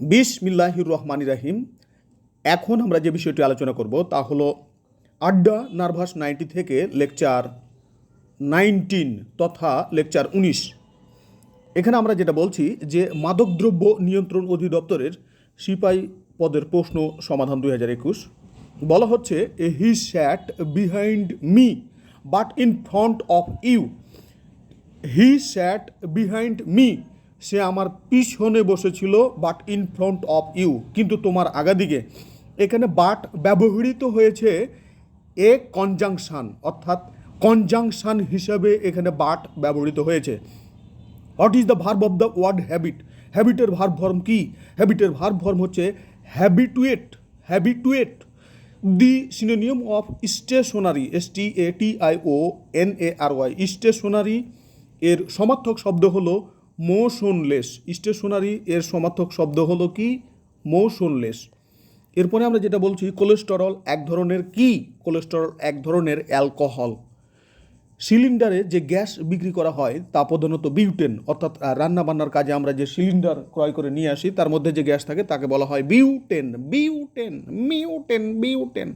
বিসমিল্লাহির রহমানির রহিম। এখন আমরা যে বিষয়টি আলোচনা করব তা হলো আড্ডা নার্ভাস 90 থেকে লেকচার 19 তথা লেকচার 19। এখানে আমরা যেটা বলছি যে মাদকদ্রব্য নিয়ন্ত্রণ অধিদপ্তরের সিপাহী পদের প্রশ্ন সমাধান 2021 বলা হচ্ছে he sat behind me but in front of you. He sat behind me, সে আমার পিছনে বসেছিল, but in front of you, কিন্তু তোমার আগাদিকে। এখানে বাট ব্যবহৃত হয়েছে এ কনজাংশন, অর্থাৎ কনজাংশন হিসাবে এখানে বাট ব্যবহৃত হয়েছে। What is the verb of the word habit? হ্যাবিটের ভার্ব ফর্ম কি? হ্যাবিটের ভার্ব ফর্ম হচ্ছে habituate. Habituate. The synonym of stationary, STATIONARY, stationary এর সমার্থক শব্দ হলো মোশনলেস। স্টেশনারি এর সমার্থক শব্দ হলো কি? মোশনলেস। এরপরে আমরা যেটা বলছি কোলেস্টেরল এক ধরনের কি? কোলেস্টেরল এক ধরনের অ্যালকোহল। সিলিন্ডারে যে গ্যাস বিক্রি করা হয় তা প্রধানত বিউটেন, অর্থাৎ রান্নাবান্নার কাজে আমরা যে সিলিন্ডার ক্রয় করে নিয়ে আসি তার মধ্যে যে গ্যাস থাকে তাকে বলা হয় বিউটেন। Butane butane butane.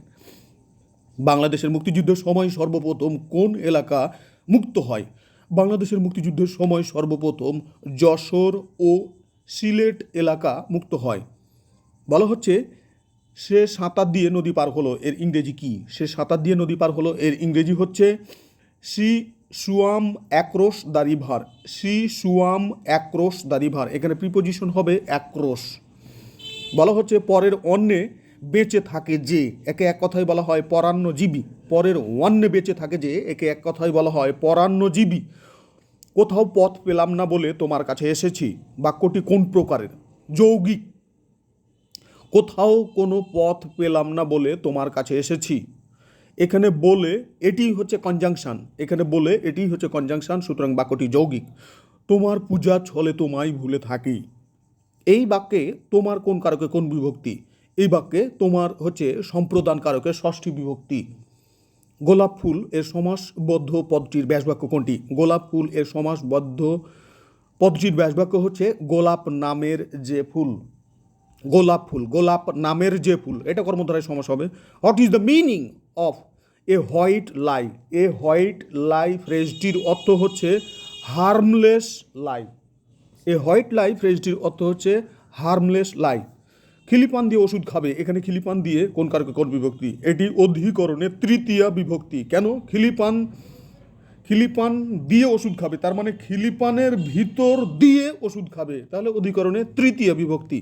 বাংলাদেশের মুক্তিযুদ্ধের সময় সর্বপ্রথম কোন এলাকা মুক্ত হয়? বাংলাদেশের মুক্তিযুদ্ধের সময় সর্বপ্রথম যশোর ও সিলেট এলাকা মুক্ত হয়। বলা হচ্ছে সে সাঁতার দিয়ে নদী পার হলো, এর ইংরেজি কি? সে সাঁতার দিয়ে নদী পার হলো, এর ইংরেজি হচ্ছে she swam across the river. She swam across the river, এখানে প্রিপোজিশন হবে অ্যাক্রস। বলা হচ্ছে পরের অন্নে বেঁচে থাকে যে, একে এক কথায় বলা হয় পরান্নজীবী। পরের অন্নে বেঁচে থাকে যে, একে এক কথায় বলা হয় পরান্নজীবী। কোথাও পথ পেলাম না বলে তোমার কাছে এসেছি, বাক্যটি কোন প্রকারের? যৌগিক। কোথাও কোনো পথ পেলাম না বলে তোমার কাছে এসেছি, এখানে বলে এটি হচ্ছে কনজাংশন, এখানে বলে এটি হচ্ছে কনজাংশন, সুতরাং বাক্যটি যৌগিক। তোমার পূজা ছলে তোমায় ভুলে থাকি, এই বাক্যে তোমার কোন কারকে কোন বিভক্তি? এই বাক্যে তোমার হচ্ছে সম্প্রদান কারকে ষষ্ঠী বিভক্তি। গোলাপ ফুল এর সমাসবদ্ধ পদটির ব্যাসবাক্য কোনটি? গোলাপ ফুল এর সমাসবদ্ধ পদটির ব্যাসবাক্য হচ্ছে গোলাপ নামের যে ফুল। গোলাপ ফুল, গোলাপ নামের যে ফুল, এটা কর্মধারায় সমাস হবে। What is the meaning of a white lie? A white lie ফ্রেজটির অর্থ হচ্ছে harmless lie. A white lie ফ্রেজটির অর্থ হচ্ছে হার্মলেস লাই। খিলিপান দিয়ে ওষুধ খাবে, এখানে খিলিপান দিয়ে কোন কারকে কোন বিভক্তি? এটি অধিকরণের তৃতীয়া বিভক্তি। কেন? খিলিপান দিয়ে ওষুধ খাবে, তার মানে খিলিপানের ভিতর দিয়ে ওষুধ খাবে, তাহলে অধিকরণের তৃতীয়া বিভক্তি।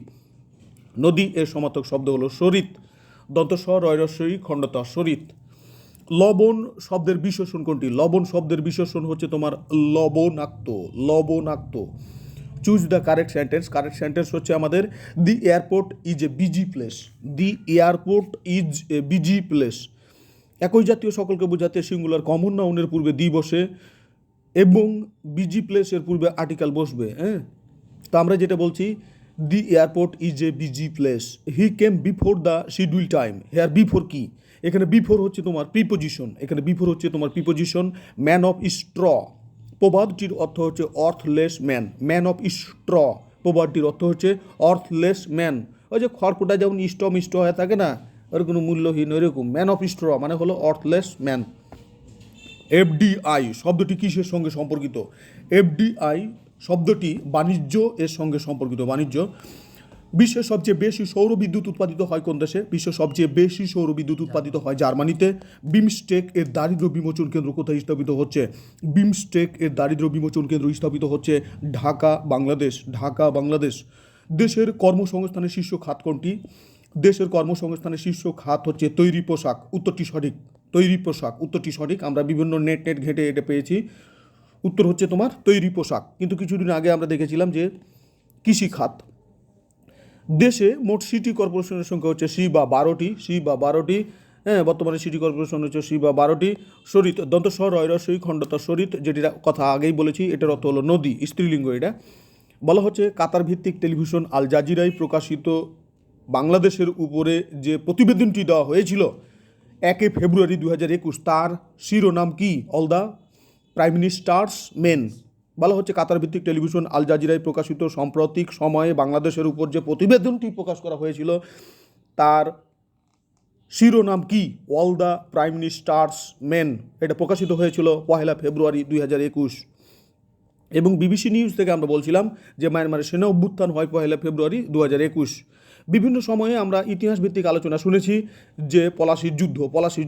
নদী এর সমার্থক শব্দ হলো সরিত। দন্তস্ব রয়রস্বই খণ্ডত সরিত। লবণ শব্দের বিশেষণ কোনটি? লবণ শব্দের বিশেষণ হচ্ছে তোমার লবণাক্ত। লবণাক্ত। Choose the correct sentence. Correct sentence হচ্ছে আমাদের দি airport is a busy place. The airport is a busy place. একই জাতীয় সকলকে বোঝাতে সিঙ্গুলার কমন নাউনের পূর্বে দি বসে এবং বিজি প্লেসের পূর্বে আর্টিকেল বসবে। হ্যাঁ, তো আমরা যেটা বলছি দি airport is a busy place. He came before the schedule time. Here before কি? এখানে বিফোর হচ্ছে তোমার প্রিপোজিশন। এখানে বিফোর হচ্ছে তোমার প্রিপোজিশন। ম্যান অফ স্ট্র, প্রবাদটির অর্থ হচ্ছে অর্থলেস ম্যান। ম্যান অফ স্ট্র, প্রবাদটির অর্থ হচ্ছে অর্থলেস ম্যান। ওই যে খড়কুটা যেমন মিষ্ট হয়ে থাকে না, ওর কোনো মূল্যহীন, ওইরকম ম্যান অফ স্ট্র মানে হলো অর্থলেস ম্যান। এফডিআই শব্দটি কিসের সঙ্গে সম্পর্কিত? এফডিআই শব্দটি বাণিজ্য এর সঙ্গে সম্পর্কিত। বাণিজ্য। বিশ্বের সবচেয়ে বেশি সৌরবিদ্যুৎ উৎপাদিত হয় কোন দেশে? বিশ্বের সবচেয়ে বেশি সৌরবিদ্যুৎ উৎপাদিত হয় জার্মানিতে। বিমস্টেক এর দারিদ্র্য বিমোচন কেন্দ্র কোথায় স্থাপিত হচ্ছে? বিমস্টেক এর দারিদ্র্য বিমোচন কেন্দ্র স্থাপিত হচ্ছে ঢাকা, বাংলাদেশ। ঢাকা, বাংলাদেশ। দেশের কর্মসংস্থানের শীর্ষ খাত কোনটি? দেশের কর্মসংস্থানের শীর্ষ খাত হচ্ছে তৈরি পোশাক। উত্তরটি সঠিক। তৈরি পোশাক, উত্তরটি সঠিক। আমরা বিভিন্ন নেট ঘেঁটে এটা পেয়েছি। উত্তর হচ্ছে তোমার তৈরি পোশাক। কিন্তু কিছুদিন আগে আমরা দেখেছিলাম যে কৃষি খাত। দেশে মোট সিটি কর্পোরেশনের সংখ্যা হচ্ছে সি বা 12টি। হ্যাঁ, বর্তমানে সিটি কর্পোরেশন হচ্ছে সি বা 12টি। সরিত, দন্তস্ব রয়রস্বই খণ্ডত সরিত, যেটির কথা আগেই বলেছি, এটার অর্থ হলো নদী, স্ত্রীলিঙ্গ। এটা বলা হচ্ছে কাতার ভিত্তিক টেলিভিশন আল জাজিরায় প্রকাশিত বাংলাদেশের উপরে যে প্রতিবেদনটি দেওয়া হয়েছিল 1 ফেব্রুয়ারি 2021, তার শিরোনাম কি? All the prime ministers main. বলা হচ্ছে কাতার ভিত্তিক টেলিভিশন আল জাজিরায় প্রকাশিত সাম্প্রতিক সময়ে বাংলাদেশের উপর যে প্রতিবেদনটি প্রকাশ করা হয়েছিল তার শিরোনাম কি? All the prime ministers main. এটা প্রকাশিত হয়েছিল 1 ফেব্রুয়ারি 2021। এবং বিবিসি নিউজ থেকে আমরা বলছিলাম যে মায়ানমারের সেনা অভ্যুত্থান হয় 1 ফেব্রুয়ারি 2021। বিভিন্ন সময়ে আমরা ইতিহাস ভিত্তিক আলোচনা শুনেছি যে পলাশির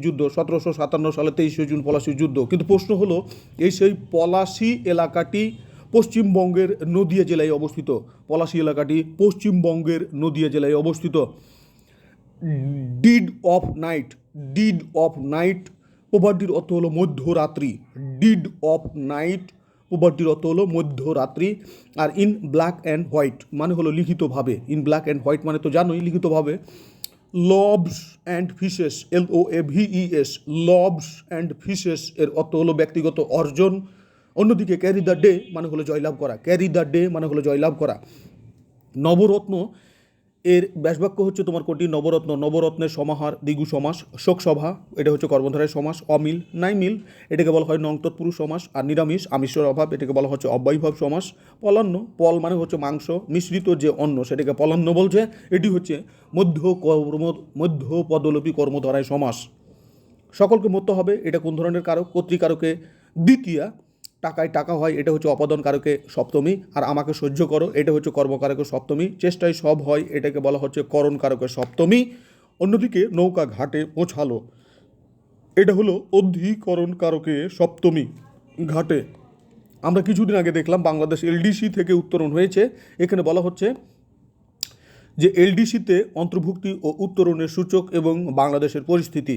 যুদ্ধ 1757 সালে 23 জুন পলাশির যুদ্ধ। কিন্তু প্রশ্ন হলো এই সেই পলাশি এলাকাটি পশ্চিমবঙ্গের নদিয়া জেলায় অবস্থিত। পলাশি এলাকাটি পশ্চিমবঙ্গের নদিয়া জেলায় অবস্থিত। ডিড অফ নাইট প্রবাদটির অর্থ হলো মধ্যরাত্রি। ডিড অফ নাইট প্রবাদটির অর্থ হলো মধ্যরাত্রি। আর ইন ব্ল্যাক অ্যান্ড হোয়াইট মানে হলো লিখিতভাবে। ইন ব্ল্যাক অ্যান্ড হোয়াইট মানে তো জানোই লিখিতভাবে। Loaves and fishes, LOAVES, loaves and fishes এর অর্থ হলো ব্যক্তিগত অর্জন। অন্যদিকে ক্যারি দ্য ডে মানে হলো জয়লাভ করা। ক্যারি দ্য ডে মানে হলো জয়লাভ করা। নবরত্ন এর ব্যাসবাক্য হচ্ছে তোমার কোটি? নবরত্ন। নবরত্নের সমাহার দ্বিগু সমাস। শোকসভা এটা হচ্ছে কর্মধারয় সমাস। অমিল নাই মিল এটাকে বলা হয় নং তৎপুরুষ সমাস। আর নিরামিষ আমিষের অভাব এটাকে বলা হচ্ছে অব্যয়ভাব সমাস। পলান্ন পল মানে হচ্ছে মাংস মিশ্রিত যে অন্ন সেটাকে পলান্ন বলছে। এটি হচ্ছে মধ্য পদলোপী কর্মধারয় সমাস। সকলকে মরতে হবে এটা কোন ধরনের কারক? কর্তৃকারকে দ্বিতীয়া। টাকায় টাকা হয় এটা হচ্ছে অপদন কারকে সপ্তমী। আর আমাকে সহ্য করো এটা হচ্ছে কর্মকারকের সপ্তমী। চেষ্টায় সব হয় এটাকে বলা হচ্ছে করণ কারকের সপ্তমী। অন্যদিকে নৌকা ঘাটে পৌঁছালো এটা হলো অধিকরণ কারকে সপ্তমী। ঘাটে আমরা কিছুদিন আগে দেখলাম বাংলাদেশ LDC থেকে উত্তরণ হয়েছে। এখানে বলা হচ্ছে যে LDCতে অন্তর্ভুক্তি ও উত্তরণের সূচক এবং বাংলাদেশের পরিস্থিতি।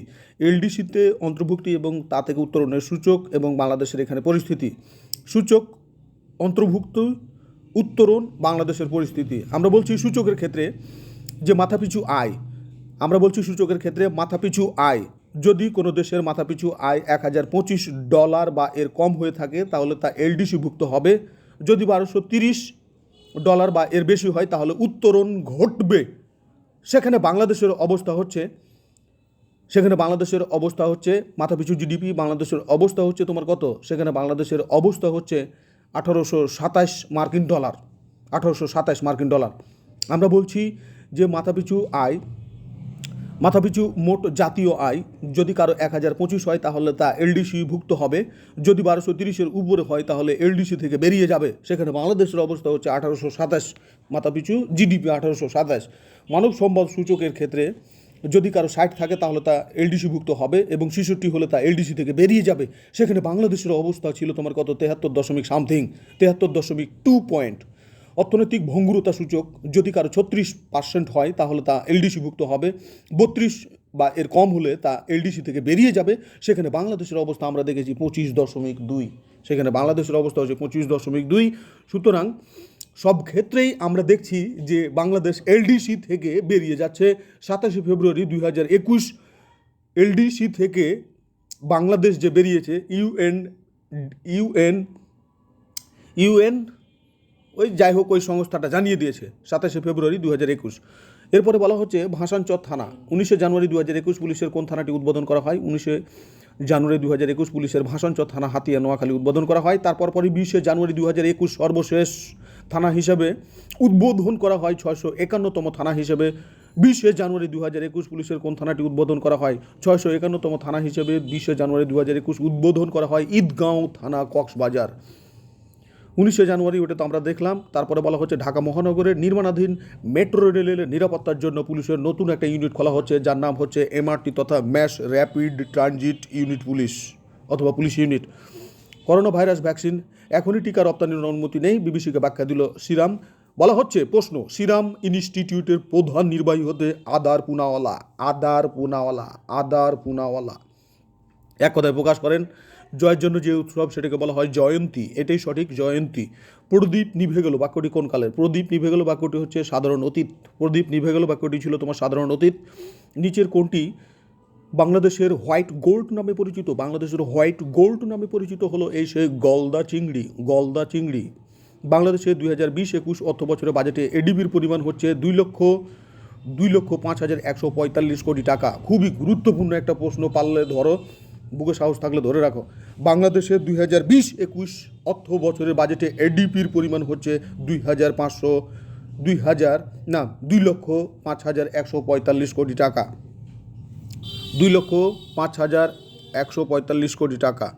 LDCতে অন্তর্ভুক্তি এবং তা থেকে উত্তরণের সূচক এবং বাংলাদেশের এখানে পরিস্থিতি। সূচক, অন্তর্ভুক্ত, উত্তরণ, বাংলাদেশের পরিস্থিতি। আমরা বলছি সূচকের ক্ষেত্রে যে মাথাপিছু আয়, আমরা বলছি সূচকের ক্ষেত্রে মাথাপিছু আয় যদি কোনো দেশের মাথাপিছু আয় $1025 বা এর কম হয়ে থাকে তাহলে তা LDCভুক্ত হবে। যদি $1230 বা এর বেশি হয় তাহলে উত্তরণ ঘটবে। সেখানে বাংলাদেশের অবস্থা হচ্ছে মাথাপিছু GDP বাংলাদেশের অবস্থা হচ্ছে তোমার কত? সেখানে বাংলাদেশের অবস্থা হচ্ছে $1827 মার্কিন ডলার। $1827 মার্কিন ডলার। আমরা বলছি যে মাথাপিছু মোট জাতীয় আয় যদি কারো 1025 হয় তাহলে তা LDCভুক্ত হবে। যদি 1230-এর উপরে হয় তাহলে LDC থেকে বেরিয়ে যাবে। সেখানে বাংলাদেশের অবস্থা হচ্ছে 1827 মাথাপিছু GDP 1827। মানব সম্পদ সূচকের ক্ষেত্রে যদি কারো 60 থাকে তাহলে তা LDCভুক্ত হবে এবং 66 হলে তা LDC থেকে বেরিয়ে যাবে। সেখানে বাংলাদেশের অবস্থা ছিল তোমার কত? 73.2 পয়েন্ট। অর্থনৈতিক ভঙ্গুরতা সূচক যদি কারো 36% হয় তাহলে তা LDCভুক্ত হবে। 32 বা এর কম হলে তা LDC থেকে বেরিয়ে যাবে। সেখানে বাংলাদেশের অবস্থা আমরা দেখেছি 25.2। সেখানে বাংলাদেশের অবস্থা হচ্ছে 25.2। সুতরাং সব ক্ষেত্রেই আমরা দেখছি যে বাংলাদেশ LDC থেকে বেরিয়ে যাচ্ছে। 27 ফেব্রুয়ারি 2021 LDC থেকে বাংলাদেশ যে বেরিয়েছে ইউএন ওই যাই হোক ওই সংস্থাটা জানিয়ে দিয়েছে 27 ফেব্রুয়ারি 2021। এরপরে বলা হচ্ছে ভাসানচর থানা 19 জানুয়ারি 2021 পুলিশের কোন থানাটি উদ্বোধন করা হয়? 19 জানুয়ারি 2021 পুলিশের ভাসানচর থানা হাতিয়া নোয়াখালী উদ্বোধন করা হয়। তারপর 20 জানুয়ারি 2021 সর্বশেষ থানা হিসেবে উদ্বোধন করা হয় 651তম থানা হিসেবে। 20 জানুয়ারি 2021 পুলিশের কোন থানাটি উদ্বোধন করা হয়? 651তম থানা হিসেবে 20 জানুয়ারি 2021 উদ্বোধন করা হয় ঈদগাঁও থানা, কক্সবাজার। 19 জানুয়ারি ওটা তো আমরা দেখলাম। তারপরে বলা হচ্ছে ঢাকা মহানগরের নির্মাণাধীন মেট্রো রেলের নিরাপত্তার জন্য পুলিশের নতুন একটা ইউনিট খোলা হচ্ছে যার নাম হচ্ছে MRT তথা mass rapid transit unit police অথবা police unit. Corona virus vaccine এখনই টিকা রপ্তানির অনুমতি নেই, বিবিসিকে ব্যাখ্যা দিল সিরাম। বলা হচ্ছে প্রশ্ন সিরাম ইনস্টিটিউটের প্রধান নির্বাহী হতে আদার পুনাওয়ালা এক কথায় প্রকাশ করেন জয়ের জন্য যে উৎসব সেটাকে বলা হয় জয়ন্তী। এটাই সঠিক, জয়ন্তী। প্রদীপ নিভে গেল বাক্যটি কোন কালের? প্রদীপ নিভে গেল বাক্যটি হচ্ছে সাধারণ অতীত। প্রদীপ নিভে গেল বাক্যটি ছিল তোমার সাধারণ অতীত। নিচের কোনটি বাংলাদেশের হোয়াইট গোল্ড নামে পরিচিত? বাংলাদেশের হোয়াইট গোল্ড নামে পরিচিত হলো এই সেই গলদা চিংড়ি। বাংলাদেশের 2020-21 অর্থ বছরের বাজেটে এডিবির পরিমাণ হচ্ছে 2,05,145 কোটি টাকা। খুবই গুরুত্বপূর্ণ একটা প্রশ্ন পারলে ধরো বুকে সাহস থাকলে ধরে রাখো। বাংলাদেশের 2020-21 অর্থ বছরের বাজেটে এডিপির পরিমাণ হচ্ছে 2,05,145 কোটি টাকা। 2,05,145 কোটি টাকা।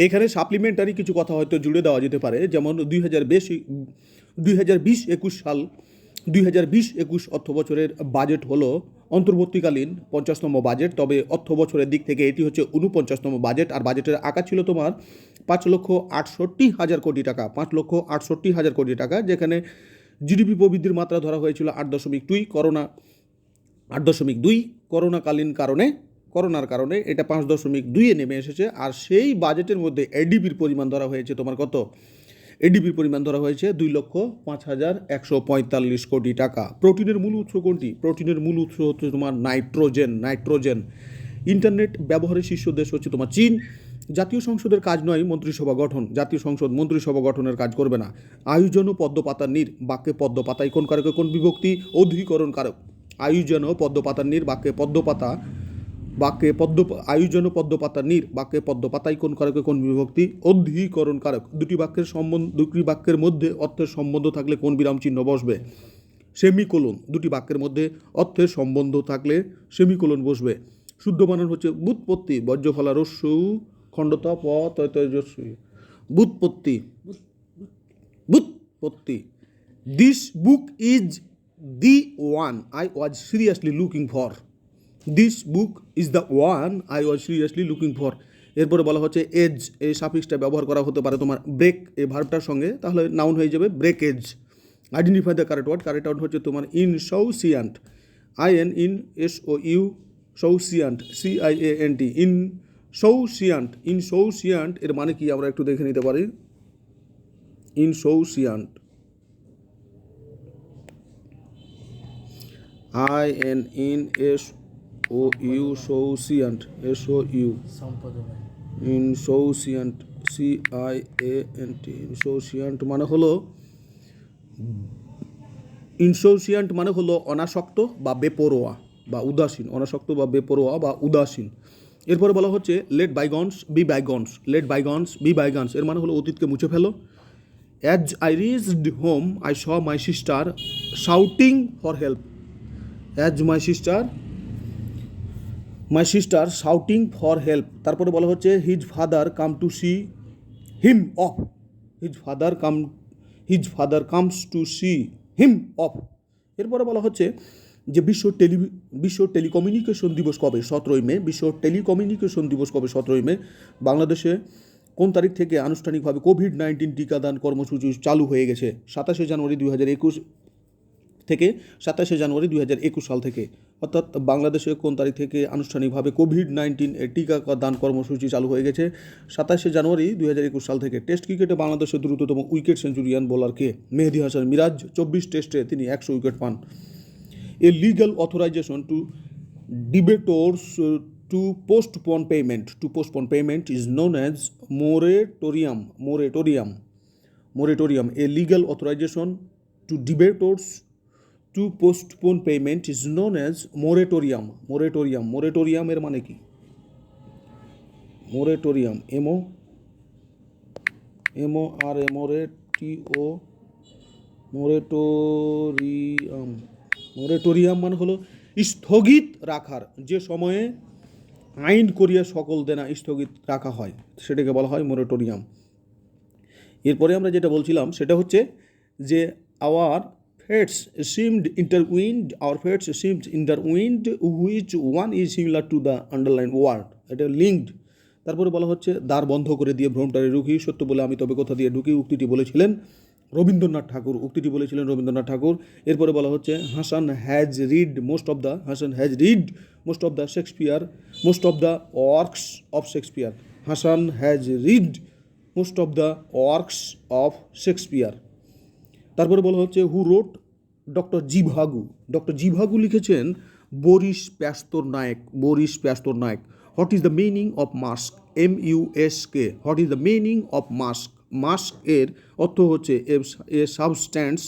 এখানে সাপ্লিমেন্টারি কিছু কথা হয়তো জুড়ে দেওয়া যেতে পারে, যেমন 2020-21 সাল 2020-21 অর্থ বছরের বাজেট হলো অন্তর্বর্তীকালীন 50তম বাজেট, তবে অর্থ বছরের দিক থেকে এটি হচ্ছে 49তম বাজেট। আর বাজেটের আকার ছিল তোমার 5,68,000 কোটি টাকা, 5,68,000 কোটি টাকা, যেখানে জিডিপি প্রবৃদ্ধির মাত্রা ধরা হয়েছিল 8.2, 8.2 করোনার কারণে এটা 5.2-এ নেমে এসেছে। আর সেই বাজেটের মধ্যে এডিপির পরিমাণ ধরা হয়েছে তোমার কত? এডিপির পরিমাণ ধরা হয়েছে 2,05,145 কোটি টাকা। প্রোটিনের মূল উৎস কোনটি? প্রোটিনের মূল উৎস হচ্ছে তোমার নাইট্রোজেন। ইন্টারনেট ব্যবহারের শীর্ষ দেশ হচ্ছে তোমার চীন। জাতীয় সংসদের কাজ নয় মন্ত্রিসভা গঠন, জাতীয় সংসদ মন্ত্রিসভা গঠনের কাজ করবে না। আয়োজন ও পদ্মপাতার নীর, বাক্যে পদ্মপাতায় কোন কারকে কোন বিভক্তি? অধিকরণ কারক। আয়োজন ও পদ্মপাতার নীর, আয়োজন ও পদ্মপাতার নীর, বাক্যে পদ্মপাতায় কোন কারকে কোন বিভক্তি? অধিকরণ কারক। দুটি বাক্যের মধ্যে অর্থের সম্বন্ধ থাকলে কোন বিরাম চিহ্ন বসবে? সেমিকোলন। দুটি বাক্যের মধ্যে অর্থের সম্বন্ধ থাকলে সেমিকোলন বসবে। শুদ্ধ বানান হচ্ছে ব্যুৎপত্তি, বজ্রফলা রস্যু খণ্ডতা প তৈজস্বী। ব্যুৎপত্তি। This book is the one I was seriously looking for. This book is the one I was seriously looking for. এরপরে বলা হচ্ছে এজ, এই সাফিক্সটা ব্যবহার করা হতে পারে তোমার ব্রেক এই ভার্বটার সঙ্গে, তাহলে নাউন হয়ে যাবে breakage. Identify the correct word হচ্ছে তোমার ইনসৌসিয়ান্ট, INSOU, সৌসিয়ান্ট, CIANT, ইনসৌসিয়ান্ট এর মানে কি আমরা একটু দেখে নিতে পারি। ইনসৌসিয়ান্ট, INSOU, সৌসিয়ান্ট, SOU, ইনসৌসিয়ান্ট, CIANT, ইনসৌসিয়ান্ট মানে হলো অনাসক্ত বা বেপরোয়া বা উদাসীন, অনাসক্ত বা বেপরোয়া বা উদাসীন। এরপরে বলা হচ্ছে লেট বাইগনস বি বাইগনস, এর মানে হলো অতীতকে মুছে ফেলো। As I reached home I saw my sister shouting for help. As my sister shouting for help. তারপরে বলা হচ্ছে his father come to see him off. His father comes to see him off. এরপরে বলা হচ্ছে যে বিশ্ব telecommunication দিবস কবে? 17ই মে। বিশ্ব টেলিকমিউনিকেশন দিবস কবে? 17ই মে। বাংলাদেশে কোন তারিখ থেকে আনুষ্ঠানিকভাবে কোভিড-19 টিকাদান কর্মসূচি চালু হয়ে গেছে? 27 জানুয়ারি 2021 থেকে, 27 জানুয়ারি 2021 সাল থেকে। অর্থাৎ বাংলাদেশে কোন তারিখ থেকে আনুষ্ঠানিকভাবে কোভিড-19 টিকা দান কর্মসূচি চালু হয়ে গেছে? 27 জানুয়ারি 2021 সাল থেকে। টেস্ট ক্রিকেটে বাংলাদেশের দ্রুততম উইকেট সেঞ্চুরিয়ান বোলার কে? মেহেদী হাসান মিরাজ। 24 টেস্টে তিনি 100 উইকেট পান। A legal authorization to debtors to postpone payment is known as moratorium. A legal authorization to debaters to postpone payment is known as moratorium. এর মানে কি? moratorium, moratorium মানে হলো স্থগিত রাখার, যে সময়ে আইন করিয়া সকল দেনা স্থগিত রাখা হয় সেটাকে বলা হয় মোরাটোরিয়াম। এরপরে আমরা যেটা বলছিলাম সেটা হচ্ছে যে our fates seemed intertwined which one is similar to the underlined word. এটা লিঙ্কড। তারপরে বলা হচ্ছে দ্বার বন্ধ করে দিয়ে ভ্রমটারে রুখি, সত্য বলে আমি তবে কথা দিয়ে ঢুকি। উক্তিটি বলেছিলেন রবীন্দ্রনাথ ঠাকুর। এরপরে বলা হচ্ছে Hasan has read most of the Shakespeare, most of the works of Shakespeare. Hasan has read most of the works of Shakespeare. তারপরে বলা হচ্ছে who wrote doctor Zhivago লিখেছেন Boris Pasternak. What is the meaning of musk? MUSK। What is the meaning of musk? Musk এর অর্থ হচ্ছে a substance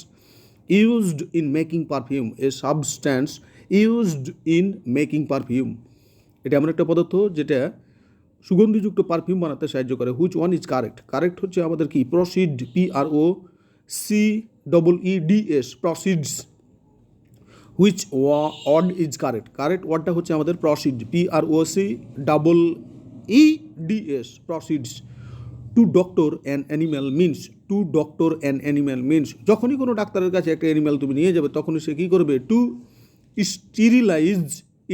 used in making perfume. এটা এমন একটা পদার্থ যেটা সুগন্ধিযুক্ত পারফিউম বানাতে সাহায্য করে। Which one is correct? Correct হচ্ছে আমাদের কি proceed, PROCEEDS, proceeds. Which word is correct? Correct ওয়ার্ডটা হচ্ছে আমাদের proceed, PROCEEDS, proceeds. To doctor an animal means, to doctor an animal means যখনই কোনো ডাক্তারের কাছে একটা অ্যানিম্যাল তুমি নিয়ে যাবে তখনই সে কী করবে? To sterilize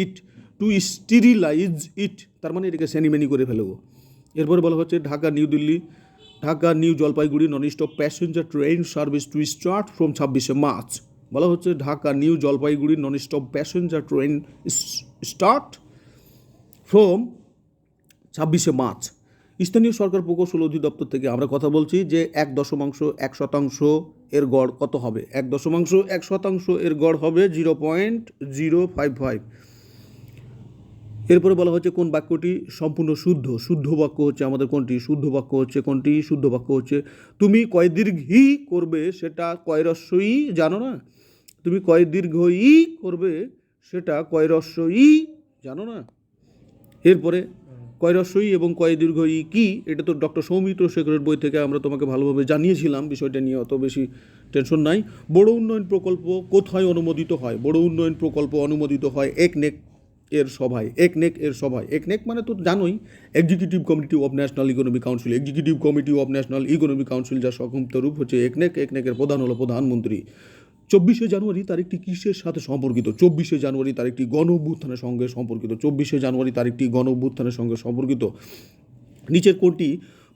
it, to sterilize it, তার মানে এটাকে স্যানিম্যানি করে ফেলবো। এরপরে বলা হচ্ছে Dhaka New Delhi, Dhaka New Jalpaiguri non stop passenger train service to start from 26শে মার্চ। বলা হচ্ছে Dhaka New Jalpaiguri non stop passenger train start from 26শে মার্চ। স্থানীয় সরকার প্রকৌশল অধিদপ্তর থেকে আমরা কথা বলছি যে 1.1% এর গড় কত হবে? 1.1% এর গড় হবে 0.055। এরপরে বলা হচ্ছে কোন বাক্যটি সম্পূর্ণ শুদ্ধ? শুদ্ধ বাক্য হচ্ছে আমাদের কোনটি? শুদ্ধ বাক্য হচ্ছে কোনটি? শুদ্ধ বাক্য হচ্ছে তুমি কয় দীর্ঘই করবে সেটা কয় রস্যই জানো না? তুমি কয় দীর্ঘই করবে সেটা কয় রস্যই জানো না? এরপরে কয় রস্যই এবং কয় দীর্ঘই কি, এটা তো ডক্টর সৌমিত্র শেখরের বই থেকে আমরা তোমাকে ভালোভাবে জানিয়েছিলাম, বিষয়টা নিয়ে অত বেশি টেনশন নাই। বড় উন্নয়ন প্রকল্প কোথায় অনুমোদিত হয়? বড় উন্নয়ন প্রকল্প অনুমোদিত হয় একনেক এর সভায়। একনেক এর সভায়। একনেক মানে তো জানোই, executive committee of national economic council. Executive committee of national economic council যার সংক্ষিপ্ত রূপ হচ্ছে একনেক। একনেকের প্রধান হলো প্রধানমন্ত্রী। 24শে জানুয়ারি তারিখটি কিসের সাথে সম্পর্কিত? 24শে জানুয়ারি তারিখটি গণ অভ্যুত্থানের সঙ্গে সম্পর্কিত। 24শে জানুয়ারি তারিখটি গণ অভ্যুত্থানের সঙ্গে সম্পর্কিত। নিচের কোনটি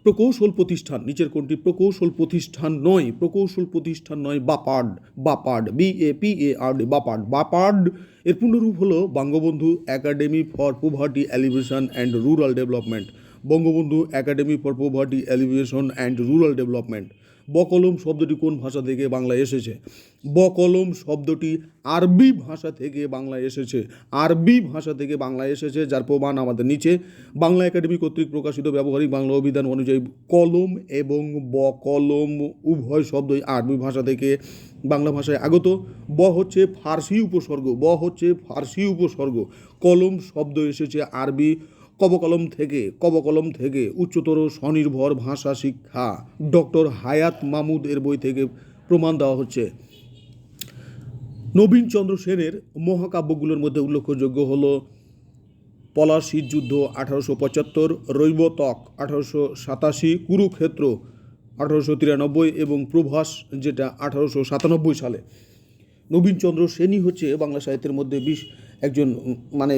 প্রকৌশল প্রতিষ্ঠান? নিচের কোনটি প্রকৌশল প্রতিষ্ঠান নয়? প্রকৌশল প্রতিষ্ঠান নয় বাপার্ড। বাপার্ড, BAPARD, বাপার্ড। বাপার্ড এর পূর্ণরূপ হলো Bangabandhu academy for poverty alleviation and rural development. Bangabandhu academy for poverty alleviation and rural development. বকলম শব্দটি কোন ভাষা থেকে বাংলায় এসেছে? বকলম শব্দটি আরবি ভাষা থেকে বাংলায় এসেছে। আরবি ভাষা থেকে বাংলায় এসেছে, যার প্রমাণ আমাদের নিচে। বাংলা একাডেমি কর্তৃক প্রকাশিত ব্যবহারিক বাংলা অভিধান অনুযায়ী কলম এবং বকলম উভয় শব্দই আরবি ভাষা থেকে বাংলা ভাষায় আগত। ব হচ্ছে ফার্সি উপসর্গ, ব হচ্ছে ফার্সি উপসর্গ। কলম শব্দ এসেছে আরবি কবকলম থেকে। কবকলম থেকে উচ্চতর স্বনির্ভর ভাষা শিক্ষা, ডক্টর হায়াত মাহমুদ এর বই থেকে প্রমাণ দেওয়া হচ্ছে। নবীনচন্দ্র সেনের মহাকাব্যগুলোর মধ্যে উল্লেখযোগ্য হল পলাশীর যুদ্ধ 1875, রৈবতক 1887, কুরুক্ষেত্র 1893 এবং প্রভাস যেটা 1897 সালে। নবীনচন্দ্র সেনই হচ্ছে বাংলা সাহিত্যের মধ্যে একজন মানে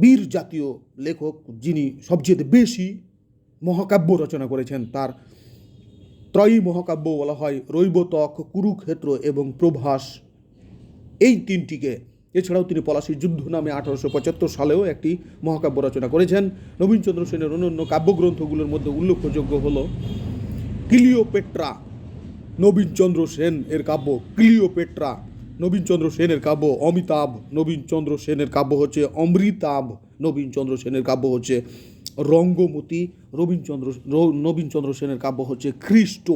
বীর জাতীয় লেখক, যিনি সবচেয়ে বেশি মহাকাব্য রচনা করেছেন। তার ত্রয়ী মহাকাব্য বলা হয় রৈবতক, কুরুক্ষেত্র এবং প্রভাস, এই তিনটিকে। এছাড়াও তিনি পলাশীর যুদ্ধ নামে 1875 সালেও একটি মহাকাব্য রচনা করেছেন। নবীনচন্দ্র সেনের অন্যান্য কাব্যগ্রন্থগুলোর মধ্যে উল্লেখযোগ্য হল ক্লিওপেট্রা, নবীনচন্দ্র সেন এর কাব্য ক্লিওপেট্রা। নবীনচন্দ্র সেনের কাব্য অমিতাভ, নবীনচন্দ্র সেনের কাব্য হচ্ছে অমৃতাভ, নবীনচন্দ্র সেনের কাব্য হচ্ছে রঙ্গমতী, নবীনচন্দ্র সেনের কাব্য হচ্ছে খ্রিস্ট।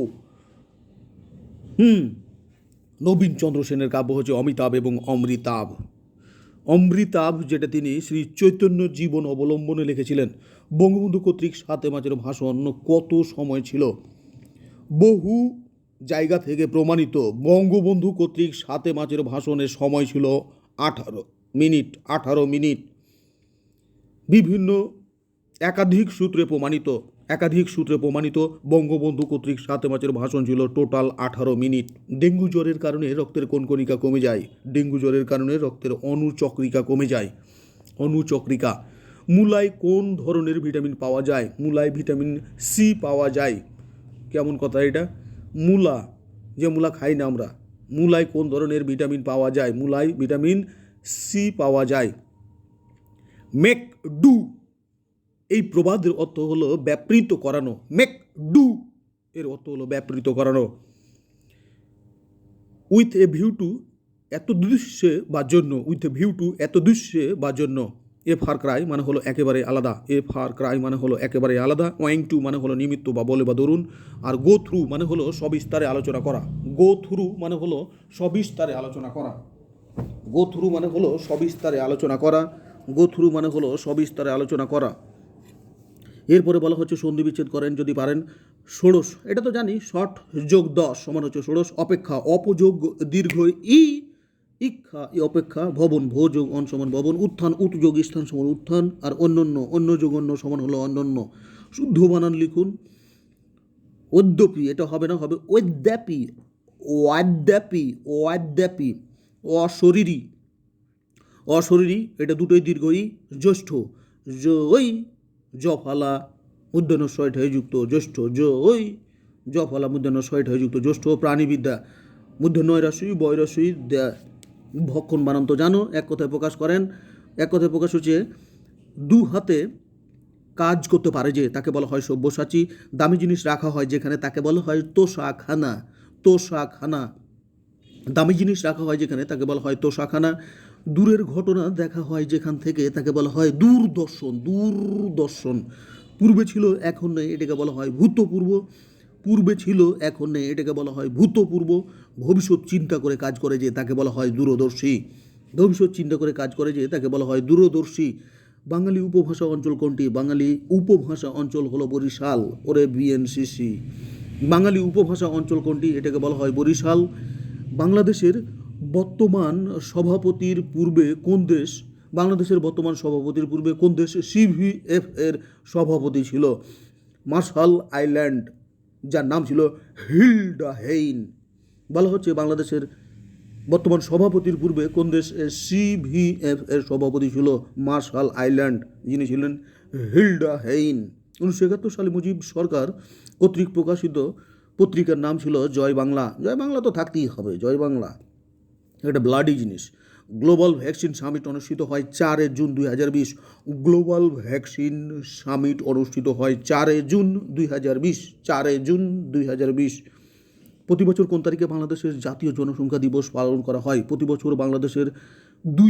নবীনচন্দ্র সেনের কাব্য হচ্ছে অমিতাভ এবং অমৃতাভ। অমৃতাভ যেটা তিনি শ্রী চৈতন্য জীবন অবলম্বনে লিখেছিলেন। বঙ্গবন্ধু কর্তৃক 7 মার্চের ভাষণ কত সময় ছিল? বহু জায়গা থেকে প্রমাণিত বঙ্গবন্ধু কর্তৃক 7 মার্চের ভাষণের সময় ছিল 18 মিনিট। 18 মিনিট। বিভিন্ন একাধিক সূত্রে প্রমাণিত বঙ্গবন্ধু কর্তৃক 7 মার্চের ভাষণ ছিল টোটাল 18 মিনিট। ডেঙ্গু জ্বরের কারণে রক্তের কোন কণিকা কমে যায়? ডেঙ্গু জ্বরের কারণে রক্তের অনুচক্রিকা কমে যায়। অনুচক্রিকা। মূলায় কোন ধরনের ভিটামিন পাওয়া যায়? মূলায় ভিটামিন সি পাওয়া যায়। কেমন কথা এটা? মূলা, যে মূলা খাই না আমরা, মূলায় কোন ধরনের ভিটামিন পাওয়া যায়? মূলায় ভিটামিন সি পাওয়া যায়। মেক ডু, এই প্রবাদের অর্থ হলো ব্যাপৃত করানো। মেক ডু এর অর্থ হলো ব্যাপৃত করানো। উইথ এ ভিউ টু, এত দৃশ্যে বা জন্য। উইথ এ ভিউ টু, এত দৃশ্যে বা জন্য। এ ফার ক্রাই মানে হলো একেবারে আলাদা। এ ফার ক্রাই মানে হলো একেবারে আলাদা। ওয়াইং টু মানে হলো নিমিত্ত বা বলে বা দরুন। আর গো থ্রু মানে হলো সবিস্তারে আলোচনা করা। গো থ্রু মানে হলো সবিস্তারে আলোচনা করা। গো থ্রু মানে হলো সবিস্তারে আলোচনা করা। গো থ্রু মানে হলো সবিস্তারে আলোচনা করা। এরপরে বলা হচ্ছে সন্ধি বিচ্ছেদ করেন যদি পারেন। ষোড়শ, এটা তো জানি, ষট যোগ 10 সমান হচ্ছে ষোড়শ। অপেক্ষা, অপযোগ দীর্ঘ ই ইক্ষা ই অপেক্ষা। ভবন, ভো যোগ অন সমান ভবন। উত্থান, উত যোগ স্থান সমান উত্থান। আর অন্যান্য, অন্য যোগ অন্য সমান হলো অন্যান্য। শুদ্ধ বানান লিখুন। অদ্যাপি, এটা হবে না, হবে অদ্যাপি, অদ্যাপি, অদ্যাপি। অশরীরী, অশরীরী, এটা দুটোই দীর্ঘই। জ্যৈষ্ঠ, জই জফালা মূর্ধন্য ষয় যুক্ত জ্যৈষ্ঠ, জই জফালা মূর্ধন্য ষয় যুক্ত জ্যৈষ্ঠ। প্রাণীবিদ্যা, মূর্ধন্য রস্যই বয় রস্যই ভক্ষণ বানান তো জানো। এক কথায় প্রকাশ করেন, এক কথায় প্রকাশ হচ্ছে দু হাতে কাজ করতে পারে যে, তাকে বলা হয় সব্যসাচী। দামি জিনিস রাখা হয় যেখানে, তাকে বলা হয় তোষাখানা, তোষাখানা। দামি জিনিস রাখা হয় যেখানে, তাকে বলা হয় তোষাখানা। দূরের ঘটনা দেখা হয় যেখান থেকে, তাকে বলা হয় দূরদর্শন, দূরদর্শন। পূর্বে ছিল এখন নেই, এটাকে বলা হয় ভূতপূর্ব। পূর্বে ছিল এখন নেই, এটাকে বলা হয় ভূতপূর্ব। ভবিষ্যৎ চিন্তা করে কাজ করে যে, তাকে বলা হয় দূরদর্শী। ভবিষ্যৎ চিন্তা করে কাজ করে যে, তাকে বলা হয় দূরদর্শী। বাঙালি উপভাষা অঞ্চল কোনটি? বাঙালি উপভাষা অঞ্চল হলো বরিশাল। ওরে বিএনসিসি, বাঙালি উপভাষা অঞ্চল কোনটি? এটাকে বলা হয় বরিশাল। বাংলাদেশের বর্তমান সভাপতির পূর্বে কোন দেশ, বাংলাদেশের বর্তমান সভাপতির পূর্বে কোন দেশ সিভিএফ এর সভাপতি ছিল? মার্শাল আইল্যান্ড, যার নাম ছিল হিল্ডা হেইন। বলা হচ্ছে বাংলাদেশের বর্তমান সভাপতির পূর্বে কোন দেশ সিভিএফ এর সভাপতি ছিল? মার্শাল আইল্যান্ড, যিনি ছিলেন হিল্ডা হেইন। 1971 সালে মুজিব সরকার কর্তৃক প্রকাশিত পত্রিকার নাম ছিল জয় বাংলা। জয় বাংলা তো থাকতেই হবে, জয় বাংলা এটা ব্লাডি জিনিস। গ্লোবাল ভ্যাকসিন সামিট অনুষ্ঠিত হয় 4 জুন 2020। গ্লোবাল ভ্যাকসিন সামিট অনুষ্ঠিত হয় 4 জুন 2020, 4 জুন 2020। প্রতি বছর কোন তারিখে বাংলাদেশের জাতীয় জনসংখ্যা দিবস পালন করা হয়? প্রতি বছর বাংলাদেশের 2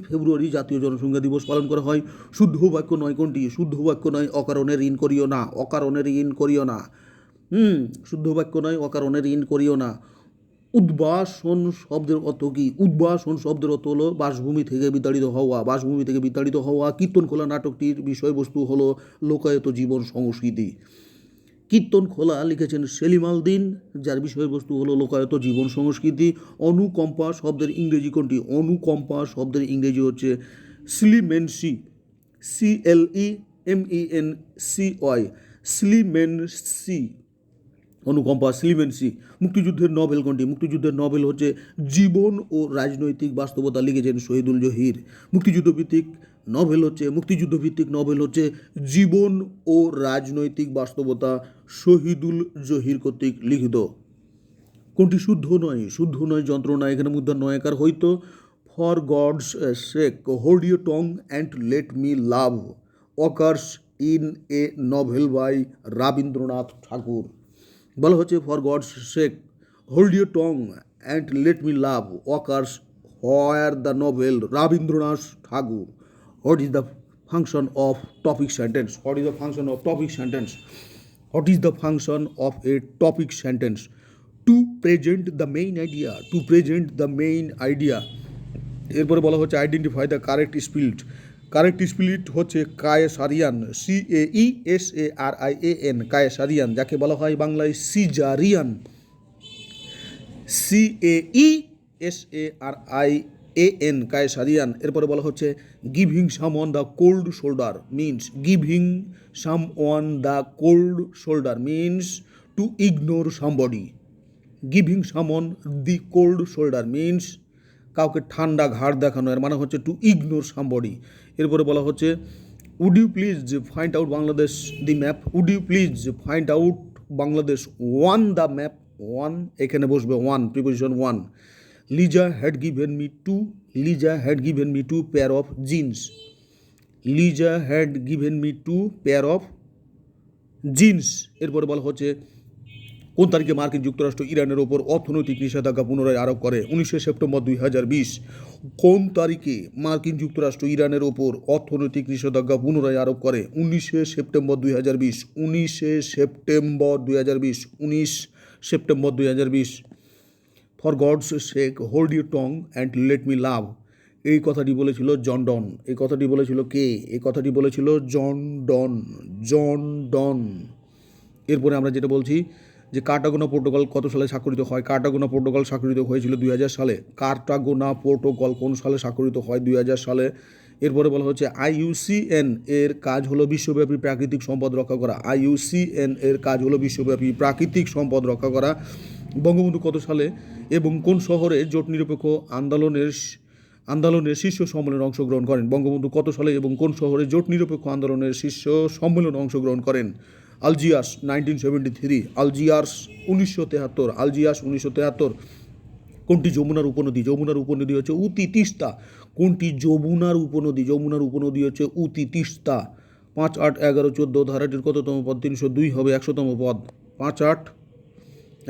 ফেব্রুয়ারি জাতীয় জনসংখ্যা দিবস পালন করা হয়। শুদ্ধ বাক্য নয় কোনটি? শুদ্ধ বাক্য নয় অকারণে ঋণ করিও না, অকারণে ঋণ করিও না। শুদ্ধ বাক্য নয় অকারণে ঋণ করিও না। উদ্বাসন শব্দের অর্থ কী? উদ্বাসন শব্দের অর্থ হলো বাসভূমি থেকে বিতাড়িত হওয়া, বাসভূমি থেকে বিতাড়িত হওয়া। কীর্তনখোলা নাটকটির বিষয়বস্তু হলো লোকায়ত জীবন সংস্কৃতি। কীর্তনখোলা লিখেছেন সেলিম আল দীন, যার বিষয়বস্তু হলো লোকায়ত জীবন সংস্কৃতি। অনুকম্পা শব্দের ইংরেজি কোনটি? অনুকম্পা শব্দের ইংরেজি হচ্ছে স্লিমেন্সি, CLEMENCY, স্লিমেন্সি, অনুকম্পা, স্লিমেন্সি। মুক্তিযুদ্ধের নভেল কোনটি? মুক্তিযুদ্ধের নভেল হচ্ছে জীবন ও রাজনৈতিক বাস্তবতা, লিখেছেন শহীদুল জহির। মুক্তিযুদ্ধভিত্তিক নভেল হচ্ছে জীবন ও রাজনৈতিক বাস্তবতা, শহীদুল জহির কর্তৃক লিখিত। কোনটি শুদ্ধ নয়? শুদ্ধ নয় যন্ত্রণা, এখানে মূর্ধন্য একার হইতো। For God's sake hold your tongue and let me love occurs in a novel by Rabindranath Tagore. বলা হচ্ছে for God's sake hold your tongue and let me love occurs where the Nobel Rabindranath Tagore. What is the function of topic sentence? What is the function of topic sentence? What is the function of a topic sentence? To present the main idea, to present the main idea. এরপরে বলা হচ্ছে identify the correct spirit. Correct spirit হচ্ছে কায়েসারিয়ান, CAESARIAN, কায়েসারিয়ান, যাকে বলা হয় বাংলায় caesarean, CAESARIAN, কায়েসারিয়ান। এরপরে বলা হচ্ছে giving someone the cold shoulder means, giving someone the cold shoulder means to ignore somebody. Giving someone the cold shoulder means কাউকে ঠান্ডা ঘাড় দেখানো, এর মানে হচ্ছে টু ইগনোর সামবডি। এরপরে বলা হচ্ছে would you please find out Bangladesh the map, would you please find out Bangladesh on the map. On এখানে বসবে, on preposition on. Liza had given me two, Liza had given me two pair of jeans, Liza had given me two pair of jeans. এরপরে বলা হচ্ছে কোন তারিখে মার্কিন যুক্তরাষ্ট্র ইরানের ওপর অর্থনৈতিক নিষেধাজ্ঞা পুনরায় আরোপ করে? 19 সেপ্টেম্বর 2020। কোন তারিখে মার্কিন যুক্তরাষ্ট্র ইরানের ওপর অর্থনৈতিক নিষেধাজ্ঞা পুনরায় আরোপ করে? 19 September 2020, 19 September 2020, 19 September 2020। For God's sake hold your tongue and let me লাভ এই কথাটি বলেছিল জন ডন। এই কথাটি বলেছিল কে? এই কথাটি বলেছিল জন ডন। জন ডন। এরপরে আমরা যেটা বলছি যে কার্টাগোনা প্রোটোকল কত সালে স্বাক্ষরিত হয়? কার্টাগোনা প্রোটোকল স্বাক্ষরিত হয়েছিল 2000 সালে। কার্টাগোনা প্রোটোকল কোন সালে স্বাক্ষরিত হয়? 2000 সালে। এরপরে বলা হচ্ছে IUCN এর কাজ হলো বিশ্বব্যাপী প্রাকৃতিক সম্পদ রক্ষা করা। IUCN এর কাজ হলো বিশ্বব্যাপী প্রাকৃতিক সম্পদ রক্ষা করা। বঙ্গবন্ধু কত সালে এবং কোন শহরে জোট নিরপেক্ষ আন্দোলনের শীর্ষ সম্মেলনে অংশগ্রহণ করেন? বঙ্গবন্ধু কত সালে এবং কোন শহরে জোট নিরপেক্ষ আন্দোলনের শীর্ষ সম্মেলনে অংশগ্রহণ করেন? আলজিয়ার্স 1973। আলজিয়ার্স 1973। আলজিয়ার্স 1973। কোনটি যমুনার উপনদী? যমুনার উপনদী হচ্ছে উতি তিস্তা। কোনটি যমুনার উপনদী? যমুনার উপনদী হচ্ছে উতি তিস্তা। 5, 8, 11, 14 ধারাটির কততম পদ? 302 হবে 100তম পদ। 5, 8,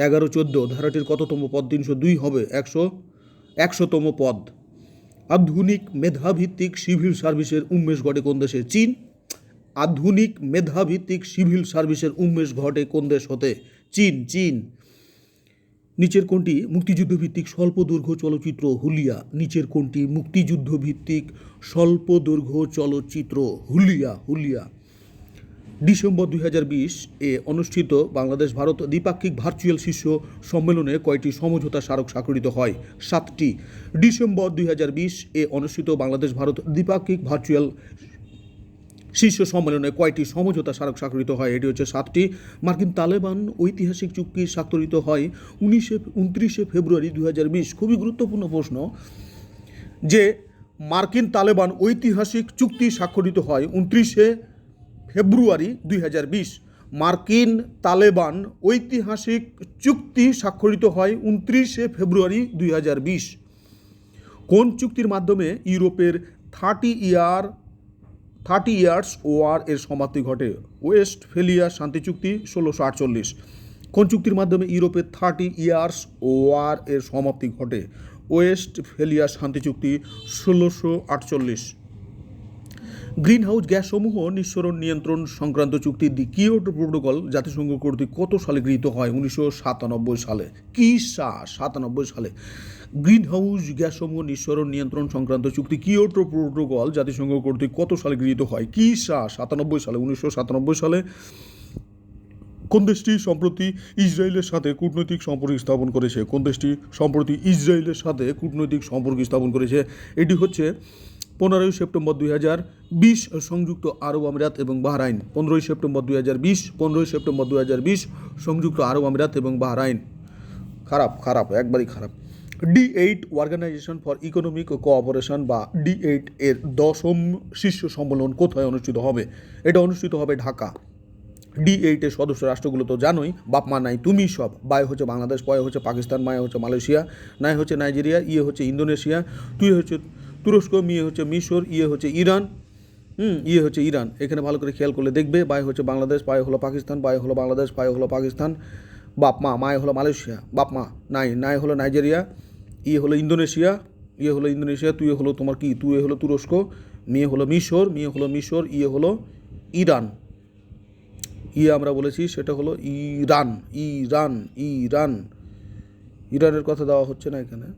11, 14 ধারাটির কততম পদ? 302 হবে 100তম পদ। আধুনিক মেধাভিত্তিক সিভিল সার্ভিসের উন্মেষ ঘটে কোন দেশে? চীন। আধুনিক মেধাভিত্তিক সিভিল সার্ভিসের উন্মেষ ঘটে কোন দেশ হতে? চীন। চীন। নিচের কোনটি মুক্তিযুদ্ধভিত্তিক স্বল্পদৈর্ঘ্য চলচ্চিত্র? হুলিয়া। নিচের কোনটি মুক্তিযুদ্ধভিত্তিক স্বল্পদৈর্ঘ্য চলচ্চিত্র? হুলিয়া। হুলিয়া। ডিসেম্বর 2020 এ অনুষ্ঠিত বাংলাদেশ ভারত দ্বিপাক্ষিক ভার্চুয়াল শীর্ষ সম্মেলনে কয়টি সমঝোতা স্মারক স্বাক্ষরিত হয়? 7টি। ডিসেম্বর 2020 এ অনুষ্ঠিত বাংলাদেশ ভারত দ্বিপাক্ষিক ভার্চুয়াল শীর্ষ সম্মেলনে কয়টি সমঝোতা স্মারক স্বাক্ষরিত হয়? এটি হচ্ছে 7টি। মার্কিন তালেবান ঐতিহাসিক চুক্তি স্বাক্ষরিত হয় 29 ফেব্রুয়ারি 2020। খুবই গুরুত্বপূর্ণ প্রশ্ন যে মার্কিন তালেবান ঐতিহাসিক চুক্তি স্বাক্ষরিত হয় 29 ফেব্রুয়ারি 2020। মার্কিন তালেবান ঐতিহাসিক চুক্তি স্বাক্ষরিত হয় 29 ফেব্রুয়ারি 2020। কোন চুক্তির মাধ্যমে ইউরোপের 30 ইয়ার্স ওয়ার এর সমাপ্তি ঘটে? ওয়েস্টফেলিয়া শান্তি চুক্তি 1648। কোন চুক্তির মাধ্যমে ইউরোপের 30 ইয়ার্স ওয়ার এর সমাপ্তি ঘটে? ওয়েস্টফেলিয়া শান্তি চুক্তি 1648। গ্রিনহাউস গ্যাসসমূহ নিঃসরণ নিয়ন্ত্রণ সংক্রান্ত চুক্তি দি কিয়োটো প্রোটোকল জাতিসংঘ কর্তৃক কত সালে গৃহীত হয়? 1997 সালে। কি 97 সালে গ্রিনহাউস গ্যাসসমূহ নিঃসরণ নিয়ন্ত্রণ সংক্রান্ত চুক্তি কিয়োটো প্রোটোকল জাতিসংঘ কর্তৃক কত সালে গৃহীত হয়? কি 97 সালে। 1997 সালে। কোন দেশটি সম্প্রতি ইসরায়েলের সাথে কূটনৈতিক সম্পর্ক স্থাপন করেছে? কোন দেশটি সম্প্রতি ইসরায়েলের সাথে কূটনৈতিক সম্পর্ক স্থাপন করেছে? এটি হচ্ছে 15 সেপ্টেম্বর 2020 সংযুক্ত আরব আমিরাত এবং বাহরাইন। 15 সেপ্টেম্বর 2020। 15 সেপ্টেম্বর 2020 সংযুক্ত আরব আমিরাত এবং বাহরাইন। খারাপ একবারই খারাপ। D8 organisation for economic cooperation বা D8 এর 10ম শীর্ষ সম্মেলন কোথায় অনুষ্ঠিত হবে? এটা অনুষ্ঠিত হবে ঢাকা। D8 এর সদস্য রাষ্ট্রগুলো তো জানোই, বাপ মা নাই তুমি সব। বাই হচ্ছে বাংলাদেশ, পয় হচ্ছে পাকিস্তান, মায় হচ্ছে মালয়েশিয়া, নাই হচ্ছে নাইজেরিয়া, ইয়ে হচ্ছে ইন্দোনেশিয়া, তুই হচ্ছে তুরস্ক, মিয়ে হচ্ছে মিশর, ইয়ে হচ্ছে ইরান, ইয়ে হচ্ছে ইরান। এখানে ভালো করে খেয়াল করলে দেখবে বাই হচ্ছে বাংলাদেশ, পায়ে হলো পাকিস্তান, বায়ে হলো বাংলাদেশ, পায়ে হলো পাকিস্তান, বাপ মা, মায়ে হলো মালয়েশিয়া, বাপ মা নাই হলো নাইজেরিয়া, ইয়ে হলো ইন্দোনেশিয়া, তুই হলো তোমার কি, তুই হলো তুরস্ক, মেয়ে হলো মিশর, ইয়ে হলো ইরান, ইয়ে আমরা বলেছি সেটা হলো ইরানের কথা দেওয়া হচ্ছে না এখানে।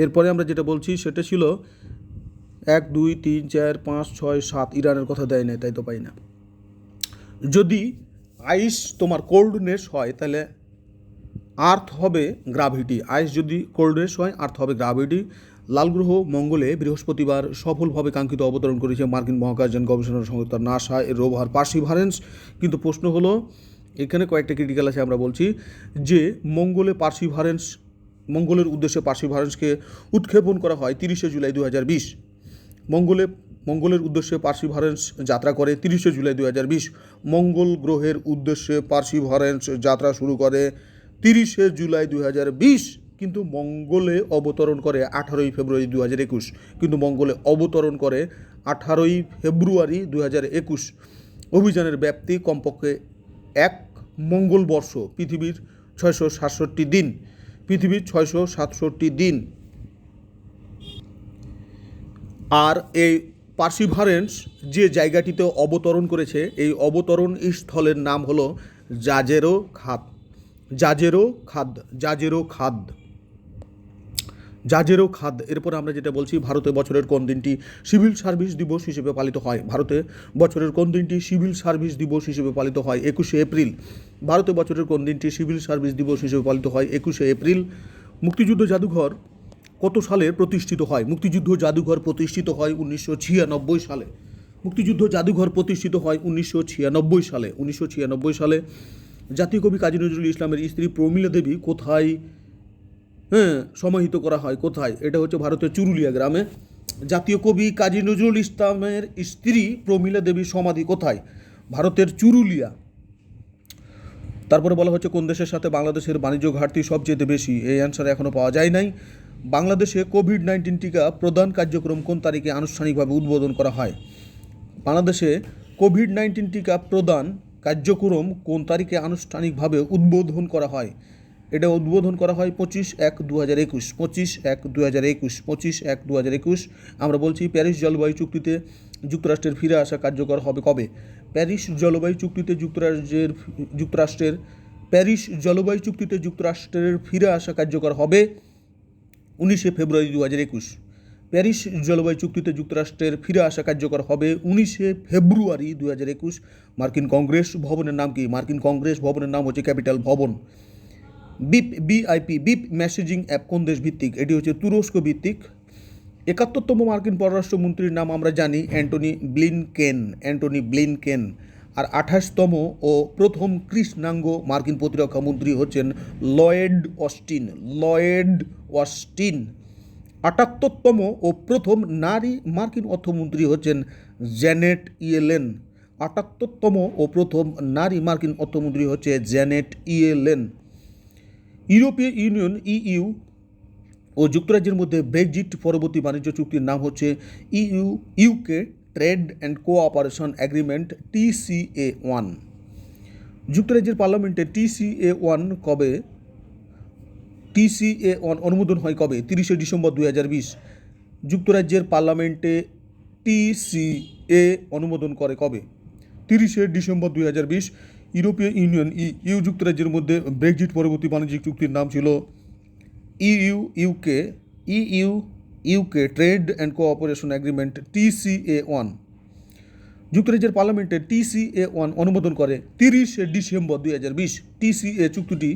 এরপরে আমরা যেটা বলছি সেটা ছিল 1, 2, 3, 4, 5, 6, 7 ইরানের কথা দেয় না, তাই তো পাই না। যদি আইস তোমার কোল্ডনেস হয় তাহলে আর্থ হবে গ্রাভিটি। আইস যদি কোল্ডনেস হয় আর্থ হবে গ্রাভিটি। লাল গ্রহ মঙ্গলে বৃহস্পতিবার সফলভাবে কাঙ্ক্ষিত অবতরণ করেছে মার্কিন মহাকাশযান গবেষণা সংস্থা নাসা এর রোভার পার্সিভারেন্স। কিন্তু প্রশ্ন হলো এখানে কয়েকটা ক্রিটিক্যাল আছে, আমরা বলছি যে মঙ্গলের উদ্দেশ্যে পার্সিভারেন্সকে উৎক্ষেপণ করা হয় 30 জুলাই 2020। মঙ্গলের উদ্দেশ্যে পার্সিভারেন্স যাত্রা করে 30 জুলাই 2020। মঙ্গল গ্রহের উদ্দেশ্যে পার্সিভারেন্স যাত্রা শুরু করে 30 জুলাই 2020, কিন্তু মঙ্গলে অবতরণ করে 18 ফেব্রুয়ারি 2021। কিন্তু মঙ্গলে অবতরণ করে 18 ফেব্রুয়ারি 2021। অভিযানের ব্যাপ্তি কমপক্ষে 1 মঙ্গলবর্ষ, পৃথিবীর 667 দিন। আর এই পার্সিভারেন্স যে জায়গাটিতে অবতরণ করেছে এই অবতরণ স্থলের নাম হলো জাজেরো খাদ। জাজেরও খাদ। এরপর আমরা যেটা বলছি, ভারতে বছরের কোন দিনটি সিভিল সার্ভিস দিবস হিসেবে পালিত হয়? ভারতে বছরের কোন দিনটি সিভিল সার্ভিস দিবস হিসেবে পালিত হয়? 21শে এপ্রিল। ভারতে বছরের কোন দিনটি সিভিল সার্ভিস দিবস হিসেবে পালিত হয়? 21শে এপ্রিল। মুক্তিযুদ্ধ জাদুঘর কত সালে প্রতিষ্ঠিত হয়? মুক্তিযুদ্ধ জাদুঘর প্রতিষ্ঠিত হয় 1996 সালে। মুক্তিযুদ্ধ জাদুঘর প্রতিষ্ঠিত হয় 1996 সালে। 1996 সালে। জাতীয় কবি কাজী নজরুল ইসলামের স্ত্রী প্রমীলা দেবী কোথায় সমাহিত করা হয়? কোথায়? এটা হচ্ছে ভারতের চুরুলিয়া গ্রামে। জাতীয় কবি কাজী নজরুল ইসলামের স্ত্রী প্রমীলা দেবীর সমাধি কোথায়? ভারতের চুরুলিয়া। তারপরে বলা হচ্ছে কোন দেশের সাথে বাংলাদেশের বাণিজ্য ঘাটতি সবচেয়ে বেশি? এই অ্যান্সার এখনও পাওয়া যায় নাই। বাংলাদেশে কোভিড-19 টিকা প্রদান কার্যক্রম কোন তারিখে আনুষ্ঠানিকভাবে উদ্বোধন করা হয়? বাংলাদেশে কোভিড-19 টিকা প্রদান কার্যক্রম কোন তারিখে আনুষ্ঠানিকভাবে উদ্বোধন করা হয়? এটা উদ্বোধন করা হয় 25/1/2021। 25/1/2021। 25/1/2021। আমরা বলছি প্যারিস জলবায়ু চুক্তিতে যুক্তরাষ্ট্রের ফিরে আসা কার্যকর হবে কবে? প্যারিস জলবায়ু চুক্তিতে যুক্তরাষ্ট্রের ফিরে আসা কার্যকর হবে 19শে ফেব্রুয়ারি 2021। প্যারিস জলবায়ু চুক্তিতে যুক্তরাষ্ট্রের ফিরে আসা কার্যকর হবে 19শে ফেব্রুয়ারি 2021। মার্কিন কংগ্রেস ভবনের নাম কি? মার্কিন কংগ্রেস ভবনের নাম হচ্ছে ক্যাপিটাল ভবন। BIP মেসেজিং অ্যাপ কোন দেশ ভিত্তিক? এটি হচ্ছে তুরস্ক ভিত্তিক। 71তম মার্কিন পররাষ্ট্রমন্ত্রীর নাম আমরা জানি অ্যান্টনি ব্লিনকেন। আর 28তম ও প্রথম কৃষ্ণাঙ্গ মার্কিন প্রতিরক্ষা মন্ত্রী হচ্ছেন লয়েড অস্টিন। 78তম ও প্রথম নারী মার্কিন অর্থমন্ত্রী হচ্ছেন জ্যানেট ইয়েলেন। 78তম ও প্রথম নারী মার্কিন অর্থমন্ত্রী হচ্ছে জ্যানেট ইয়েলেন। ইউরোপীয় ইউনিয়ন EU ও যুক্তরাজ্যের মধ্যে ব্রেক্সিট পরবর্তী বাণিজ্য চুক্তির নাম হচ্ছে UK trade and cooperation agreement TCA1। যুক্তরাজ্যের পার্লামেন্টে TCA1 অনুমোদন হয় কবে? 30শে ডিসেম্বর 2020। যুক্তরাজ্যের পার্লামেন্টে TCA অনুমোদন করে কবে? 30শে ডিসেম্বর 2020। ইউরোপীয় ইউনিয়ন EU যুক্তরাজ্যের মধ্যে ব্রেক্সিট পরবর্তী বাণিজ্যিক চুক্তির নাম ছিল UK trade and cooperation agreement TCA1। যুক্তরাজ্যের পার্লামেন্টে TCA1 অনুমোদন করে 30শে ডিসেম্বর 2020। TCA চুক্তিটি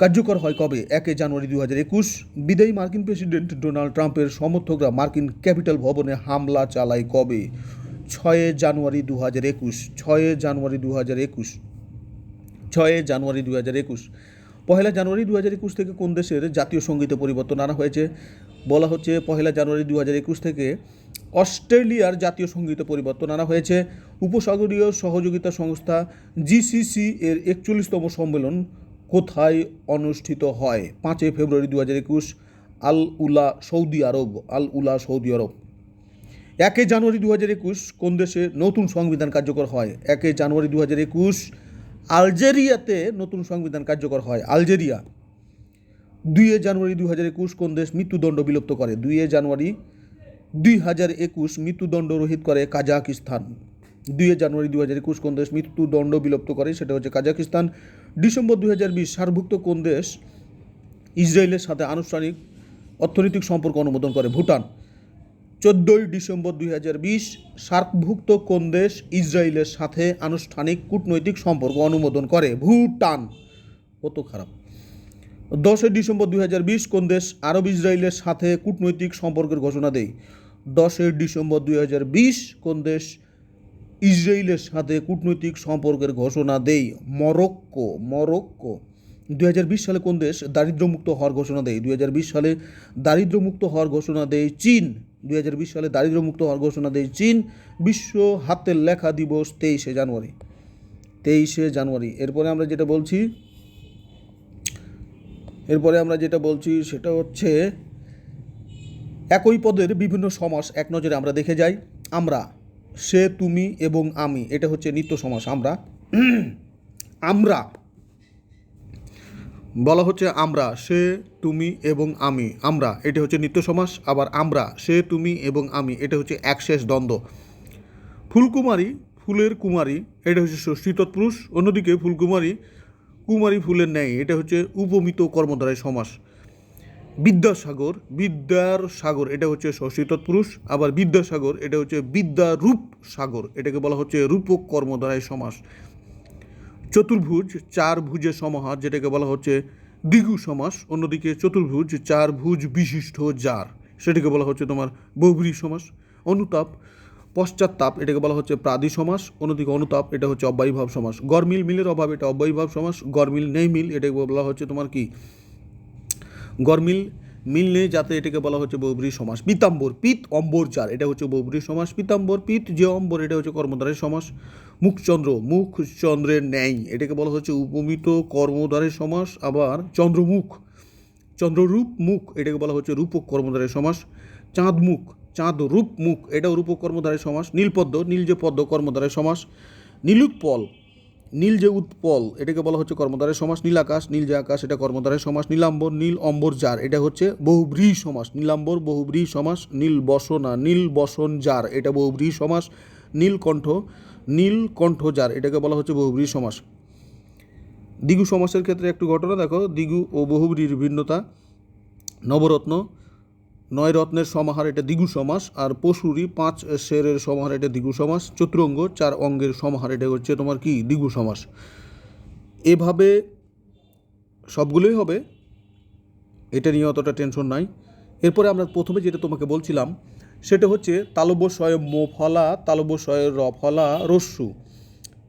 কার্যকর হয় কবে? 1 জানুয়ারি 2021। বিদায়ী মার্কিন প্রেসিডেন্ট ডোনাল্ড ট্রাম্পের সমর্থকরা মার্কিন ক্যাপিটাল ভবনে হামলা চালায় কবে? 6 জানুয়ারি 2021। 6 জানুয়ারি 2021। 6 জানুয়ারি 2021। 1 জানুয়ারি 2021 থেকে কোন দেশের জাতীয় সঙ্গীতে পরিবর্তন আনা হয়েছে? বলা হচ্ছে 1 জানুয়ারি 2021 থেকে অস্ট্রেলিয়ার জাতীয় সঙ্গীতে পরিবর্তন আনা হয়েছে। উপসাগরীয় সহযোগিতা সংস্থা GCC এর 41তম সম্মেলন কোথায় অনুষ্ঠিত হয়? 5 ফেব্রুয়ারি 2021। আল উলা সৌদি আরব। 1 জানুয়ারি 2021 কোন দেশে নতুন সংবিধান কার্যকর হয়? 1 জানুয়ারি 2021 আলজেরিয়াতে নতুন সংবিধান কার্যকর হয়। আলজেরিয়া। 2 জানুয়ারি 2021 কোন দেশ মৃত্যুদণ্ড বিলুপ্ত করে? 2 জানুয়ারি 2021 মৃত্যুদণ্ড রহিত করে কাজাকিস্তান। 2 জানুয়ারি 2021 কোন দেশ মৃত্যুদণ্ড বিলুপ্ত করে? সেটা হচ্ছে কাজাকিস্তান। ডিসেম্বর 2020 সার্কভুক্ত কোন দেশ ইসরায়েলের সাথে আনুষ্ঠানিক অর্থনৈতিক সম্পর্ক অনুমোদন করে? ভুটান। 14 ডিসেম্বর 2020 সার্কভুক্ত কোন দেশ ইসরায়েলের সাথে আনুষ্ঠানিক কূটনৈতিক সম্পর্ক অনুমোদন করে? ভুটান। কত খারাপ। 10 ডিসেম্বর 2020 কোন দেশ আরব ইসরায়েলের সাথে কূটনৈতিক সম্পর্কের ঘোষণা দেয়? 10 ডিসেম্বর 2020 কোন দেশ ইসরায়েলের সাথে কূটনৈতিক সম্পর্কের ঘোষণা দেয়? মরক্কো। 2020 সালে কোন দেশ দারিদ্র্যমুক্ত হওয়ার ঘোষণা দেয়? 2020 সালে দারিদ্র্যমুক্ত হওয়ার ঘোষণা দেয় চীন। 2020 সালে দারিদ্র্যমুক্ত হওয়ার ঘোষণা দেয় চীন। বিশ্ব হাতের লেখা দিবস 23 জানুয়ারি। এরপরে আমরা যেটা বলছি সেটা হচ্ছে একই পদের বিভিন্ন সমাস এক নজরে আমরা দেখে যাই। আমরা, সে, তুমি এবং আমি, এটা হচ্ছে নিত্য সমাস। আমরা বলা হচ্ছে আমরা, সে, তুমি এবং আমি, আমরা, এটা হচ্ছে নিত্য সমাস। আবার আমরা, সে, তুমি এবং আমি, এটা হচ্ছে একশেষ দ্বন্দ্ব। ফুলকুমারী, ফুলের কুমারী, এটা হচ্ছে ষষ্ঠী তৎপুরুষ। অন্যদিকে ফুলকুমারী, কুমারী ফুলের ন্যায়, এটা হচ্ছে উপমিত কর্মধারয় সমাস। বিদ্যাসাগর, বিদ্যার সাগর এটা হচ্ছে ষষ্ঠী তৎপুরুষ, আবার বিদ্যাসাগর এটা হচ্ছে বিদ্যারূপ সাগর, এটাকে বলা হচ্ছে রূপক কর্মধারয় সমাস। চতুর্ভুজ, চার ভুজের সমাহার, যেটাকে বলা হচ্ছে দ্বিগু সমাস। অন্যদিকে চতুর্ভুজ, চার ভুজ বিশিষ্ট যার, সেটাকে বলা হচ্ছে তোমার বহুব্রীহি সমাস। অনুতাপ, পশ্চাৎতাপ, এটাকে বলা হচ্ছে প্রাদি সমাস। অন্যদিকে অনুতাপ এটা হচ্ছে অব্যয়ীভাব সমাস। গরমিল, মিলের অভাব, এটা অব্যয়ীভাব সমাস। গরমিল নেই মিল, এটাকে বলা হচ্ছে তোমার কি গরমিল, মিল নেই যাতে, এটাকে বলা হচ্ছে বহুব্রীহি সমাস। পীতাম্বর, পিত অম্বর যার, এটা হচ্ছে বহুব্রীহি সমাস। পীতাম্বর, পিত যে অম্বর, এটা হচ্ছে কর্মধারয় সমাস। মুখচন্দ্র, মুখ চন্দ্রের ন্যায়, এটাকে বলা হচ্ছে উপমিত কর্মধারয় সমাস। আবার চন্দ্রমুখ, চন্দ্ররূপ মুখ, এটাকে বলা হচ্ছে রূপক কর্মধারয় সমাস। চাঁদমুখ, চাঁদ রূপ মুখ, এটাও রূপক কর্মধারয় সমাস। নীলপদ্ম, নীল যে পদ্ম, কর্মধারয় সমাস। নীলুৎপল, নীল যে উৎপল, এটাকে বলা হচ্ছে কর্মধারয় সমাস। নীলাকাশ, নীল যে আকাশ, এটা কর্মধারয় সমাস। নীলাম্বর, নীল অম্বর যার, এটা হচ্ছে বহুব্রীহি সমাস। নীলাম্বর বহুব্রীহি সমাস। নীল বসনা, নীল বসন যার, এটা বহুব্রীহি সমাস। নীলকণ্ঠ, নীলকণ্ঠ যার, এটাকে বলা হচ্ছে বহুব্রীহি সমাস। দ্বিগু সমাসের ক্ষেত্রে একটু ঘটনা দেখো, দ্বিগু ও বহুব্রীহির ভিন্নতা। নবরত্ন, নয় রত্নের সমাহার, এটা দ্বিগু সমাস। আর পশুরি, পাঁচ শেরের সমাহার, এটা দ্বিগু সমাস। চতুরঙ্গ, চার অঙ্গের সমাহার, এটা হচ্ছে তোমার কি দ্বিগু সমাস। এভাবে সবগুলোই হবে, এটা নিয়ে অতটা টেনশন নাই। এরপরে আমরা প্রথমে যেটা তোমাকে বলছিলাম সেটা হচ্ছে তালব্য শয়ে মো ফলা, তালব্য শয়ে র ফলা রস্যু।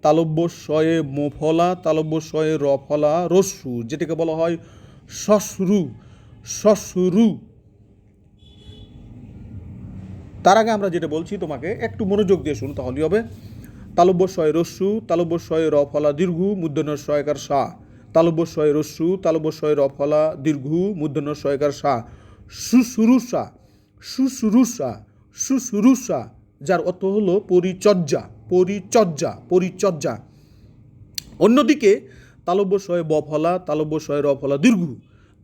তালব্য শয়ে মো ফলা, তালব্য শয়ে র ফলা রস্যু, যেটাকে বলা হয় শ্বশ্রু, শ্বশ্রু। তার আগে আমরা যেটা বলছি তোমাকে একটু মনোযোগ দিয়ে শুন, তাহলেই হবে। তালব্য শয়ে রস্যু, তালব্য শয়ে র ফলা দীর্ঘ, মূর্ধন্য শয়কার সা। তালব্য শয়ে রস্যু, তালব্য শয়ে র ফলা দীর্ঘ, মূর্ধন্য শয়কার সা। শুশ্রূষা, শুশ্রূষা, শুশ্রূষা, যার অর্থ হলো পরিচর্যা, পরিচর্যা, পরিচর্যা। অন্যদিকে তালব্য শয়ে ব ফলা, তালব্য শয়ে র ফলা দীর্ঘ,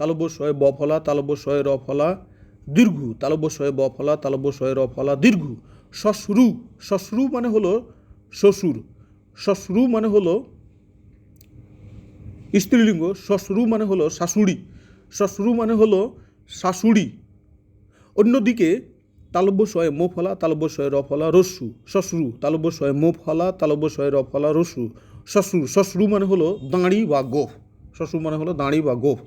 তালব্য শয়ে ব ফলা, তালব্য শয়ে র ফলা দীর্ঘ, তালব্য শয়ে ব ফলা, তালব্য শয়ে র ফলা দীর্ঘ। শ্বশ্রু, শ্বশ্রু মানে হলো শ্বশুর, শ্বশ্রু মানে হলো স্ত্রীলিঙ্গ, শ্বশ্রু মানে হলো শাশুড়ি, শ্বশ্রু মানে হলো শাশুড়ি। অন্যদিকে তালব্য শয়ে মো ফলা, তালব্য শয়ে র ফলা রস্যু, শ্বশ্রু, তালব্য শয়ে মো ফলা, তালব্য শয়ে র ফলা রস্যু, শ্বশ্রু। শ্বশ্রু মানে হলো দাঁড়ি বা গোফ, শ্বশ্রু মানে হলো দাঁড়ি বা গোফ।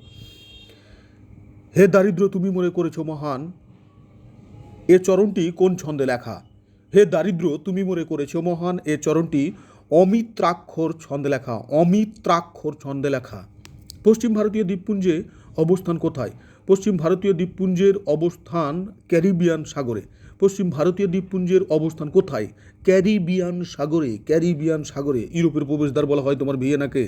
হে দারিদ্র তুমি মনে করেছো মহান, এ চরণটি কোন ছন্দে লেখা? হে দারিদ্র তুমি মনে করেছো মহান, এ চরণটি অমিত্রাক্ষর ছন্দে লেখা, অমিত্রাক্ষর ছন্দে লেখা। পশ্চিম ভারতীয় দ্বীপপুঞ্জে অবস্থান কোথায়? পশ্চিম ভারতীয় দ্বীপপুঞ্জের অবস্থান ক্যারিবিয়ান সাগরে। পশ্চিম ভারতীয় দ্বীপপুঞ্জের অবস্থান কোথায়? ক্যারিবিয়ান সাগরে, ক্যারিবিয়ান সাগরে। ইউরোপের প্রবেশদ্বার বলা হয় তোমার ভিয়েনাকে,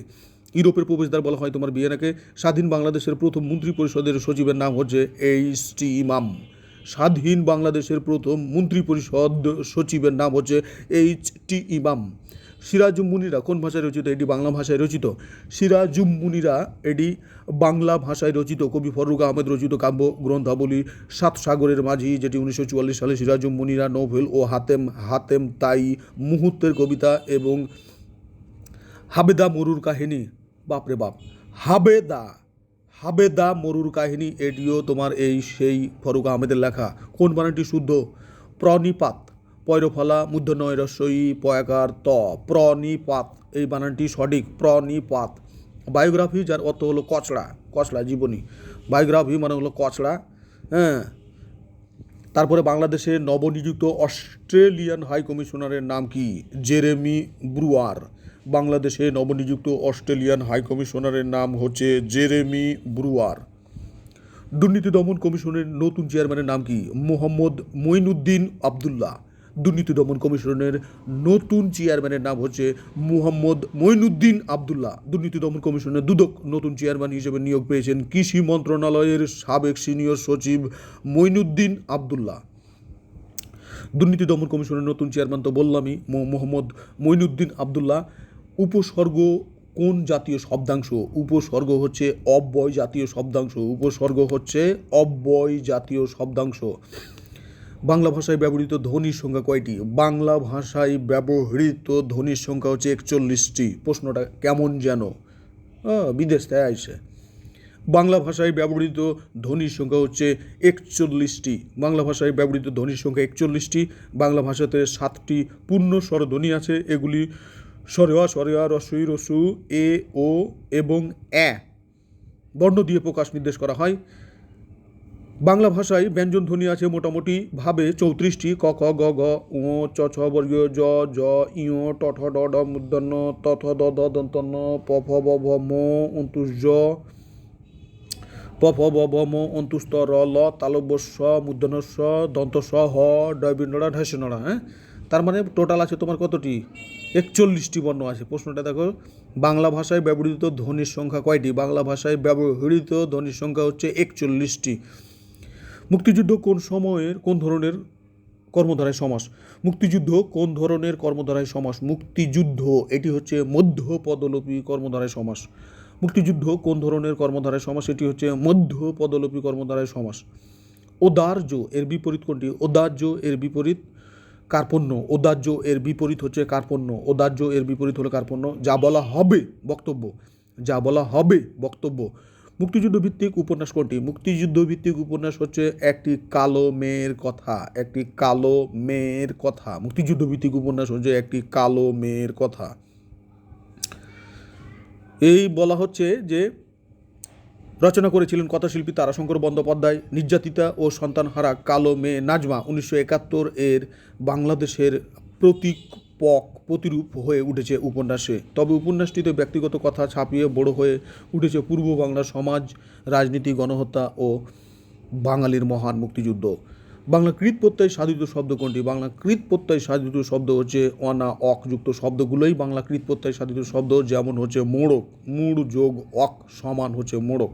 ইউরোপের প্রবেশদ্বার বলা হয় তোমার ভিয়েনাকে। স্বাধীন বাংলাদেশের প্রথম মন্ত্রী পরিষদের সচিবের নাম হচ্ছে এইচ.টি. ইমাম। স্বাধীন বাংলাদেশের প্রথম মন্ত্রী পরিষদ সচিবের নাম হচ্ছে এইচ.টি. ইমাম। সিরাজুম মুনিরা কোন ভাষায় রচিত? এটি বাংলা ভাষায় রচিত। সিরাজুম মুনিরা এটি বাংলা ভাষায় রচিত। কবি ফররুখ আহমেদ রচিত কাব্য গ্রন্থাবলী সাত সাগরের মাঝি, যেটি 1944 সালে সিরাজুম মুনিরা নোভেল ও হাতেম তাই মুহূর্তের কবিতা এবং হাবেদা মরুর কাহিনী, বাপরে বাপ, হাবেদা, হাবেদা মরুর কাহিনী, এটিও তোমার এই সেই ফররুখ আহমেদের লেখা। কোন বানানটি শুদ্ধ? প্রনিপাত, পয়রফলা মূর্ধন্যয় রস্যই পয়াকার ত, প্রনিপাত, এই বানানটি সঠিক, প্রনিপাত। বায়োগ্রাফি, যার অর্থ হলো কচড়া, কচড়া জীবনী, বায়োগ্রাফি মানে হলো কচড়া। হ্যাঁ, তারপরে বাংলাদেশে নবনিযুক্ত অস্ট্রেলিয়ান হাই কমিশনারের নাম কি? জেরেমি ব্রুয়ার। বাংলাদেশে নবনিযুক্ত অস্ট্রেলিয়ান হাই কমিশনারের নাম হচ্ছে জেরেমি ব্রুয়ার। দুর্নীতি দমন কমিশনের নতুন চেয়ারম্যানের নাম কি? মোহাম্মদ মঈনুদ্দিন আবদুল্লাহ। দুর্নীতি দমন কমিশনের নতুন চেয়ারম্যানের নাম হচ্ছে মোহাম্মদ মঈনুদ্দিন আবদুল্লাহ। দুর্নীতি দমন কমিশনের দুদক নতুন চেয়ারম্যান হিসেবে নিয়োগ পেয়েছেন কৃষি মন্ত্রণালয়ের সাবেক সিনিয়র সচিব মঈনুদ্দিন আবদুল্লাহ। দুর্নীতি দমন কমিশনের নতুন চেয়ারম্যান তো বললামই, মোহাম্মদ মঈনুদ্দিন আবদুল্লাহ। উপসর্গ কোন জাতীয় শব্দাংশ? উপসর্গ হচ্ছে অব্যয় জাতীয় শব্দাংশ, উপসর্গ হচ্ছে অব্যয় জাতীয় শব্দাংশ। বাংলা ভাষায় ব্যবহৃত ধ্বনির সংখ্যা কয়টি? বাংলা ভাষায় ব্যবহৃত ধ্বনির সংখ্যা হচ্ছে 41টি। প্রশ্নটা কেমন যেন বিদেশ থেকে আইসে। বাংলা ভাষায় ব্যবহৃত ধ্বনির সংখ্যা হচ্ছে 41টি। বাংলা ভাষায় ব্যবহৃত ধ্বনির সংখ্যা 41টি। বাংলা ভাষাতে 7টি পূর্ণ স্বরধ্বনি আছে। এগুলি সরেয়া, সরেয়া, রস্বই, রস্যু, এ, ও এবং অ্যা বর্ণ দিয়ে প্রকাশ নির্দেশ করা হয়। বাংলা ভাষায় ব্যঞ্জন ধ্বনি আছে মোটামুটি ভাবে 34টি। ক, খ, গ, ঘ, ঙ, চ, ছ বর্গীয়, জ, জ, ঞ, ট, ঠ, ড, ঢ মূর্ধন্য, ত, থ, দ, দ দন্তন্য, প, ফ, ব, ভ, ম, অন্তুষ, জ, প, ফ, ব, ভ, ম, অন্তুস্ত, র, ল, তালব্য স, মূর্ধন্য স, দন্ত স, হ, ডয়বিন্নড়া, ঢেসনড়া। হ্যাঁ, তার মানে টোটাল আছে তোমার কতটি? 41টি বর্ণ আছে। প্রশ্নটা দেখো, বাংলা ভাষায় ব্যবহৃত ধ্বনির সংখ্যা কয়টি? বাংলা ভাষায় ব্যবহৃত ধ্বনির সংখ্যা হচ্ছে 41টি। মুক্তিযুদ্ধ কোন সময়ের কোন ধরনের কর্মধারায় সমাস? মুক্তিযুদ্ধ কোন ধরনের কর্মধারায় সমাস? মুক্তিযুদ্ধ এটি হচ্ছে মধ্য পদলোপী কর্মধারায় সমাস। মুক্তিযুদ্ধ কোন ধরনের কর্মধারায় সমাস? এটি হচ্ছে মধ্য পদলোপী কর্মধারায় সমাস। ওদার্য এর বিপরীত কোনটি? ওদার্য এর বিপরীত কার্পণ্য। ওদার্য এর বিপরীত হচ্ছে কার্পণ্য। ওদার্য এর বিপরীত হলো কার্পণ্য। যা বলা হবে বক্তব্য। যা বলা হবে বক্তব্য। মুক্তিযুদ্ধ ভিত্তিক উপন্যাস কোনটি? মুক্তিযুদ্ধ ভিত্তিক উপন্যাস হচ্ছে একটি কালো মেয়ের কথা। একটি কালো মেয়ের কথা। মুক্তিযুদ্ধ ভিত্তিক উপন্যাস হচ্ছে একটি কালো মেয়ের কথা। এই বলা হচ্ছে যে রচনা করেছিলেন কথাশিল্পী তারাশঙ্কর বন্দ্যোপাধ্যায়। নির্যাতিতা ও সন্তানহারা কালো মেয়ে নাজমা 1971 এর বাংলাদেশের প্রতিরূপ হয়ে উঠেছে উপন্যাসে। তবে উপন্যাসটিতে ব্যক্তিগত কথা ছাপিয়ে বড় হয়ে উঠেছে পূর্ব বাংলার সমাজ, রাজনীতি, গণহত্যা ও বাঙালির মহান মুক্তিযুদ্ধ। বাংলা কৃত প্রত্যয় সাধিত শব্দ কোনটি? বাংলা কৃত প্রত্যয় সাধিত শব্দ হচ্ছে অনা, অক যুক্ত শব্দগুলোই বাংলা কৃত প্রত্যয় সাধিত শব্দ। যেমন হচ্ছে মোড়ক, মুড় যোগ অক সমান হচ্ছে মোড়ক।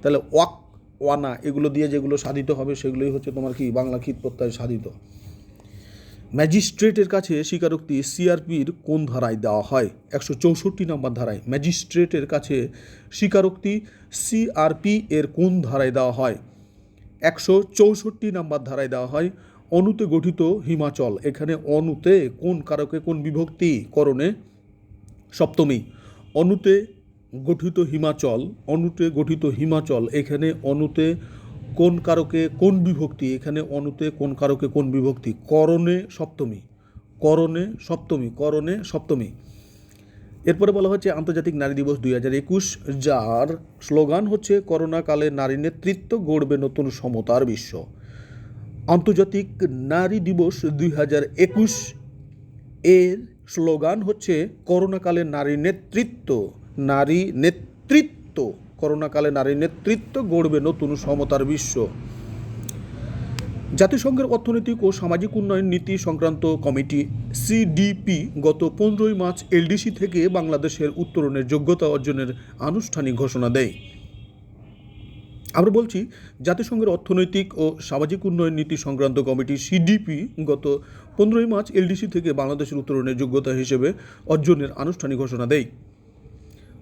তাহলে অক, অনা এগুলো দিয়ে যেগুলো সাধিত হবে সেগুলোই হচ্ছে তোমার কি বাংলা কৃত প্রত্যয় সাধিত। ম্যাজিস্ট্রেটের কাছে স্বীকারোক্তি সিআরপির কোন ধারায় দেওয়া হয়? 164 নম্বর ধারায়। ম্যাজিস্ট্রেটের কাছে স্বীকারোক্তি সিআরপি এর কোন ধারায় দেওয়া হয়? 164 নম্বর ধারায় দেওয়া হয়। অনুতে গঠিত হিমাচল, এখানে অনুতে কোন কারকে কোন বিভক্তি? করণে সপ্তমী। অনুতে গঠিত হিমাচল, অনুতে গঠিত হিমাচল, এখানে অনুতে কোন কারকে কোন বিভক্তি? এখানে অনুতে কোন কারকে কোন বিভক্তি? করণে সপ্তমী। করণে সপ্তমী। করণে সপ্তমী। এরপরে বলা হচ্ছে আন্তর্জাতিক নারী দিবস 2021, যার স্লোগান হচ্ছে করোনাকালে নারী নেতৃত্ব গড়বে নতুন সমতার বিশ্ব। আন্তর্জাতিক নারী দিবস 2021 এর স্লোগান হচ্ছে করোনাকালে নারী নেতৃত্ব, নারী নেতৃত্ব, করোনাকালে নারী নেতৃত্ব গড়বে নতুন সমতার বিশ্ব। জাতিসংঘের অর্থনৈতিক ও সামাজিক উন্নয়ন নীতি সংক্রান্ত কমিটি সিডিপি গত 15 মার্চ এলডিসি থেকে বাংলাদেশের উত্তরণের যোগ্যতা অর্জনের আনুষ্ঠানিক ঘোষণা দেয়। আমরা বলছি জাতিসংঘের অর্থনৈতিক ও সামাজিক উন্নয়ন নীতি সংক্রান্ত কমিটি সিডিপি গত 15 মার্চ এলডিসি থেকে বাংলাদেশের উত্তরণের যোগ্যতা হিসেবে অর্জনের আনুষ্ঠানিক ঘোষণা দেয়।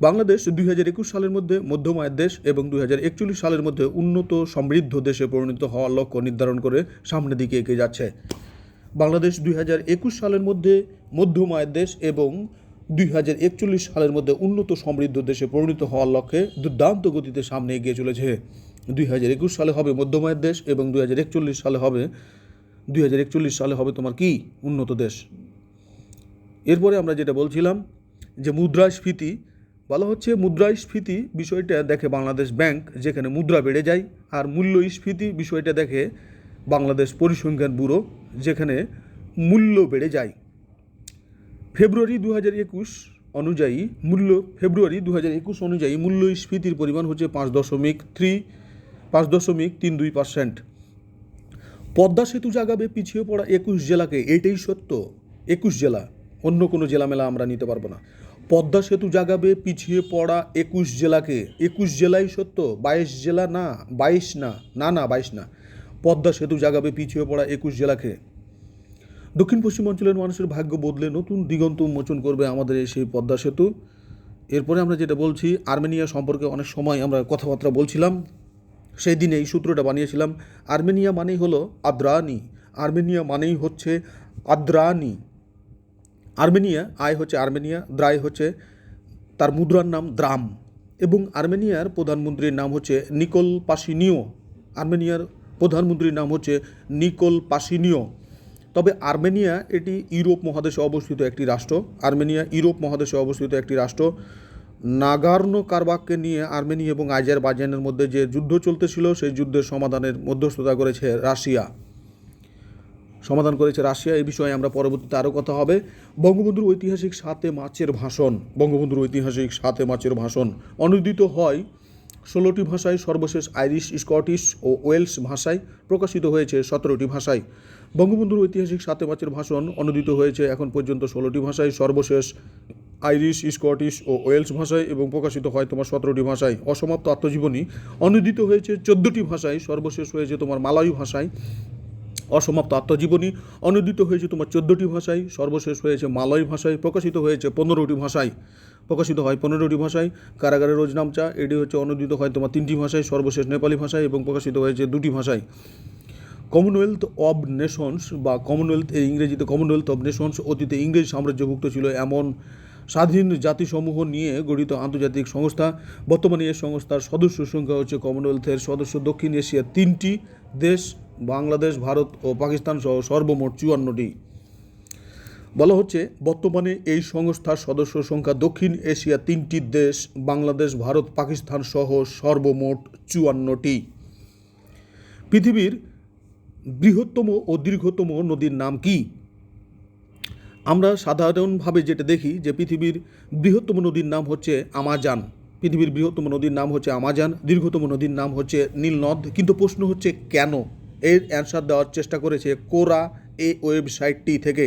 বাংলাদেশ 2021 সালের মধ্যে মধ্যম আয়ের দেশ এবং 2041 সালের মধ্যে উন্নত সমৃদ্ধ দেশে পরিণত হওয়ার লক্ষ্য নির্ধারণ করে সামনের দিকে এগিয়ে যাচ্ছে। বাংলাদেশ 2021 সালের মধ্যে মধ্যম আয়ের দেশ এবং 2041 সালের মধ্যে উন্নত সমৃদ্ধ দেশে পরিণত হওয়ার লক্ষ্যে দুর্দান্ত গতিতে সামনে এগিয়ে চলেছে। 2021 সালে হবে মধ্যম আয়ের দেশ এবং 2041 সালে হবে তোমার কি? উন্নত দেশ। এরপরে আমরা যেটা বলছিলাম যে মুদ্রাস্ফীতি বলা হচ্ছে, মুদ্রাস্ফীতি বিষয়টা দেখে বাংলাদেশ ব্যাংক, যেখানে মুদ্রা বেড়ে যায়, আর মূল্যস্ফীতি বিষয়টা দেখে বাংলাদেশ পরিসংখ্যান ব্যুরো, যেখানে মূল্য বেড়ে যায়। ফেব্রুয়ারি 2021 অনুযায়ী মূল্যস্ফীতির পরিমাণ হচ্ছে 5.32%। পদ্মা সেতু জাগাবে পিছিয়ে পড়া 21 জেলাকে, এটাই সত্য। 21 জেলা, অন্য কোনো জেলা মেলা আমরা নিতে পারবো না। পদ্মা সেতু জাগাবে পিছিয়ে পড়া 21 জেলাকে, 21 জেলাই সত্য, 22 জেলা না, 22 না, না না 22 না। পদ্মা সেতু জাগাবে পিছিয়ে পড়া 21 জেলাকে। দক্ষিণ পশ্চিম অঞ্চলের মানুষের ভাগ্য বদলে নতুন দিগন্ত উন্মোচন করবে আমাদের এই সেই পদ্মা সেতু। এরপরে আমরা যেটা বলছি, আর্মেনিয়া সম্পর্কে অনেক সময় আমরা কথাবার্তা বলছিলাম, সেই দিনে এই সূত্রটা বানিয়েছিলাম। আর্মেনিয়া মানেই হলো আদ্রানি, আর্মেনিয়া মানেই হচ্ছে আদ্রানি। আর্মেনিয়া, আয় হচ্ছে আর্মেনিয়া, দ্রায় হচ্ছে তার মুদ্রার নাম দ্রাম। এবং আর্মেনিয়ার প্রধানমন্ত্রীর নাম হচ্ছে নিকোল পাশিনিও। আর্মেনিয়ার প্রধানমন্ত্রীর নাম হচ্ছে নিকোল পাশিনিও। তবে আর্মেনিয়া এটি ইউরোপ মহাদেশে অবস্থিত একটি রাষ্ট্র। আর্মেনিয়া ইউরোপ মহাদেশে অবস্থিত একটি রাষ্ট্র। নাগোর্নো কারাবাখকে নিয়ে আর্মেনিয়া এবং আজারবাইজানের মধ্যে যে যুদ্ধ চলতেছিল, সেই যুদ্ধের সমাধানের মধ্যস্থতা করেছে রাশিয়া। এই বিষয়ে আমরা পরবর্তীতে আরও কথা হবে। বঙ্গবন্ধুর ঐতিহাসিক 7 মার্চের ভাষণ। বঙ্গবন্ধুর ঐতিহাসিক 7 মার্চের ভাষণ অনুদিত হয় 16টি ভাষায়, সর্বশেষ আইরিশ, স্কটিশ ও ওয়েলস ভাষায়, প্রকাশিত হয়েছে 17টি ভাষায়। বঙ্গবন্ধুর ঐতিহাসিক 7 মার্চের ভাষণ অনুদিত হয়েছে এখন পর্যন্ত 16টি ভাষায়, সর্বশেষ আইরিশ, স্কটিশ ও ওয়েলস ভাষায় এবং প্রকাশিত হয় তোমার 17টি ভাষায়। অসমাপ্ত আত্মজীবনী অনুদিত হয়েছে 14টি ভাষায়, সর্বশেষ হয়েছে তোমার মালয় ভাষায়। অসমাপ্ত আত্মজীবনী অনুদিত হয়েছে তোমার 14টি ভাষায়, সর্বশেষ হয়েছে মালয় ভাষায়, প্রকাশিত হয়েছে 15টি ভাষায়। প্রকাশিত হয় 15টি ভাষায়। কারাগারের রোজনামচা এটি হচ্ছে অনুদিত হয় তোমার 3টি ভাষায়, সর্বশেষ নেপালি ভাষায় এবং প্রকাশিত হয়েছে 2টি ভাষায়। কমনওয়েলথ অব নেশনস বা কমনওয়েলথ, এর ইংরেজিতে কমনওয়েলথ অব নেশনস, অতীতে ইংরেজ সাম্রাজ্যভুক্ত ছিল এমন স্বাধীন জাতিসমূহ নিয়ে গঠিত আন্তর্জাতিক সংস্থা। বর্তমানে এই সংস্থার সদস্য সংখ্যা হচ্ছে কমনওয়েলথের সদস্য দক্ষিণ এশিয়ার 3টি দেশ, বাংলাদেশ, ভারত ও পাকিস্তান সহ সর্বমোট 54টি। বলা হচ্ছে বর্তমানে এই সংস্থার সদস্য সংখ্যা দক্ষিণ এশিয়া 3টি দেশ, বাংলাদেশ, ভারত, পাকিস্তান সহ সর্বমোট 54টি। পৃথিবীর বৃহত্তম ও দীর্ঘতম নদীর নাম কি? আমরা সাধারণভাবে যেটা দেখি যে পৃথিবীর বৃহত্তম নদীর নাম হচ্ছে আমাজন। পৃথিবীর বৃহত্তম নদীর নাম হচ্ছে আমাজন, দীর্ঘতম নদীর নাম হচ্ছে নীল নদ। কিন্তু প্রশ্ন হচ্ছে কেন? এর অ্যান্সার দেওয়ার চেষ্টা করেছে কোরা এই ওয়েবসাইটটি থেকে।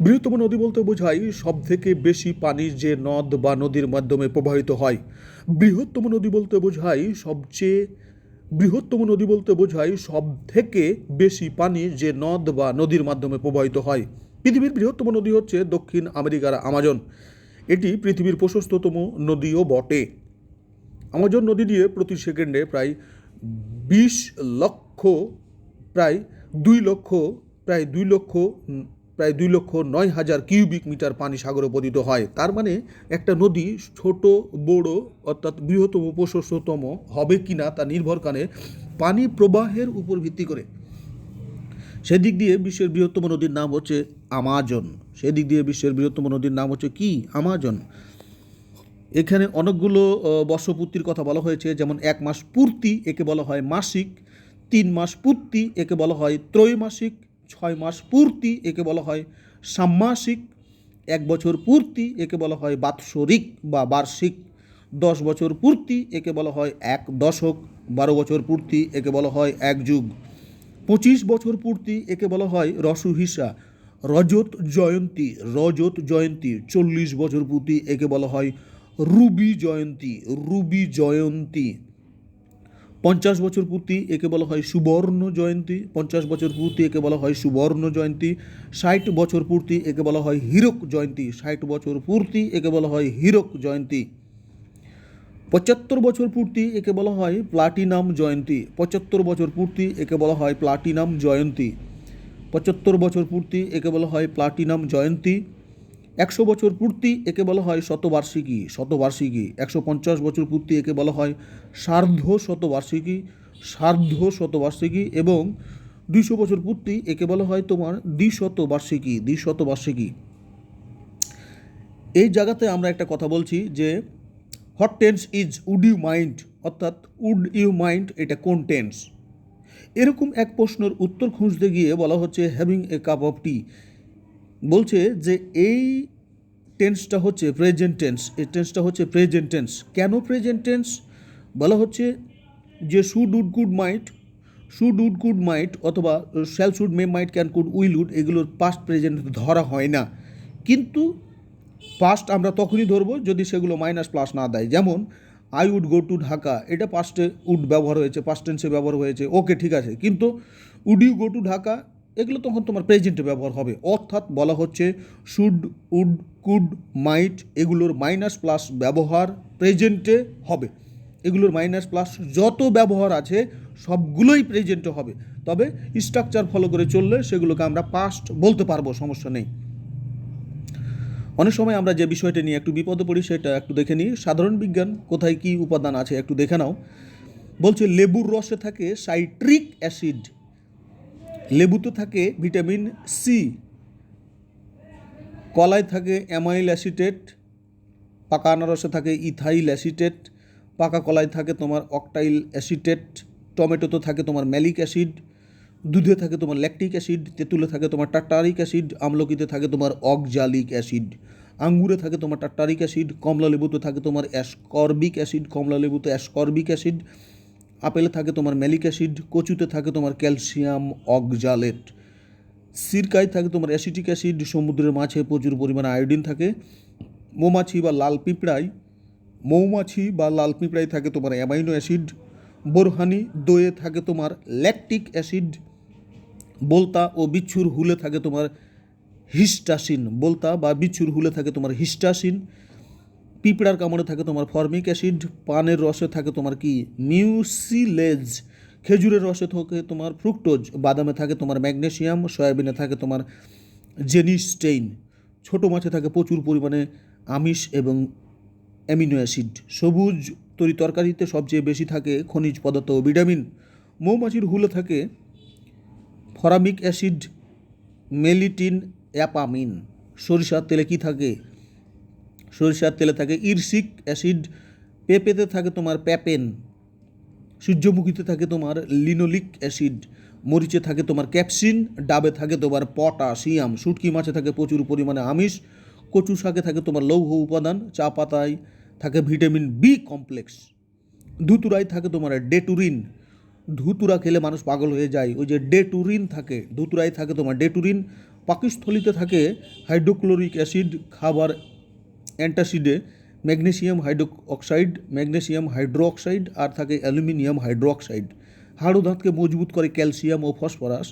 বৃহত্তম নদী বলতে বোঝায় সব থেকে বেশি পানি যে নদ বা নদীর মাধ্যমে প্রবাহিত হয়। বৃহত্তম নদী বলতে বোঝায় সব থেকে বেশি পানি যে নদ বা নদীর মাধ্যমে প্রবাহিত হয়। পৃথিবীর বৃহত্তম নদী হচ্ছে দক্ষিণ আমেরিকার আমাজন। এটি পৃথিবীর প্রশস্ততম নদীও বটে। আমাজন নদী দিয়ে প্রতি সেকেন্ডে প্রায় 2 লক্ষ 9,000 কিউবিক মিটার পানি সাগরে পতিত হয়। তার মানে একটা নদী ছোট বড় অর্থাৎ বৃহত্তম প্রশস্ততম হবে কিনা তা নির্ভর করে পানি প্রবাহের উপর ভিত্তি করে। সেদিক দিয়ে বিশ্বের বৃহত্তম নদীর নাম হচ্ছে আমাজন। কি? আমাজন। এখানে অনেকগুলো বর্ষপূর্তির কথা বলা হয়েছে, যেমন 1 মাস পূর্তি একে বলা হয় মাসিক, 3 মাস পূর্তি একে বলা হয় ত্রৈমাসিক, 6 মাস পূর্তি একে বলা হয় ষান্মাসিক, 1 বছর পূর্তি একে বলা হয় বাৎসরিক বা বার্ষিক, 10 বছর পূর্তি একে বলা হয় 1 দশক, 12 বছর পূর্তি একে বলা হয় 1 যুগ, 25 বছর পূর্তি একে বলা হয় রসহিসা, রজত জয়ন্তী, 40 বছর পূর্তি একে বলা হয় রুবি জয়ন্তী, 50 বছর পূর্তি একে বলা হয় সুবর্ণ জয়ন্তী, 50 বছর পূর্তি একে বলা হয় সুবর্ণ জয়ন্তী, 60 বছর পূর্তি একে বলা হয় হীরক জয়ন্তী, 60 বছর পূর্তি একে বলা হয় হীরক জয়ন্তী, 75 বছর পূর্তি একে বলা হয় প্লাটিনাম জয়ন্তী, 75 বছর পূর্তি একে বলা হয় প্লাটিনাম জয়ন্তী, 75 বছর পূর্তি একে বলা হয় প্লাটিনাম জয়ন্তী, 100 বছর পূর্তি একে বলা হয় শতবার্ষিকী, 150 বছর পূর্তি একে বলা হয় সার্ধ শতবার্ষিকী এবং 200 বছর পূর্তি একে বলা হয় তোমার দ্বিশতবার্ষিকী। এই জায়গাতে আমরা একটা কথা বলছি যে what tense is would you mind, অর্থাৎ উড ইউ মাইন্ড এটা কোন টেন্স? এরকম এক প্রশ্নের উত্তর খুঁজতে গিয়ে বলা হচ্ছে having a cup of tea. বলছে যে এই টেন্সটা হচ্ছে প্রেজেন্ট টেন্স। কেন প্রেজেন্ট টেন্স? বলা হচ্ছে যে শুড উড কুড মাইট অথবা shall should may might can could will would এগুলোর পাস্ট প্রেজেন্ট ধরা হয় না, কিন্তু পাস্ট আমরা তখনই ধরবো যদি সেগুলো মাইনাস প্লাস না দেয়। যেমন I would go to Dhaka, এটা পাস্টে উড ব্যবহার হয়েছে, পাস্ট টেন্সে ব্যবহার হয়েছে, ওকে ঠিক আছে, কিন্তু would you go to Dhaka এগুলো তখন তোমার প্রেজেন্টে ব্যবহার হবে। অর্থাৎ বলা হচ্ছে শুড, উড, কুড, মাইট এগুলোর মাইনাস প্লাস ব্যবহার প্রেজেন্টে হবে। এগুলোর মাইনাস প্লাস যত ব্যবহার আছে সবগুলোই প্রেজেন্টে হবে, তবে স্ট্রাকচার ফলো করে চললে সেগুলোকে আমরা পাস্ট বলতে পারবো, সমস্যা নেই। অনেক সময় আমরা যে বিষয়টা নিয়ে একটু বিপদে পড়ি সেটা একটু দেখে নিই। সাধারণ বিজ্ঞান কোথায় কী উপাদান আছে একটু দেখে নাও। বলছে লেবুর রসে থাকে সাইট্রিক অ্যাসিড, লেবুতে থাকে ভিটামিন সি, কলায় থাকে অ্যামাইল অ্যাসিটেট, পাকা আনারসে থাকে ইথাইল অ্যাসিটেট, পাকা কলায় থাকে তোমার অক্টাইল অ্যাসিটেট, টমেটোতে থাকে তোমার ম্যালিক অ্যাসিড, দুধে থাকে তোমার ল্যাকটিক অ্যাসিড, তেঁতুলে থাকে তোমার টার্টারিক অ্যাসিড, আমলকিতে থাকে তোমার অক্সালিক অ্যাসিড, আঙ্গুরে থাকে তোমার টার্টারিক অ্যাসিড, কমলা লেবুতে থাকে তোমার অ্যাসকর্বিক অ্যাসিড, কমলা লেবুতে অ্যাসকর্বিক অ্যাসিড, আপেলে থাকে তোমার ম্যালিক অ্যাসিড, কচুতে থাকে তোমার ক্যালসিয়াম অক্সালেট, সিরকায় থাকে তোমার অ্যাসিটিক অ্যাসিড, সমুদ্রের মাছে প্রচুর পরিমাণে আয়োডিন থাকে, মৌমাছি বা লাল পিঁপড়ায় থাকে তোমার অ্যামাইনো অ্যাসিড, বোরহানি দইয়ে থাকে তোমার ল্যাকটিক অ্যাসিড, বোলতা ও বিচ্ছুর হুলে থাকে তোমার হিস্টাসিন, পিঁপড়ার কামড়ে থাকে তোমার ফর্মিক অ্যাসিড, পানের রসে থাকে তোমার কি মিউসিলেজ, খেজুরের রসে থাকে তোমার ফ্রুক্টোজ, বাদামে থাকে তোমার ম্যাগনেসিয়াম, সয়াবিনে থাকে তোমার জেনিস্টেইন, ছোটো মাছে থাকে প্রচুর পরিমাণে আমিষ এবং অ্যামিনো অ্যাসিড, সবুজ তরকারিতে সবচেয়ে বেশি থাকে খনিজ পদার্থ ও ভিটামিন, মৌমাছির হুলে থাকে ফরামিক অ্যাসিড, মেলিটিন, অ্যাপামিন, সরিষার তেলে কি থাকে? সরিষার তেলে থাকে ইরসিক অ্যাসিড, পেঁপেতে থাকে তোমার প্যাপেন, সূর্যমুখীতে থাকে তোমার লিনোলিক অ্যাসিড, মরিচে থাকে তোমার ক্যাপসিন, ডাবে থাকে তোমার পটাশিয়াম, শুটকি মাছে থাকে প্রচুর পরিমাণে আমিষ, কচু শাকে থাকে তোমার লৌহ উপাদান, চা পাতায় থাকে ভিটামিন বি কমপ্লেক্স, ধুতুরায় থাকে তোমার ডেটুরিন, ধুতুরা খেলে মানুষ পাগল হয়ে যায়, ওই যে ডেটুরিন থাকে, ধুতুরায় থাকে তোমার ডেটুরিন, পাকস্থলিতে থাকে হাইড্রোক্লোরিক অ্যাসিড, খাবার অ্যান্টাসিডে ম্যাগনেসিয়াম হাইড্রো অক্সাইড আর থাকে অ্যালুমিনিয়াম হাইড্রো অক্সাইড, হাড় ও দাঁতকে মজবুত করে ক্যালসিয়াম ও ফসফরাস,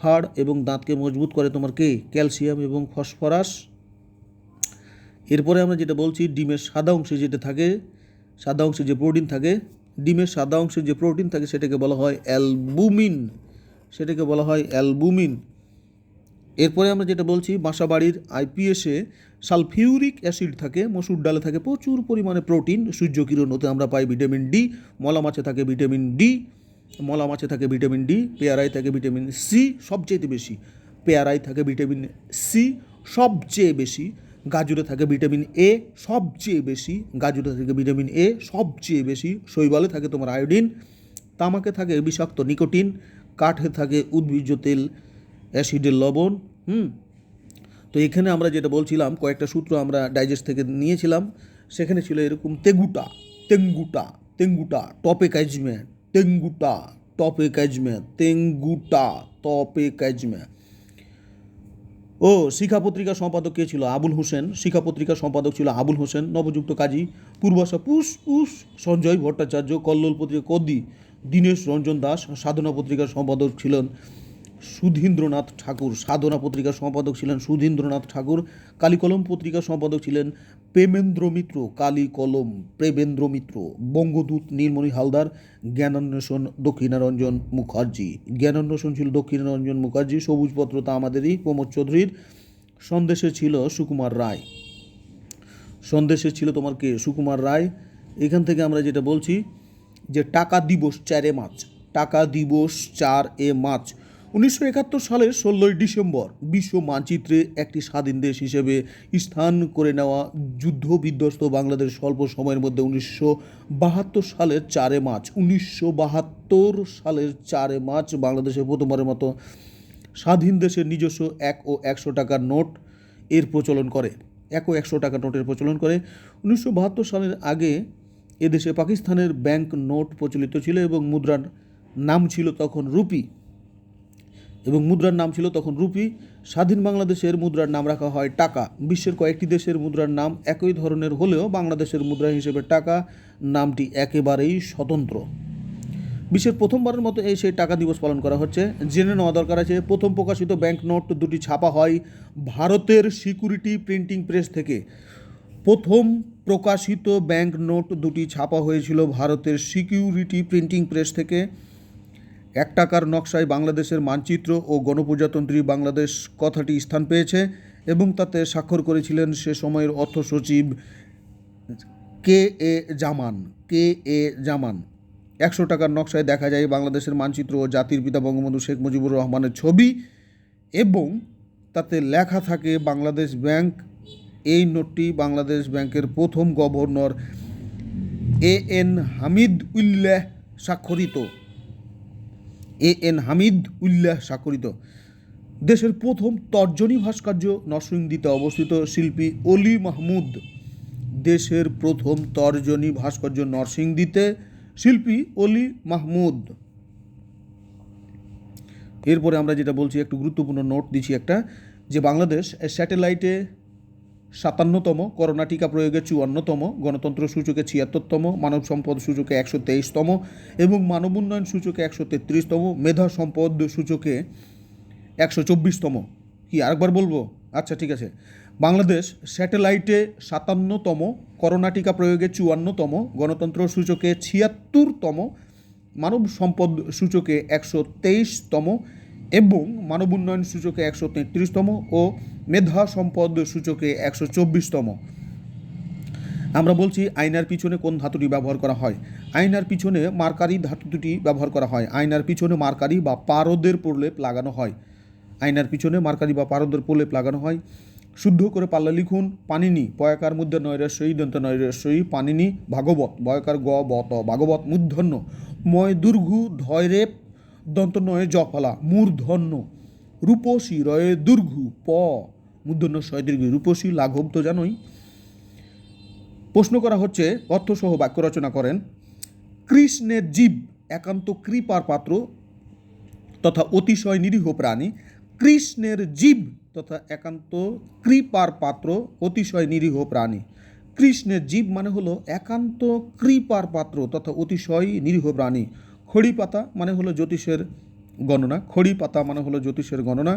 হাড় এবং দাঁতকে মজবুত করে তোমার কে? ক্যালসিয়াম এবং ফসফরাস। এরপরে আমরা যেটা বলছি ডিমের সাদা অংশে যে প্রোটিন থাকে, ডিমের সাদা অংশে যে প্রোটিন থাকে সেটাকে বলা হয় অ্যালবুমিন। এরপরে আমরা যেটা বলছি বাসাবাড়ির আইপিএসে সালফিউরিক অ্যাসিড থাকে, মসুর ডালে থাকে প্রচুর পরিমাণে প্রোটিন, সূর্যকিরণ হতে আমরা পাই ভিটামিন ডি, মলা মাছে থাকে ভিটামিন ডি, পেয়ারায় থাকে ভিটামিন সি সবচেয়ে বেশি, গাজরে থাকে ভিটামিন এ সবচেয়ে বেশি, শৈবালে থাকে তোমার আয়োডিন, তামাকে থাকে বিষাক্ত নিকোটিন, কাঠে থাকে উদ্ভিজ্জ তেল, অ্যাসিডের লবণ। তো এখানে আমরা যেটা বলছিলাম কয়েকটা সূত্র আমরা ডাইজেস্ট থেকে নিয়েছিলাম, সেখানে ছিল এরকম তেঙ্গুটা ও শিখা পত্রিকার সম্পাদক কে ছিল? আবুল হোসেন। নবযুক্ত কাজী পূর্বাশা পুস, সঞ্জয় ভট্টাচার্য, কল্লোল পত্রিকা কদি দীনেশ রঞ্জন দাস, সাধনা পত্রিকার সম্পাদক ছিলেন সুধীন্দ্রনাথ ঠাকুর, কালীকলম পত্রিকার সম্পাদক ছিলেন প্রেমেন্দ্র মিত্র, বঙ্গদূত নীলমণি হালদার, জ্ঞানান্বেষণ ছিল দক্ষিণারঞ্জন মুখার্জি, সবুজপত্র তা আমাদেরই প্রমোদ চৌধুরীর, সন্দেশে ছিল তোমার কে? সুকুমার রায়। এখান থেকে আমরা যেটা বলছি যে টাকা দিবস 4 মার্চ 1971 সালের 16 ডিসেম্বর বিশ্ব মানচিত্রে একটি স্বাধীন দেশ হিসেবে স্থান করে নেওয়া যুদ্ধ বিধ্বস্ত বাংলাদেশ স্বল্প সময়ের মধ্যে 1972 সালের 4 মার্চ বাংলাদেশে প্রথমবারের মতো স্বাধীন দেশের নিজস্ব 1 ও 100 টাকার নোট এর প্রচলন করে। 1 ও 100 টাকার নোটের প্রচলন করে। 1972 সালের আগে এদেশে পাকিস্তানের ব্যাংক নোট প্রচলিত ছিল এবং মুদ্রার নাম ছিল তখন রুপি। স্বাধীন বাংলাদেশের মুদ্রার নাম রাখা হয় টাকা। বিশ্বের কয়েকটি দেশের মুদ্রার নাম একই ধরনের হলেও বাংলাদেশের মুদ্রা হিসেবে টাকা নামটি একেবারেই স্বতন্ত্র। বিশ্বের প্রথমবারের মতো সেই টাকা দিবস পালন করা হচ্ছে। জেনে নেওয়া দরকার আছে, প্রথম প্রকাশিত ব্যাংক নোট দুটি ছাপা হয় ভারতের সিকিউরিটি প্রিন্টিং প্রেস থেকে। প্রথম প্রকাশিত ব্যাংক নোট দুটি ছাপা হয়েছিল ভারতের সিকিউরিটি প্রিন্টিং প্রেস থেকে। 1 টাকার নকশায় বাংলাদেশের মানচিত্র ও গণপ্রজাতন্ত্রী বাংলাদেশ কথাটি স্থান পেয়েছে। এবং তাতে স্বাক্ষর করেছিলেন সে সময়ের অর্থ সচিব কে এ জামান। 100 টাকার নকশায় দেখা যায় বাংলাদেশের মানচিত্র ও জাতির পিতা বঙ্গবন্ধু শেখ মুজিবুর রহমানের ছবি, এবং তাতে লেখা থাকে বাংলাদেশ ব্যাংক। এই নোটটি বাংলাদেশ ব্যাংকের প্রথম গভর্নর এ.এন. হামিদ উল্লাহ স্বাক্ষরিত। দেশের প্রথম তর্জনী ভাস্কর্য নরসিংদীতে অবস্থিত। শিল্পী অলি মাহমুদ। দেশের প্রথম তর্জনী ভাস্কর্য নরসিংদীতে, শিল্পী অলি মাহমুদ। এরপরে আমরা যেটা বলছি, একটু গুরুত্বপূর্ণ নোট দিচ্ছি একটা, যে বাংলাদেশ স্যাটেলাইটে 57তম, করোনা টিকা প্রয়োগে 54তম, গণতন্ত্র সূচকে 76তম, মানব সম্পদ সূচকে 123তম এবং মানব উন্নয়ন সূচকে 133তম, মেধা সম্পদ সূচকে 124তম। কি আরেকবার বলবো? আচ্ছা ঠিক আছে। বাংলাদেশ স্যাটেলাইটে 57তম, করোনা টিকা প্রয়োগে 54তম, গণতন্ত্র সূচকে 76তম, মানব সম্পদ সূচকে 123তম এবং মানব উন্নয়ন সূচকে 133তম ও মেধা সম্পদ সূচকে 124তম। আমরা বলছি আয়নার পিছনে কোন ধাতুটি ব্যবহার করা হয়? আয়নার পিছনে মার্কারি ধাতু দুটি ব্যবহার করা হয়। আয়নার পিছনে মার্কারি বা পারদের প্রলেপ লাগানো হয়। আয়নার পিছনে মার্কারি বা পারদের প্রলেপ লাগানো হয়। শুদ্ধ করে পাল্লা লিখুন। পানিনি, পয়াকার মধ্যে নৈরাস্যই দন্ত নৈরাস্যই, পানিনি। ভাগবত, বয়কার গ বত, ভাগবত মূর্ধন্য। ময় দুর্ঘু ধয়রেপ দন্ত নয়ে জফলা মূর্ধন্য। রূপসী রয়ে দুর্ঘু প মূর্ধন্য শয় দীর্ঘ। রূপসী লাঘব তো জানোই। প্রশ্ন করা হচ্ছে, অর্থসহ বাক্য রচনা করেন। কৃষ্ণের জীব একান্ত কৃপার পাত্র তথা অতিশয় নিরীহ প্রাণী। কৃষ্ণের জীব তথা একান্ত কৃপার পাত্র, অতিশয় নিরীহ প্রাণী। কৃষ্ণের জীব মানে হলো একান্ত কৃপার পাত্র তথা অতিশয় নিরীহ প্রাণী। খড়ি পাতা মানে হলো জ্যোতিষের গণনা। খড়ি পাতা মানে হলো জ্যোতিষের গণনা।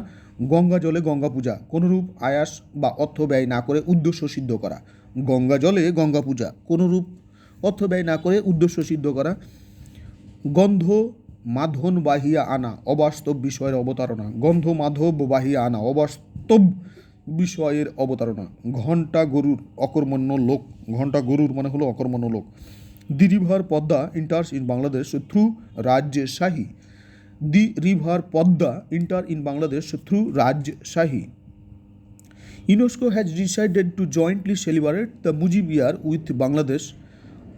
গঙ্গা জলে গঙ্গা পূজা, কোনরূপ আয়াস বা অর্থ ব্যয় না করে উদ্দেশ্য সিদ্ধ করা। গঙ্গা জলে গঙ্গা পূজা, কোনরূপ অর্থ ব্যয় না করে উদ্দেশ্য সিদ্ধ করা। গন্ধ মাধন বাহিয়া আনা, অবাস্তব বিষয়ের অবতারণা। গন্ধ মাধব বাহিয়া আনা, অবাস্তব বিষয়ের অবতারণা। ঘণ্টা গরুর অকর্মণ্য লোক। ঘণ্টা গরুর মানে হলো অকর্মণ্য লোক। The river Padma ইন্টার্স in Bangladesh through Rajshahi. The river Padma inter in Bangladesh through Rajshahi. UNESCO has decided to jointly celebrate the Mujib Year with Bangladesh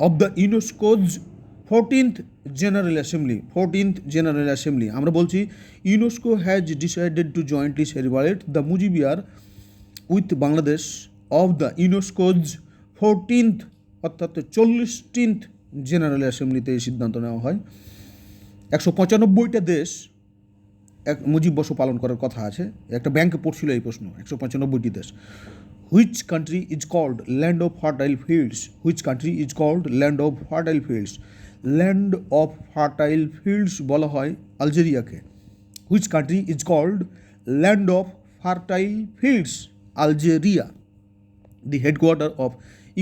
of the UNESCO's 14th General Assembly. 14th General Assembly আমরা বলছি UNESCO has decided to jointly celebrate the Mujib Year with Bangladesh of the UNESCO's 14th অর্থাৎ 40th General Assemblyতে এই সিদ্ধান্ত নেওয়া হয়। 195টা দেশ মুজিব বর্ষ পালন করার কথা আছে। একটা ব্যাংকে পড়ছিল এই প্রশ্ন। 195টি দেশ। Which country is called land of fertile fields? Which country is called land of fertile fields? Land of fertile fields বলা হয় আলজেরিয়াকে। Which country is called land of fertile fields? Algeria. The headquarter of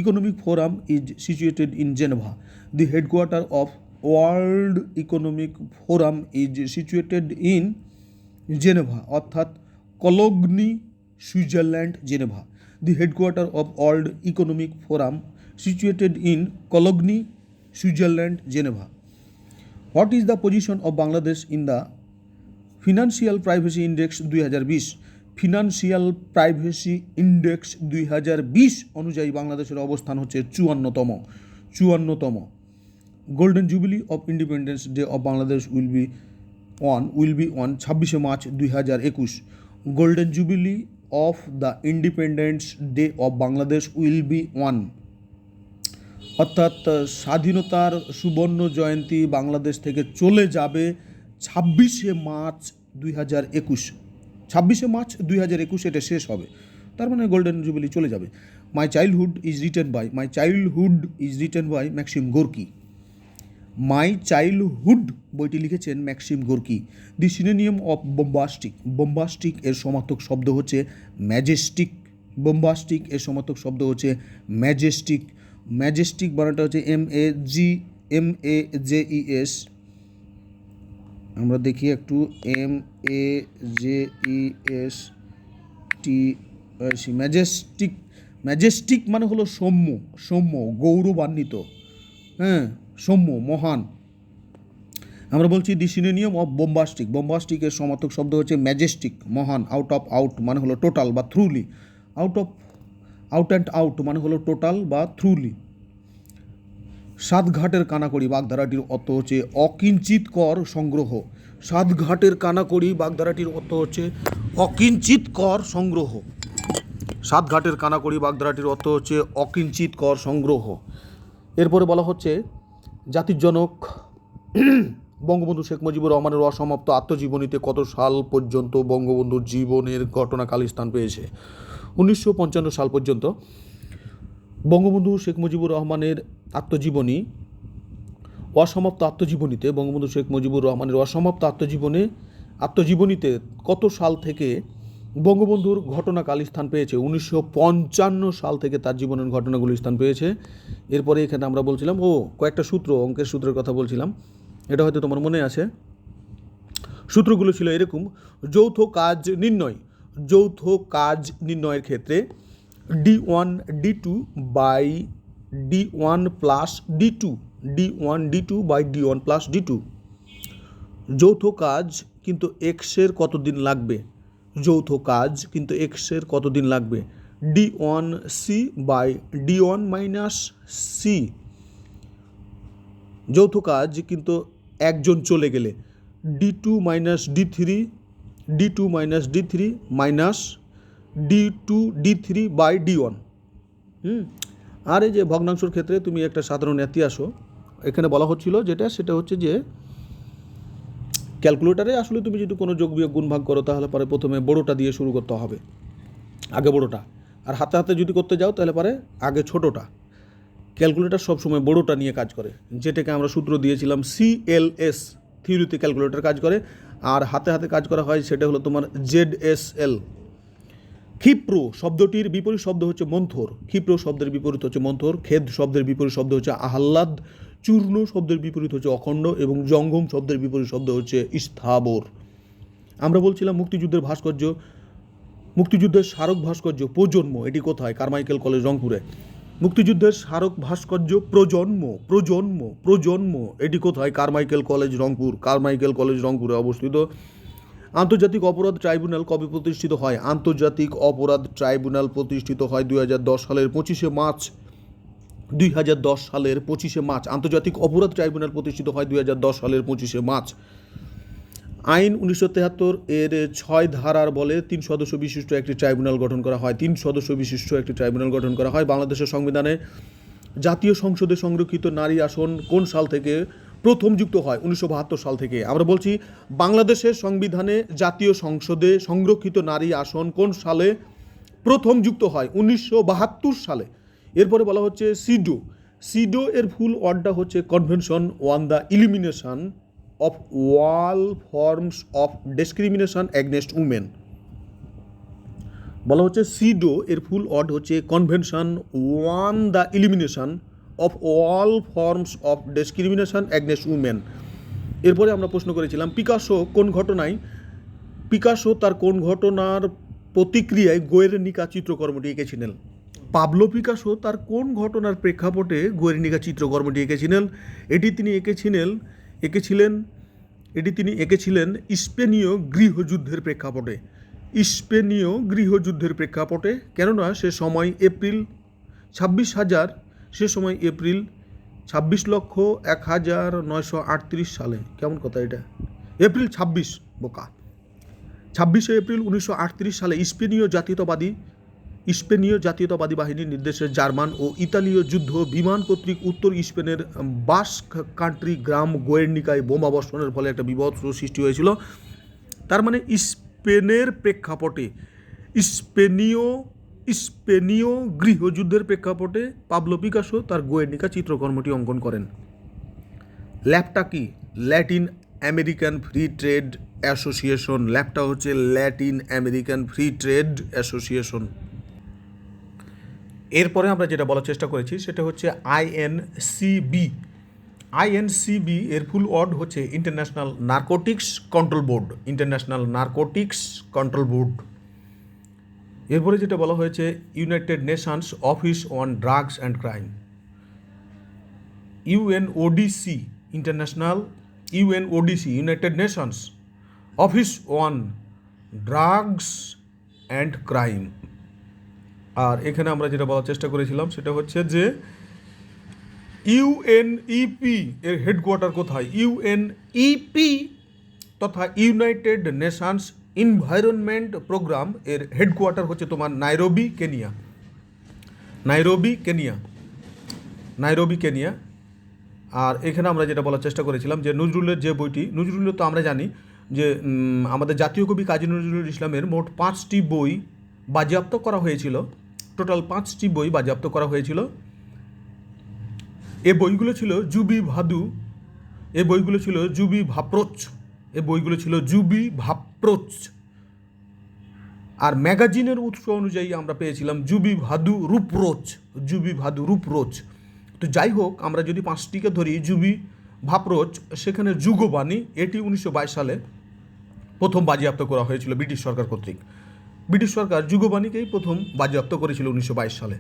Economic Forum is situated in Geneva. The headquarter of World Economic Forum is situated in Geneva, অর্থাৎ Cologny, Switzerland, Geneva. The headquarter of World Economic Forum situated in Cologne, Switzerland, Geneva. What is the position of Bangladesh in the Financial Privacy Index 2020? Financial privacy index 2020 অনুযায়ী বাংলাদেশের অবস্থান হচ্ছে 54তম। Golden jubilee of independence day of Bangladesh will be on 26শে March 2021। Golden jubilee of the independence day of Bangladesh will be on, অর্থাৎ স্বাধীনতার সুবর্ণ জয়ন্তী বাংলাদেশ থেকে চলে যাবে 26শে মার্চ 2021। 26শে মার্চ 2021 এটা শেষ হবে, তার মানে গোল্ডেন জুবিলি চলে যাবে। My childhood is written by Maxim Gorky. My childhood বইটি লিখেছেন Maxim Gorky. The synonym of bombastic. Bombastic এর সমার্থক শব্দ হচ্ছে ম্যাজেস্টিক। বোম্বাস্টিক এর সমার্থক শব্দ হচ্ছে ম্যাজেস্টিক। ম্যাজেস্টিক বানানটা হচ্ছে MAJES। আমরা দেখি একটু MAJESTIC। ম্যাজেস্টিক, ম্যাজেস্টিক মানে হলো সৌম্য, সৌম্য, গৌরবান্বিত, হ্যাঁ, সৌম্য, মহান। আমরা বলছি দি সিনোনিয়াম অফ বোম্বাস্টিক, বোম্বাস্টিকের সমার্থক শব্দ হচ্ছে ম্যাজেস্টিক, মহান। আউট অফ আউট মানে হলো টোটাল বা থ্রুলি, আউট অ্যান্ড আউট মানে হলো টোটাল বা থ্রুলি। সাতঘাটের কানাকড়ি বাগধারাটির অর্থ হচ্ছে অকিঞ্চিতকর সংগ্রহ। সাতঘাটের কানাকড়ি বাগধারাটির অর্থ হচ্ছে অকিঞ্চিতকর সংগ্রহ। সাতঘাটের কানাকড়ি বাগধারাটির অর্থ হচ্ছে অকিঞ্চিতকর সংগ্রহ। এরপরে বলা হচ্ছে জাতির জনক বঙ্গবন্ধু শেখ মুজিবুর রহমানের অসমাপ্ত আত্মজীবনীতে কত সাল পর্যন্ত বঙ্গবন্ধুর জীবনের ঘটনাকাল স্থান পেয়েছে? 1955 সাল পর্যন্ত বঙ্গবন্ধু শেখ মুজিবুর রহমানের আত্মজীবনী, অসমাপ্ত আত্মজীবনীতে বঙ্গবন্ধু শেখ মুজিবুর রহমানের অসমাপ্ত আত্মজীবনীতে কত সাল থেকে বঙ্গবন্ধুর ঘটনাকাল স্থান পেয়েছে? 1955 সাল থেকে তার জীবনের ঘটনাগুলো স্থান পেয়েছে। এরপরে এখানে আমরা বলছিলাম কয়েকটা সূত্র, অঙ্কের সূত্রের কথা বলছিলাম, এটা হয়তো তোমার মনে আছে। সূত্রগুলো ছিল এরকম: যৌথ কাজ নির্ণয়ের ক্ষেত্রে D1 D2 by D1 plus D2, D1 D2 by D1 plus D2। যৌথ কাজ কিন্তু এক্সের কতদিন লাগবে? যৌথ কাজ কিন্তু এক্সের কতদিন লাগবে? D1 C by D1 minus C। যৌথ কাজ কিন্তু একজন চলে গেলে D2 minus D3, D2 minus D3 minus D2 D3 by D1। আর এই যে ভগ্নাংশের ক্ষেত্রে তুমি একটা সাধারণ নীতি আসো, এখানে বলা হচ্ছিল সেটা হচ্ছে যে ক্যালকুলেটারে আসলে তুমি যদি কোনো যোগ বিয়োগ গুণ ভাগ করো তাহলে পরে প্রথমে বড়োটা দিয়ে শুরু করতে হবে, আগে বড়োটা, আর হাতে হাতে যদি করতে যাও তাহলে পরে আগে ছোটোটা। ক্যালকুলেটার সবসময় বড়োটা নিয়ে কাজ করে, যেটাকে আমরা সূত্র দিয়েছিলাম CLS, থিওরিতে ক্যালকুলেটার কাজ করে, আর হাতে হাতে কাজ করা হয় সেটা হলো তোমার ZSL। ক্ষিপ্র শব্দটির বিপরীত শব্দ হচ্ছে মন্থর, ক্ষিপ্র শব্দের বিপরীত হচ্ছে মন্থর। খেদ শব্দের বিপরীত শব্দ হচ্ছে আহ্লাদ, চূর্ণ শব্দের বিপরীত হচ্ছে অখণ্ড, এবং জঙ্গম শব্দের বিপরীত শব্দ হচ্ছে স্থাবর। আমরা বলছিলাম মুক্তিযুদ্ধের স্মারক ভাস্কর্য প্রজন্ম, এটি কোথায়? কারমাইকেল কলেজ, রংপুরে। মুক্তিযুদ্ধের স্মারক ভাস্কর্য প্রজন্ম এটি কোথায়? Carmichael college, Rangpur. Carmichael college রংপুরে অবস্থিত। আন্তর্জাতিক অপরাধ ট্রাইব্যুনাল কবে প্রতিষ্ঠিত হয়? আন্তর্জাতিক অপরাধ ট্রাইব্যুনাল প্রতিষ্ঠিত হয় 2010 সালের 25শে মার্চ। 2010 সালের 25শে মার্চ আন্তর্জাতিক অপরাধ ট্রাইব্যুনাল প্রতিষ্ঠিত হয় 2010 সালের 25শে মার্চ। আইন 1973 এর 6 ধারার বলে 3 সদস্য বিশিষ্ট একটি ট্রাইব্যুনাল গঠন করা হয়। 3 সদস্য বিশিষ্ট একটি ট্রাইব্যুনাল গঠন করা হয়। বাংলাদেশের সংবিধানে জাতীয় সংসদে সংরক্ষিত নারী আসন কোন সাল থেকে প্রথম যুক্ত হয়? 1972 সাল থেকে। আমরা বলছি বাংলাদেশের সংবিধানে জাতীয় সংসদে সংরক্ষিত নারী আসন কোন সালে প্রথম যুক্ত হয়? 1972 সালে। এরপরে বলা হচ্ছে সিডো এর ফুল ওয়ার্ডটা হচ্ছে convention on the elimination of all forms of discrimination against women. বলা হচ্ছে সিডো এর ফুল ওয়ার্ড হচ্ছে convention on the elimination of all forms of discrimination against women. এরপরে আমরা প্রশ্ন করেছিলাম পিকাসো তার কোন ঘটনার প্রতিক্রিয়ায় গোয়ের্নিকা চিত্রকর্মটি এঁকেছিলেন? পাবলো পিকাসো তার কোন ঘটনার প্রেক্ষাপটে গোয়ের্নিকা চিত্রকর্মটি এঁকেছিলেন? এটি তিনি এঁকেছিলেন স্পেনীয় গৃহযুদ্ধের প্রেক্ষাপটে। কেননা সে সময় এপ্রিল 26,1,0938 সালে, কেমন কথা এটা, এপ্রিল 26, বোকা, 26শে এপ্রিল 1938 সালে স্পেনীয় জাতীয়তাবাদী বাহিনীর নির্দেশে জার্মান ও ইতালীয় যুদ্ধ বিমান কর্তৃক উত্তর স্পেনের বাস্ক কান্ট্রি গ্রাম গোয়ের্নিকায় বোমা বর্ষণের ফলে একটা বিভৎস সৃষ্টি হয়েছিল। তার মানে স্পেনের প্রেক্ষাপটে, স্পেনীয় গৃহযুদ্ধের প্রেক্ষাপটে পাবলো পিকাসো তার গোয়ের্নিকা চিত্রকর্মটি অঙ্কন করেন। ল্যাপটা কি? Latin American free trade association. LAFTA হচ্ছে Latin American free trade association. এরপরে আমরা যেটা বলার চেষ্টা করেছি সেটা হচ্ছে আইএনসিবি এর ফুল ওয়ার্ড হচ্ছে ইন্টারন্যাশনাল নারকোটিক্স কন্ট্রোল বোর্ড। এরপরে যেটা বলা হয়েছে united nations office on drugs and crime, UNODC international, UNODC united nations office on drugs and crime. আর এখানে আমরা যেটা বলার চেষ্টা করেছিলাম সেটা হচ্ছে যে ইউএনইপি এর হেডকোয়ার্টার কোথায়? ইউএনইপি তথা ইউনাইটেড নেশনস এনভায়রনমেন্ট প্রোগ্রাম এর হেডকোয়ার্টার হচ্ছে তোমার Nairobi, Kenya. Nairobi, Kenya, Nairobi, Kenya. আর এখানে আমরা যেটা বলার চেষ্টা করেছিলাম যে নজরুলের যে বইটি, নজরুলের তো আমরা জানি যে আমাদের জাতীয় কবি কাজী নজরুল ইসলামের মোট 5টি বই বাজেয়াপ্ত করা হয়েছিল, টোটাল 5টি বই বাজেয়াপ্ত করা হয়েছিল। এ বইগুলো ছিল জুবি ভাদু, এ বইগুলো ছিল জুবি ভাপ্রোচ, এ বইগুলো ছিল জুবি ভাপ্রোচ। আর ম্যাগাজিনের উৎস অনুযায়ী আমরা পেয়েছিলাম জুবি ভাদু রূপরোচ, জুবি ভাদু রূপরোচ। তো যাই হোক, আমরা যদি 5টিকে ধরি, জুবি ভাপ্রোচ, সেখানে যুগবাণী, এটি 1922 সালে প্রথম বাজেয়াপ্ত করা হয়েছিল ব্রিটিশ সরকার কর্তৃক। ব্রিটিশ সরকার যুগবাণীকেই প্রথম বাজেয়াপ্ত করেছিল 1922 সালে।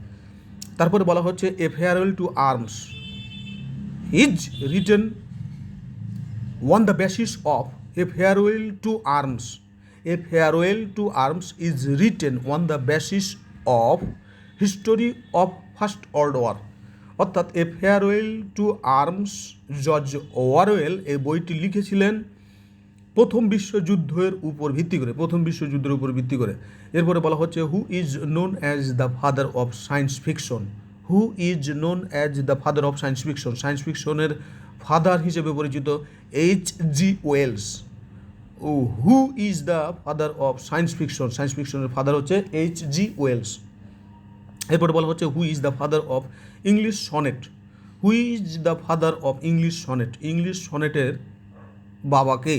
তারপরে বলা হচ্ছে এ farewell to arms is written on the basis of a farewell to arms. A farewell to arms is written on the basis of history of First World War. অর্থাৎ a farewell to arms, George Orwell এই বইটি লিখেছিলেন প্রথম বিশ্বযুদ্ধের উপর ভিত্তি করে, প্রথম বিশ্বযুদ্ধের উপর ভিত্তি করে। এরপরে বলা হচ্ছে who is known as the father of science fiction, who is known as the father of science fiction, science ফিকশনের ফাদার হিসেবে পরিচিত H.G. ওয়েলস। ও who is the father of science fiction, science ফিকশনের ফাদার হচ্ছে H.G. Wells. এরপরে বলা হচ্ছে who is the father of English sonnet, who is the father of English sonnet, English সনেটের বাবাকে?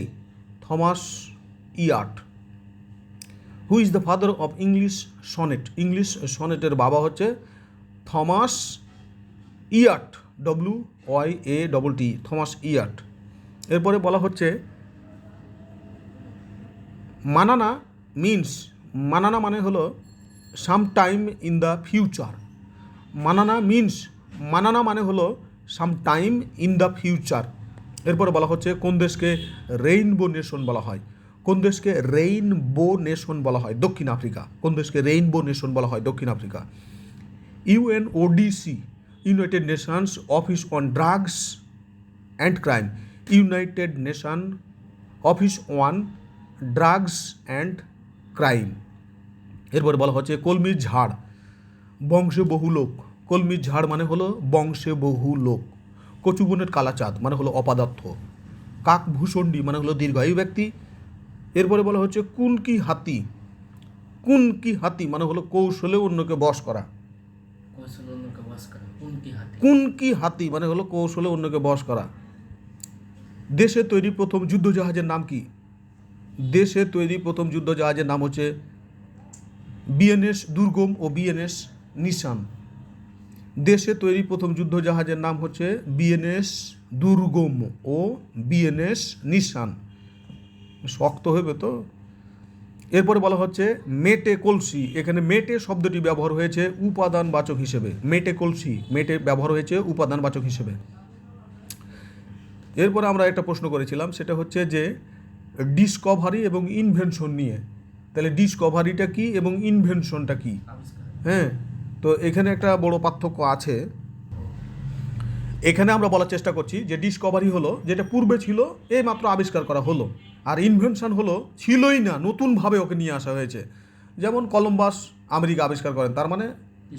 Thomas Wyatt. Who is the father of English sonnet, English সনেটের বাবা হচ্ছে Thomas Wyatt, WYATT, Thomas Wyatt. এরপরে বলা হচ্ছে মানানা মিনস, মানানা মানে হলো some time in the future, manana means, manana মানে হলো some time in the future. এরপরে বলা হচ্ছে কোন দেশকে রেইনবো নেশন বলা হয়, কোন দেশকে রেইনবো নেশন বলা হয়? দক্ষিণ আফ্রিকা। কোন দেশকে রেইনবো নেশন বলা হয়? দক্ষিণ Africa. UNODC united nations office on drugs and crime, United nation office on drugs and crime. এরপরে বলা হচ্ছে কলমির ঝাড়, বংশে বহু লোক, কলমির ঝাড় মানে হলো বংশে বহু লোক। কচুবনের কালাচাঁদ মানে হলো অপদার্থ। কাকভূষণ্ডী মানে হলো দীর্ঘায়ু ব্যক্তি। এরপরে বলা হচ্ছে কুনকি হাতি, কুনকি হাতি মানে হলো কৌশলে অন্যকে বশ করা, কুনকি হাতি মানে হলো কৌশলে অন্যকে বশ করা। দেশে তৈরি প্রথম যুদ্ধজাহাজের নাম কি? দেশে তৈরি প্রথম যুদ্ধজাহাজের নাম হচ্ছে বিএনএস দুর্গম ও বিএনএস নিশান। দেশে তৈরি প্রথম যুদ্ধজাহাজের নাম হচ্ছে বিএনএস দুর্গম ও বিএনএস নিশান। শক্ত হবে তো। এরপরে বলা হচ্ছে মেটে কলসি, এখানে মেটে শব্দটি ব্যবহার হয়েছে উপাদানবাচক হিসেবে, মেটে কলসি, মেটে ব্যবহার হয়েছে উপাদানবাচক হিসেবে। এরপরে আমরা একটা প্রশ্ন করেছিলাম, সেটা হচ্ছে যে ডিসকভারি এবং ইনভেনশন নিয়ে। তাহলে ডিসকভারিটা কি এবং ইনভেনশনটা কি? হ্যাঁ, তো এখানে একটা বড় পার্থক্য আছে। এখানে আমরা বলার চেষ্টা করছি যে ডিসকভারি হলো যেটা পূর্বে ছিল, এই মাত্র আবিষ্কার করা হলো, আর ইনভেনশন হলো ছিলই না, নতুনভাবে ওকে নিয়ে আসা হয়েছে। যেমন কলম্বাস আমেরিকা আবিষ্কার করেন, তার মানে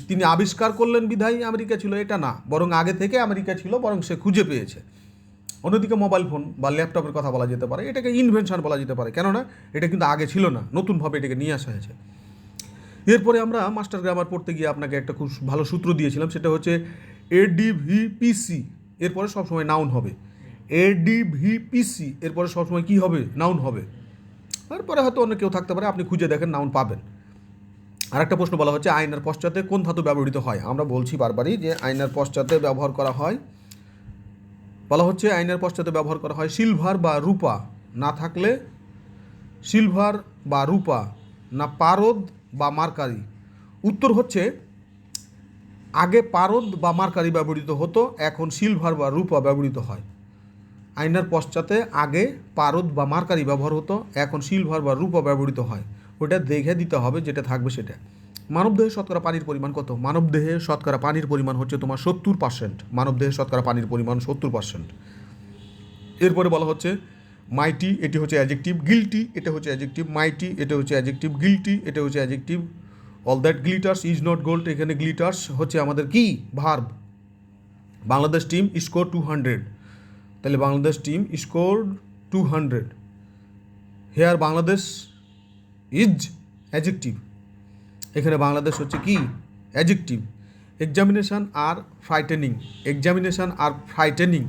তিনি আবিষ্কার করলেন বিধায়ী আমেরিকা ছিল, এটা না, বরং আগে থেকে আমেরিকা ছিল, বরং সে খুঁজে পেয়েছে। অন্যদিকে মোবাইল ফোন বা ল্যাপটপের কথা বলা যেতে পারে, এটাকে ইনভেনশন বলা যেতে পারে, কেননা এটা কিন্তু আগে ছিল না, নতুনভাবে এটাকে নিয়ে আসা হয়েছে। এরপরে আমরা মাস্টার গ্রামার পড়তে গিয়ে আপনাকে একটা খুব ভালো সূত্র দিয়েছিলাম, সেটা হচ্ছে ADVPC, এরপরে সবসময় নাউন হবে। ADVPC এরপরে সবসময় কী হবে? নাউন হবে। তারপরে হয়তো অন্য কেউ থাকতে পারে, আপনি খুঁজে দেখেন, নাউন পাবেন। আর একটা প্রশ্ন বলা হচ্ছে আয়নার পশ্চাতে কোন ধাতু ব্যবহৃত হয়? আমরা বলছি বারবারই যে আয়নার পশ্চাতে ব্যবহার করা হয়, বলা হচ্ছে আয়নার পশ্চাতে ব্যবহার করা হয় সিলভার বা রূপা, না থাকলে সিলভার বা রূপা, না পারদ বা মার্কারি? উত্তর হচ্ছে আগে পারদ বা মার্কারি ব্যবহৃত হতো, এখন সিলভার বা রূপা ব্যবহৃত হয়। আয়নার পশ্চাতে আগে পারদ বা মার্কারি ব্যবহার হতো, এখন সিলভার বা রূপা ব্যবহৃত হয়। ওটা দেখে দিতে হবে, যেটা থাকবে সেটা। মানবদেহে শতকরা পানির পরিমাণ কত? মানবদেহে শতকরা পানির পরিমাণ হচ্ছে তোমার 70%। মানবদেহে শতকরা পানির পরিমাণ 70%। এরপরে বলা হচ্ছে মাইটি, এটি হচ্ছে অ্যাডজেক্টিভ। গিল্টি, এটা হচ্ছে অ্যাডজেক্টিভ। মাইটি, এটা হচ্ছে অ্যাডজেক্টিভ। গিল্টি, এটা হচ্ছে adjective. All that glitters is not gold, এখানে গ্লিটার্স হচ্ছে আমাদের কি? ভার্ব। বাংলাদেশ টিম স্কোর 200, তাহলে Bangladesh team score 200। Here Bangladesh is adjective, এখানে বাংলাদেশ হচ্ছে কি? Adjective. Examination are frightening, examination are frightening,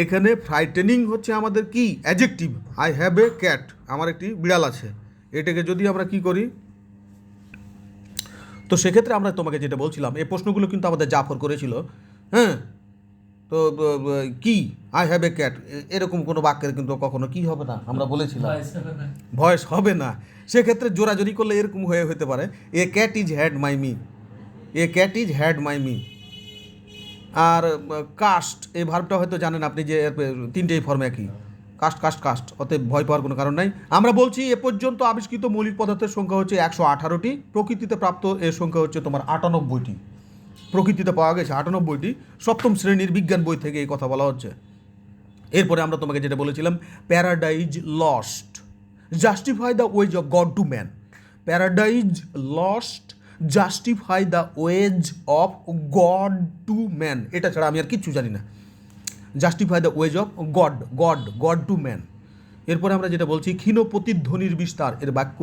এখানে ফ্রাইটেনিং হচ্ছে আমাদের কি? Adjective. I have a cat, আমার একটি বিড়াল আছে, এটাকে যদি আমরা কি করি, তো সেক্ষেত্রে আমরা তোমাকে যেটা বলছিলাম, এই প্রশ্নগুলো কিন্তু আমাদের জাফর করেছিল। হ্যাঁ, তো কি আই হ্যাভ এ ক্যাট, এরকম কোনো বাক্যের কিন্তু কখনো কি হবে না, আমরা বলেছিলাম ভয়েস হবে না। সেক্ষেত্রে জোরাজোরি করলে এরকম হতে পারে, a cat is had my me, a cat is had my me. আর কাস্ট, এই ভার্বটা হয়তো জানেন আপনি যে তিনটেই ফর্মে একই, কাস্ট কাস্ট কাস্ট, অতএব ভয় পাওয়ার কোনো কারণ নাই। আমরা বলছি এ পর্যন্ত আবিষ্কৃত মৌলিক পদার্থের সংখ্যা হচ্ছে 118টি, প্রকৃতিতে প্রাপ্ত এর সংখ্যা হচ্ছে তোমার 98টি। প্রকৃতিতে পাওয়া গেছে 98টি, সপ্তম শ্রেণীর বিজ্ঞান বই থেকে এই কথা বলা হচ্ছে। এরপরে আমরা তোমাকে যেটা বলেছিলাম, paradise lost, justify the ways of god to man. Paradise lost, justify the ways of god to man, এটা ছাড়া আমি আর কিচ্ছু জানি না। Justify the ways of god, god god to man. এরপরে আমরা যেটা বলছি, ক্ষীণ প্রতিধ্বনির বিস্তার, এর বাক্য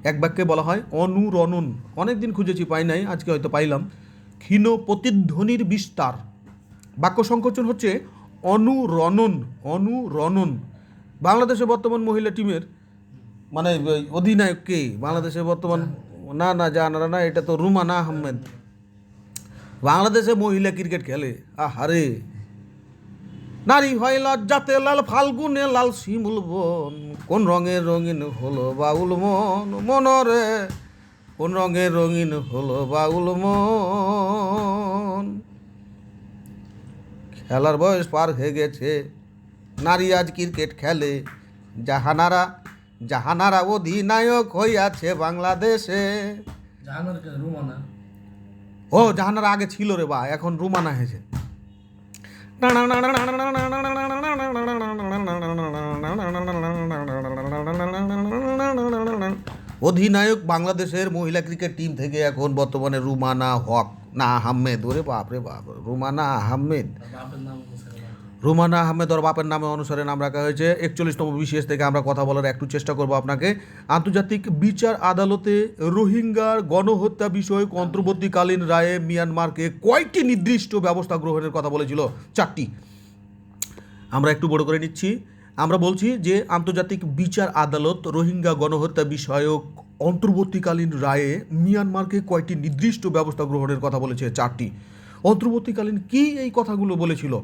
এক বাক্যে বলা হয় অনুরণন। অনেক দিন খুঁজেছি, পাই নাই, আজকে হয়তো পাইলাম। ক্ষীণ প্রতিধ্বনির বিস্তার, বাক্য সংকোচন হচ্ছে অনুরণন, অনুরণন। বাংলাদেশের বর্তমান মহিলা টিমের মানে অধিনায়ক কে? বাংলাদেশের বর্তমান, না না জানারা না, এটা তো রুমানা আহমেদ। বাংলাদেশে মহিলা ক্রিকেট খেলে, আহারে। নারী হয় লজ্জাতে লাল, ফাল্গুনে লাল শিমুল বন, কোন রঙের রঙিন হলো বাউল মন, মনরে কোন রঙের রঙিন হলো বাউল মন। খেলার বয়স পার হয়ে গেছে, নারী আজ ক্রিকেট খেলে, জাহানারা, জাহানারা অধিনায়ক হইয়াছে বাংলাদেশে। ও জাহানারা আগে ছিল রে বা, এখন রুমানা হয়েছে। অধিনায়ক বাংলাদেশের মহিলা ক্রিকেট টিম থেকে এখন বর্তমানে রুমানা হক না আহমেদ। ওরে বাপ রে বাপ, রুমানা আহমেদ। রুমানা আহমেদ ওর বাপের নামে অনুসারে নাম রাখা হয়েছে। 41তম বিশেষ থেকে আমরা কথা বলার একটু চেষ্টা করব আপনাকে। আন্তর্জাতিক বিচার আদালতে রোহিঙ্গার গণহত্যা বিষয়ক অন্তর্বর্তীকালীন রায়ে মিয়ানমারকে কয়টি নির্দিষ্ট ব্যবস্থা গ্রহণের কথা বলেছিল? 4টি। আমরা একটু বড় করে নিচ্ছি। আমরা বলছি যে আন্তর্জাতিক বিচার আদালত রোহিঙ্গা গণহত্যা বিষয়ক অন্তর্বর্তীকালীন রায়ে মিয়ানমারকে কয়টি নির্দিষ্ট ব্যবস্থা গ্রহণের কথা বলেছে? 4টি। অন্তর্বর্তীকালীন কি এই কথাগুলো বলেছিল?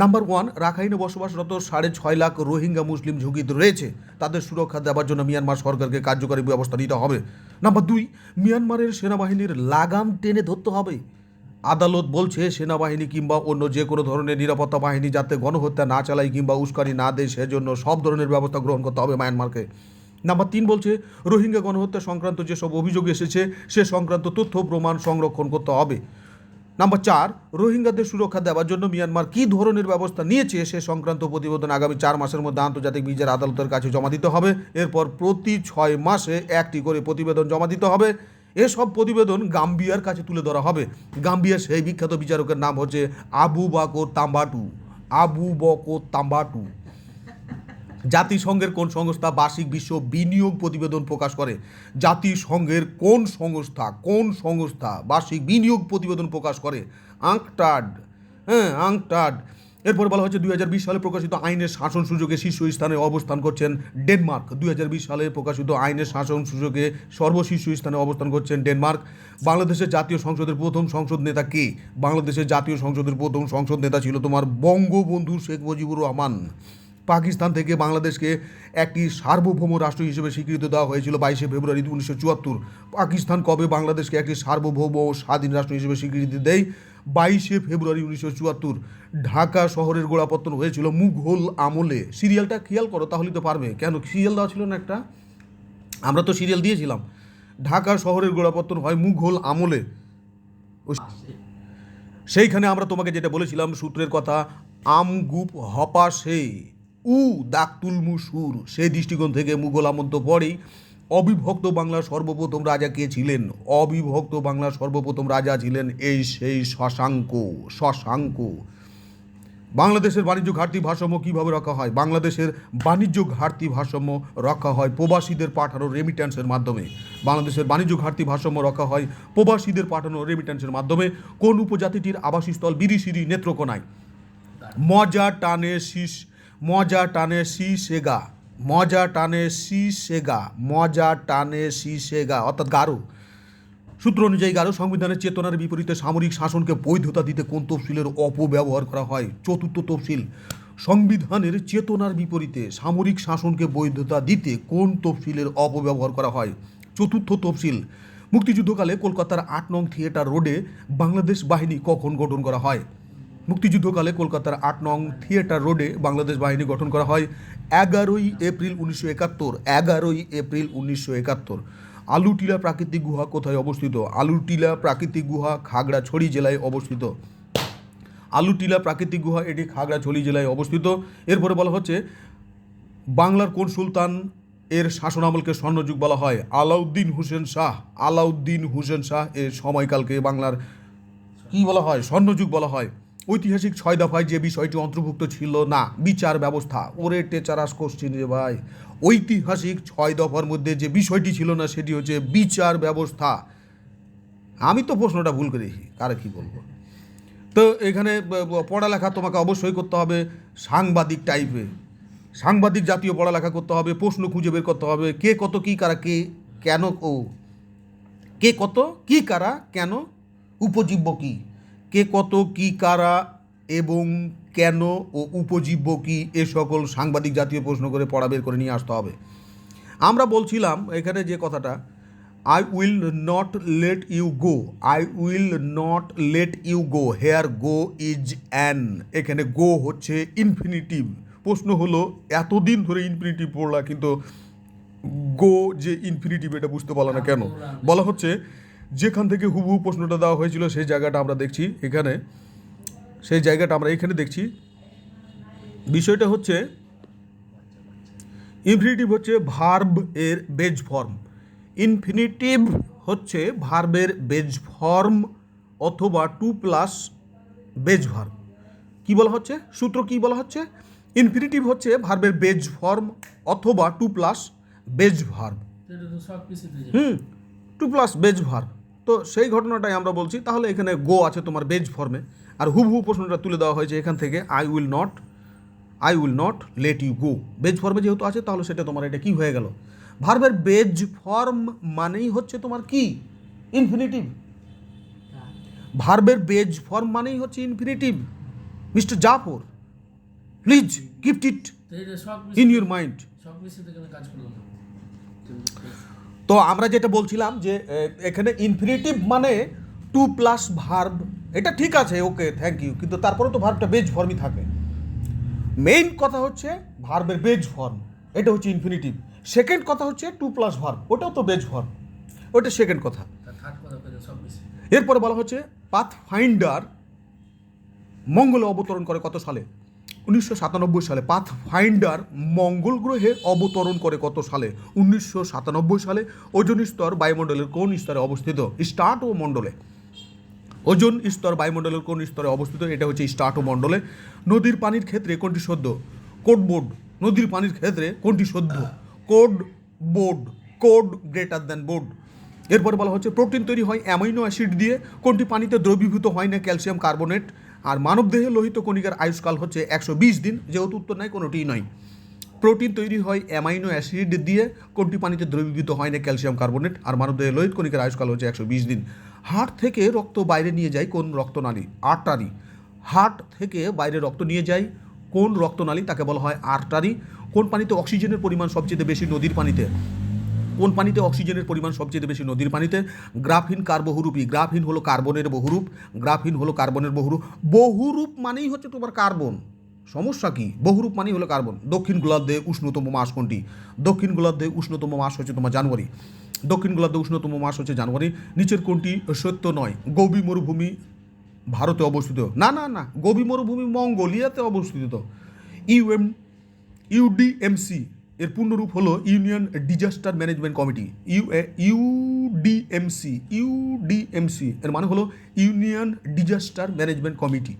নাম্বার 1, রাখাইনে বসবাসরত 6.5 লাখ রোহিঙ্গা মুসলিম ঝুঁকিতে রয়েছে, তাদের সুরক্ষা দেওয়ার জন্য মিয়ানমার সরকারকে কার্যকরী ব্যবস্থা নিতে হবে। নাম্বার 2, মিয়ানমারের সেনাবাহিনীর লাগাম টেনে ধরতে হবে। আদালত বলছে সেনাবাহিনী কিংবা অন্য যে কোনো ধরনের নিরাপত্তা বাহিনী যাতে গণহত্যা না চালায় কিংবা উস্কানি না দেয়, সেজন্য সব ধরনের ব্যবস্থা গ্রহণ করতে হবে মায়ানমারকে। নাম্বার 3 বলছে রোহিঙ্গা গণহত্যা সংক্রান্ত যেসব অভিযোগ এসেছে সে সংক্রান্ত তথ্য প্রমাণ সংরক্ষণ করতে হবে। নাম্বার 4, রোহিঙ্গাদের সুরক্ষা দেওয়ার জন্য মিয়ানমার কী ধরনের ব্যবস্থা নিয়েছে সে সংক্রান্ত প্রতিবেদন আগামী 4 মাসের মধ্যে আন্তর্জাতিক বিচার আদালতের কাছে জমা দিতে হবে। এরপর প্রতি 6 মাসে একটি করে প্রতিবেদন জমা দিতে হবে। এসব প্রতিবেদন গাম্বিয়ার কাছে তুলে ধরা হবে। গাম্বিয়ার সেই বিখ্যাত বিচারকের নাম হচ্ছে আবু বকর তাম্বাটু। আবু বকর তাম্বাটু। জাতিসংঘের কোন সংস্থা বার্ষিক বিশ্ব বিনিয়োগ প্রতিবেদন প্রকাশ করে? জাতিসংঘের কোন সংস্থা বার্ষিক বিনিয়োগ প্রতিবেদন প্রকাশ করে? আংটাড। হ্যাঁ, আংটাড। এরপর বলা হচ্ছে 2020 সালে প্রকাশিত আইনের শাসন সূচকে শীর্ষস্থানে অবস্থান করছেন ডেনমার্ক। 2020 সালে প্রকাশিত আইনের শাসন সূচকে সর্বশীর্ষ স্থানে অবস্থান করছেন ডেনমার্ক। বাংলাদেশের জাতীয় সংসদের প্রথম সংসদ নেতা কে? বাংলাদেশের জাতীয় সংসদের প্রথম সংসদ নেতা ছিল তোমার বঙ্গবন্ধু শেখ মুজিবুর রহমান। পাকিস্তান থেকে বাংলাদেশকে একটি সার্বভৌম রাষ্ট্র হিসেবে স্বীকৃতি দেওয়া হয়েছিল 22শে ফেব্রুয়ারি 1974। পাকিস্তান কবে বাংলাদেশকে একটি সার্বভৌম ও স্বাধীন রাষ্ট্র হিসেবে স্বীকৃতি দেয়? 22শে ফেব্রুয়ারি 1974। ঢাকা শহরের গোড়াপত্তন হয়েছিল মুঘল আমলে। সিরিয়ালটা খেয়াল করো তাহলেই তো পারবে। কেন সিরিয়াল দেওয়া ছিল না একটা? আমরা তো সিরিয়াল দিয়েছিলাম। ঢাকা শহরের গোড়াপত্তন হয় মুঘল আমলে। সেইখানে আমরা তোমাকে যেটা বলেছিলাম সূত্রের কথা, আমগুপ হপাসে উ দাকতুল মুসুর, সেই দৃষ্টিকোণ থেকে মুঘল আমন্ত পরেই অবিভক্ত বাংলার সর্বপ্রথম রাজা কে ছিলেন? অবিভক্ত বাংলার সর্বপ্রথম রাজা ছিলেন সেই শশাঙ্ক। বাংলাদেশের বাণিজ্য ঘাটতি ভারসাম্য কীভাবে রক্ষা হয়? বাংলাদেশের বাণিজ্য ঘাটতি ভারসাম্য রক্ষা হয় প্রবাসীদের পাঠানো রেমিট্যান্সের মাধ্যমে। বাংলাদেশের বাণিজ্য ঘাটতি ভারসাম্য রক্ষা হয় প্রবাসীদের পাঠানো রেমিট্যান্সের মাধ্যমে। কোন উপজাতিটির আবাসস্থল বিরিশিরি নেত্রকোনায়? মজা টানে শীষেগা অর্থাৎ গারো। সূত্র অনুযায়ী গারো সংবিধানের চেতনার বিপরীতে সামরিক শাসনকে বৈধতা দিতে কোন তফসিলের অপব্যবহার করা হয়? চতুর্থ তফসিল। সংবিধানের চেতনার বিপরীতে সামরিক শাসনকে বৈধতা দিতে কোন তফসিলের অপব্যবহার করা হয়? চতুর্থ তফসিল। মুক্তিযুদ্ধকালে কলকাতার 8 নং থিয়েটার রোডে বাংলাদেশ বাহিনী কখন গঠন করা হয়? মুক্তিযুদ্ধকালে কলকাতার 8 নং থিয়েটার রোডে বাংলাদেশ বাহিনী গঠন করা হয় 11ই এপ্রিল 1971। আলুটিলা প্রাকৃতিক গুহা কোথায় অবস্থিত? আলুটিলা প্রাকৃতিক গুহা খাগড়াছড়ি জেলায় অবস্থিত। আলুটিলা প্রাকৃতিক গুহা এটি খাগড়াছড়ি জেলায় অবস্থিত। এরপরে বলা হচ্ছে বাংলার কোন সুলতান এর শাসনামলকে স্বর্ণযুগ বলা হয়? আলাউদ্দিন হোসেন শাহ এর সময়কালকে বাংলার কি বলা হয়? স্বর্ণযুগ বলা হয়। ঐতিহাসিক 6 দফায় যে বিষয়টি অন্তর্ভুক্ত ছিল না, বিচার ব্যবস্থা। ওরে টেচারাস কোশ্চিন রে ভাই। ঐতিহাসিক 6 দফার মধ্যে যে বিষয়টি ছিল না সেটি হচ্ছে বিচার ব্যবস্থা। আমি তো প্রশ্নটা ভুল করেছি, কারে কি বলবো। তো এখানে পড়ালেখা তোমাকে অবশ্যই করতে হবে সাংবাদিক টাইপে, সাংবাদিক জাতীয় পড়ালেখা করতে হবে। প্রশ্ন খুঁজে বের করতে হবে কে কত কি কারা কে কেন কে কত কি কারা কেন উপজীব্য কি, কে কত কি কারা এবং কেন ও উপজীব্য কি, এ সকল সাংবাদিক জাতীয় প্রশ্ন করে পড়া বের করে নিয়ে আসতে হবে। আমরা বলছিলাম এখানে যে কথাটা, I will not let you go, here go is an. এখানে গো হচ্ছে ইনফিনিটিভ। প্রশ্ন হলো এতদিন ধরে ইনফিনিটিভ পড়লা কিন্তু গো যে ইনফিনিটিভ এটা বুঝতে পারলো না কেন? বলা হচ্ছে যেখান থেকে হুবহু প্রশ্নটা দেওয়া হয়েছিল সেই জায়গাটা আমরা দেখছি এখানে, সেই জায়গাটা আমরা এখানে দেখছি। বিষয়টা হচ্ছে ইনফিনিটিভ হচ্ছে ভার্ব এর বেজ ফর্ম। ইনফিনিটিভ হচ্ছে ভার্বের বেজ ফর্ম অথবা 2+ বেজ ভার্ব। কি বলা হচ্ছে? সূত্র কি বলা হচ্ছে? ইনফিনিটিভ হচ্ছে ভার্বের বেজ ফর্ম অথবা 2+ বেজ ভার্ব। 2+ base verb. তো সেই ঘটনাটাই আমরা বলছি। তাহলে এখানে গো আছে তোমার বেজ ফর্মে, আর হুবহু প্রশ্নটা তুলে দেওয়া হয়েছে এখান থেকে I will not let you go. Base ফর্মে যেহেতু আছে তাহলে সেটা তোমার এটা কি হয়ে গেল? ভার্বের বেজ ফর্ম মানেই হচ্ছে তোমার কি? ইনফিনিটিভ। ভার্বের বেজ ফর্ম মানেই হচ্ছে infinitive. Mister Jafar, please keep it in your mind. তো আমরা যেটা বলছিলাম যে এখানে ইনফিনিটিভ মানে 2+ ভার্ব, এটা ঠিক আছে, ওকে থ্যাংক ইউ, কিন্তু তারপরে তো ভার্বটা বেজ ফর্মই থাকে। মেইন কথা হচ্ছে ভার্বের বেজ ফর্ম, এটা হচ্ছে ইনফিনিটিভ। সেকেন্ড কথা হচ্ছে 2+ ভার্ব, ওটাও তো বেজ ফর্ম, ওটা সেকেন্ড কথা। এরপরে বলা হচ্ছে পাথফাইন্ডার মঙ্গলে অবতরণ করে কত সালে? 1997 সালে। পাথফাইন্ডার মঙ্গল গ্রহে অবতরণ করে কত সালে? 1997 সালে। ওজোন স্তর বায়ুমণ্ডলের কোন স্তরে অবস্থিত? স্ট্রাটো মণ্ডলে। ওজোন স্তর বায়ুমণ্ডলের কোন স্তরে অবস্থিত? এটা হচ্ছে স্ট্রাটো মণ্ডলে। নদীর পানির ক্ষেত্রে কোনটি সদ্য? কোডবোর্ড। নদীর পানির ক্ষেত্রে কোনটি সদ্য? Code greater than board. এরপরে বলা হচ্ছে প্রোটিন তৈরি হয় অ্যামাইনো অ্যাসিড দিয়ে, কোনটি পানিতে দ্রবীভূত হয় না? Calcium carbonate. আর মানবদেহে লোহিত কণিকার আয়ুষ্কাল হচ্ছে 120 দিন। যেহেতু উত্তর নাই, কোনোটিই নয়। প্রোটিন তৈরি হয় অ্যামাইনো অ্যাসিড দিয়ে, কোনটি পানিতে দ্রবীভূত হয় না? Calcium carbonate. আর মানবদেহে লোহিত কণিকার আয়ুষ্কাল হচ্ছে 120 দিন। হার্ট থেকে রক্ত বাইরে নিয়ে যায় কোন রক্তনালী? আর্টারি। হার্ট থেকে বাইরে রক্ত নিয়ে যায় কোন রক্তনালী তাকে বলা হয় আর্টারি। কোন পানিতে অক্সিজেনের পরিমাণ সবচেয়ে বেশি নদীর পানিতে? কোন পানিতে অক্সিজেনের পরিমাণ সবচেয়ে বেশি নদীর পানিতে? গ্রাফিন কার বহুরূপী? গ্রাফিন হলো কার্বনের বহুরূপ। গ্রাফিন হলো কার্বনের বহুরূপ। বহুরূপ মানেই হচ্ছে তোমার কার্বন। সমস্যা কি? বহুরূপ মানেই হলো কার্বন। দক্ষিণ গোলার্ধে উষ্ণতম মাস কোনটি? দক্ষিণ গোলার্ধে উষ্ণতম মাস হচ্ছে তোমার জানুয়ারি। দক্ষিণ গোলার্ধে উষ্ণতম মাস হচ্ছে জানুয়ারি। নিচের কোনটি সত্য নয়? গোবি মরুভূমি ভারতে অবস্থিত। না না না, গোবি মরুভূমি মঙ্গোলিয়াতে অবস্থিত। ইউডিএমসি এর পূর্ণরূপ হলো ইউনিয়ন ডিজাস্টার ম্যানেজমেন্ট কমিটি। ইউডিএমসি এর মানে হলো union disaster management committee.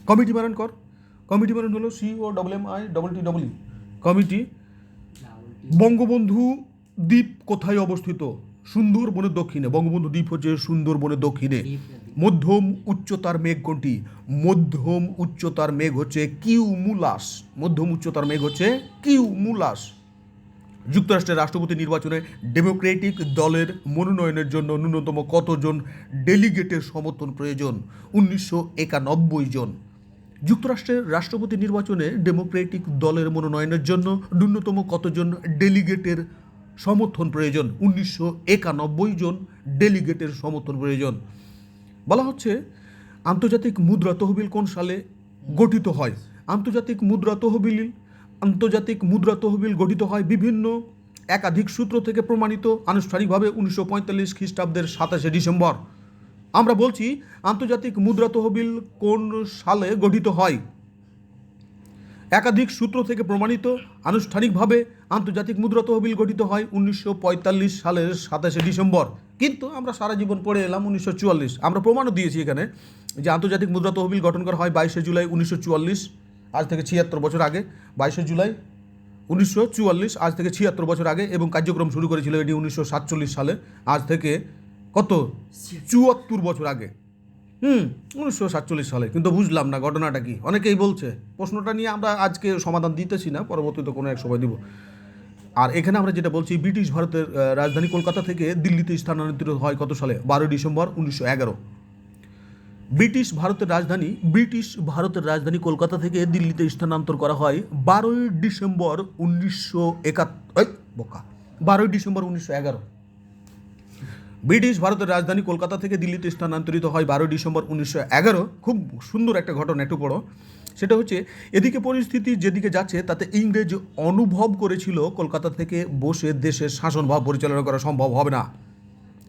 Committee বানান কর। কমিটি বানান হলো COMMITTEE কমিটি। বঙ্গবন্ধু দ্বীপ কোথায় অবস্থিত? সুন্দরবনের দক্ষিণে। বঙ্গবন্ধু দ্বীপ হচ্ছে সুন্দরবনের দক্ষিণে। মধ্যম উচ্চতার মেঘ কোনটি? মধ্যম উচ্চতার মেঘ হচ্ছে কিউমুলাস। মধ্যম উচ্চতার মেঘ হচ্ছে কিউমুলাস। যুক্তরাষ্ট্রের রাষ্ট্রপতি নির্বাচনে ডেমোক্রেটিক দলের মনোনয়নের জন্য ন্যূনতম কতজন ডেলিগেটের সমর্থন প্রয়োজন? 1991 জন। যুক্তরাষ্ট্রের রাষ্ট্রপতি নির্বাচনে ডেমোক্রেটিক দলের মনোনয়নের জন্য ন্যূনতম কতজন ডেলিগেটের সমর্থন প্রয়োজন? 1991 জন ডেলিগেটের সমর্থন প্রয়োজন। বলা হচ্ছে আন্তর্জাতিক মুদ্রা তহবিল কোন সালে গঠিত হয়? আন্তর্জাতিক মুদ্রা তহবিল গঠিত হয় বিভিন্ন একাধিক সূত্র থেকে প্রমাণিত আনুষ্ঠানিকভাবে 1945 খ্রিস্টাব্দের 27 ডিসেম্বর। আমরা বলছি আন্তর্জাতিক মুদ্রা তহবিল কোন সালে গঠিত হয়? একাধিক সূত্র থেকে প্রমাণিত আনুষ্ঠানিকভাবে আন্তর্জাতিক মুদ্রা তহবিল গঠিত হয় 1945 সালের 27 ডিসেম্বর। কিন্তু আমরা সারা জীবন পড়ে এলাম 1944। আমরা প্রমাণও দিয়েছি এখানে যে আন্তর্জাতিক মুদ্রা তহবিল গঠন করা হয় 22 জুলাই 1944, আজ থেকে 76 বছর আগে। 22 জুলাই 1944, আজ থেকে 76 বছর আগে, এবং কার্যক্রম শুরু করেছিল এটি 1947 সালে, আজ থেকে কত 74 বছর আগে। 1947 সালে। কিন্তু বুঝলাম না ঘটনাটা কি। অনেকেই বলছে, প্রশ্নটা নিয়ে আমরা আজকে সমাধান দিতেছি না, পরবর্তীতে কোনো এক সময় দিব। আর এখানে আমরা যেটা বলছি, ব্রিটিশ ভারতের রাজধানী কলকাতা থেকে দিল্লিতে স্থানান্তরিত হয় কত সালে? 12 ডিসেম্বর 1911। ব্রিটিশ ভারতের রাজধানী কলকাতা থেকে দিল্লিতে স্থানান্তর করা হয় 12 ডিসেম্বর 1911। ব্রিটিশ ভারতের রাজধানী কলকাতা থেকে দিল্লিতে স্থানান্তরিত হয় 12 ডিসেম্বর 1911। খুব সুন্দর একটা ঘটনা, একটু পড়ো। সেটা হচ্ছে, এদিকে পরিস্থিতি যেদিকে যাচ্ছে তাতে ইংরেজ অনুভব করেছিল কলকাতা থেকে বসে দেশের শাসনভার পরিচালনা করা সম্ভব হবে না।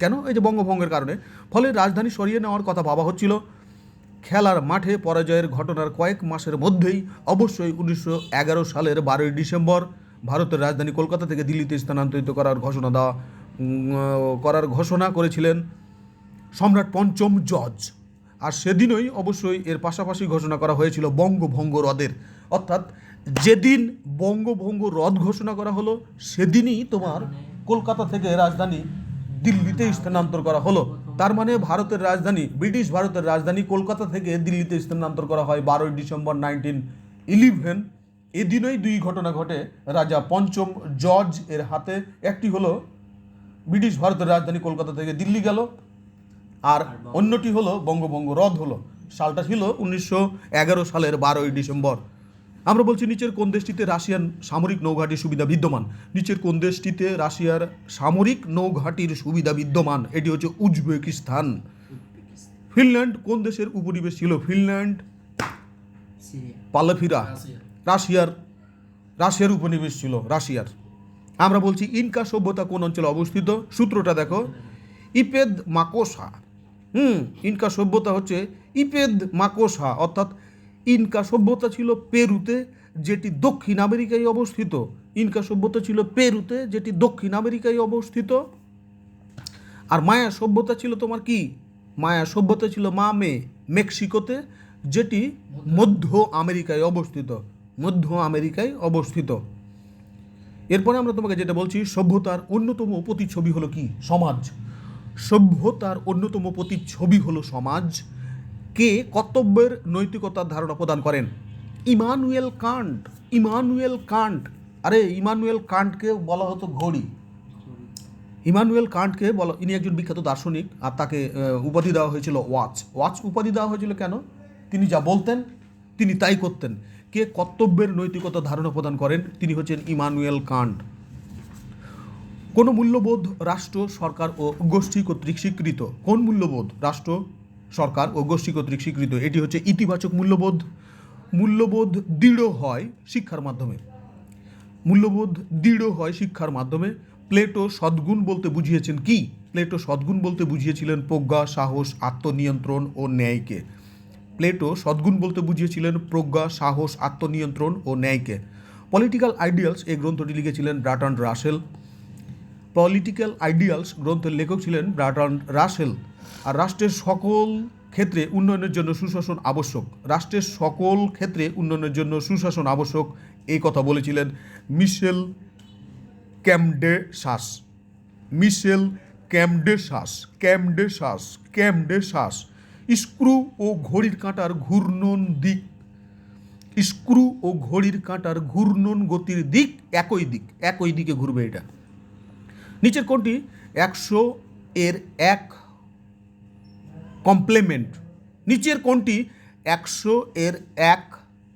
কেন? এই যে বঙ্গভঙ্গের কারণে। ফলে রাজধানী সরিয়ে নেওয়ার কথা ভাবা হচ্ছিল। খেলার মাঠে পরাজয়ের ঘটনার কয়েক মাসের মধ্যেই অবশ্যই 1911 সালের 12 ডিসেম্বর ভারতের রাজধানী কলকাতা থেকে দিল্লিতে স্থানান্তরিত করার ঘোষণা করেছিলেন সম্রাট পঞ্চম জর্জ। আর সেদিনই অবশ্যই এর পাশাপাশি ঘোষণা করা হয়েছিল বঙ্গভঙ্গ রদের। অর্থাৎ যেদিন বঙ্গভঙ্গ রদ ঘোষণা করা হলো সেদিনই তোমার কলকাতা থেকে রাজধানী দিল্লিতে স্থানান্তর করা হলো। তার মানে ব্রিটিশ ভারতের রাজধানী কলকাতা থেকে দিল্লিতে স্থানান্তর করা হয় 12 ডিসেম্বর 1911। এদিনই দুই ঘটনা ঘটে রাজা পঞ্চম জর্জ এর হাতে। একটি হলো ব্রিটিশ ভারতের রাজধানী কলকাতা থেকে দিল্লি গেল, আর অন্যটি হলো বঙ্গভঙ্গ রদ হলো। সালটা ছিল 1911 সালের 12 ডিসেম্বর। আমরা বলছি নিচের কোন দেশটিতে রাশিয়ান সামরিক নৌঘাটির সুবিধা বিদ্যমান? নিচের কোন দেশটিতে রাশিয়ার সামরিক নৌঘাটির সুবিধা বিদ্যমান? এটি হচ্ছে উজবেকিস্তান। ফিনল্যান্ড কোন দেশের উপনিবেশ ছিল? ফিনল্যান্ড পালাফিরা রাশিয়ার উপনিবেশ ছিল, রাশিয়ার। আমরা বলছি ইনকা সভ্যতা কোন অঞ্চলে অবস্থিত? সূত্রটা দেখো, ইপেদ মাকোসা। ইনকা সভ্যতা হচ্ছে ইপেদ মাকোসা, অর্থাৎ ইনকা সভ্যতা ছিল পেরুতে, যেটি দক্ষিণ আমেরিকায় অবস্থিত। ইনকা সভ্যতা ছিল পেরুতে, যেটি দক্ষিণ আমেরিকায় অবস্থিত। আর মায়া সভ্যতা ছিল তোমার কি? মায়া সভ্যতা ছিল মেক্সিকোতে, যেটি মধ্য আমেরিকায় অবস্থিত। এরপরে আমরা তোমাকে যেটা বলছি, সভ্যতার অন্যতম প্রতিচ্ছবি হলো কি? সমাজ। সভ্যতার অন্যতম প্রতিচ্ছবি হলো সমাজ। কে কর্তব্যের নৈতিকতার ধারণা প্রদান করেন? Immanuel Kant. আরে ইমানুয়েল কান্টকে বলা হতো ঘড়ি। ইনি একজন বিখ্যাত দার্শনিক, আর তাকে উপাধি দেওয়া হয়েছিল ওয়াচ উপাধি দেওয়া হয়েছিল কেন? তিনি যা বলতেন তিনি তাই করতেন। কে কর্তব্যের নৈতিকতা ধারণা প্রদান করেন? তিনি হচ্ছেন ইমানুয়েল কান্ট। কোনো মূল্যবোধ রাষ্ট্র, সরকার ও গোষ্ঠী কর্তৃক স্বীকৃত? কোন মূল্যবোধ রাষ্ট্র, সরকার ও গোষ্ঠী কর্তৃক স্বীকৃত? এটি হচ্ছে ইতিবাচক মূল্যবোধ। মূল্যবোধ দৃঢ় হয় শিক্ষার মাধ্যমে। মূল্যবোধ দৃঢ় হয় শিক্ষার মাধ্যমে। প্লেটো সদ্গুণ বলতে বুঝিয়েছেন কি? প্লেটো সদ্গুণ বলতে বুঝিয়েছিলেন প্রজ্ঞা, সাহস, আত্মনিয়ন্ত্রণ ও ন্যায়কে। প্লেটো সদ্গুণ বলতে বুঝিয়েছিলেন প্রজ্ঞা, সাহস, আত্মনিয়ন্ত্রণ ও ন্যায়কে। পলিটিক্যাল আইডিয়ালস এই গ্রন্থটি লিখেছিলেন বার্ট্রান্ড রাসেল। পলিটিক্যাল আইডিয়ালস গ্রন্থের লেখক ছিলেন বার্ট্রান্ড রাসেল। আর রাষ্ট্রের সকল ক্ষেত্রে উন্নয়নের জন্য সুশাসন আবশ্যক। রাষ্ট্রের সকল ক্ষেত্রে উন্নয়নের জন্য সুশাসন আবশ্যক, এই কথা বলেছিলেন মিশেল ক্যামডেসাস। মিশেল ক্যামডেসাস। স্ক্রু ও ঘড়ির কাঁটার ঘূর্ণন দিক, স্ক্রু ও ঘড়ির কাঁটার ঘূর্ণন গতির দিক একই দিকে ঘুরবে। এটা নিচের কোনটি 100 এর এক কমপ্লিমেন্ট? নিচের কোনটি 100 এর এক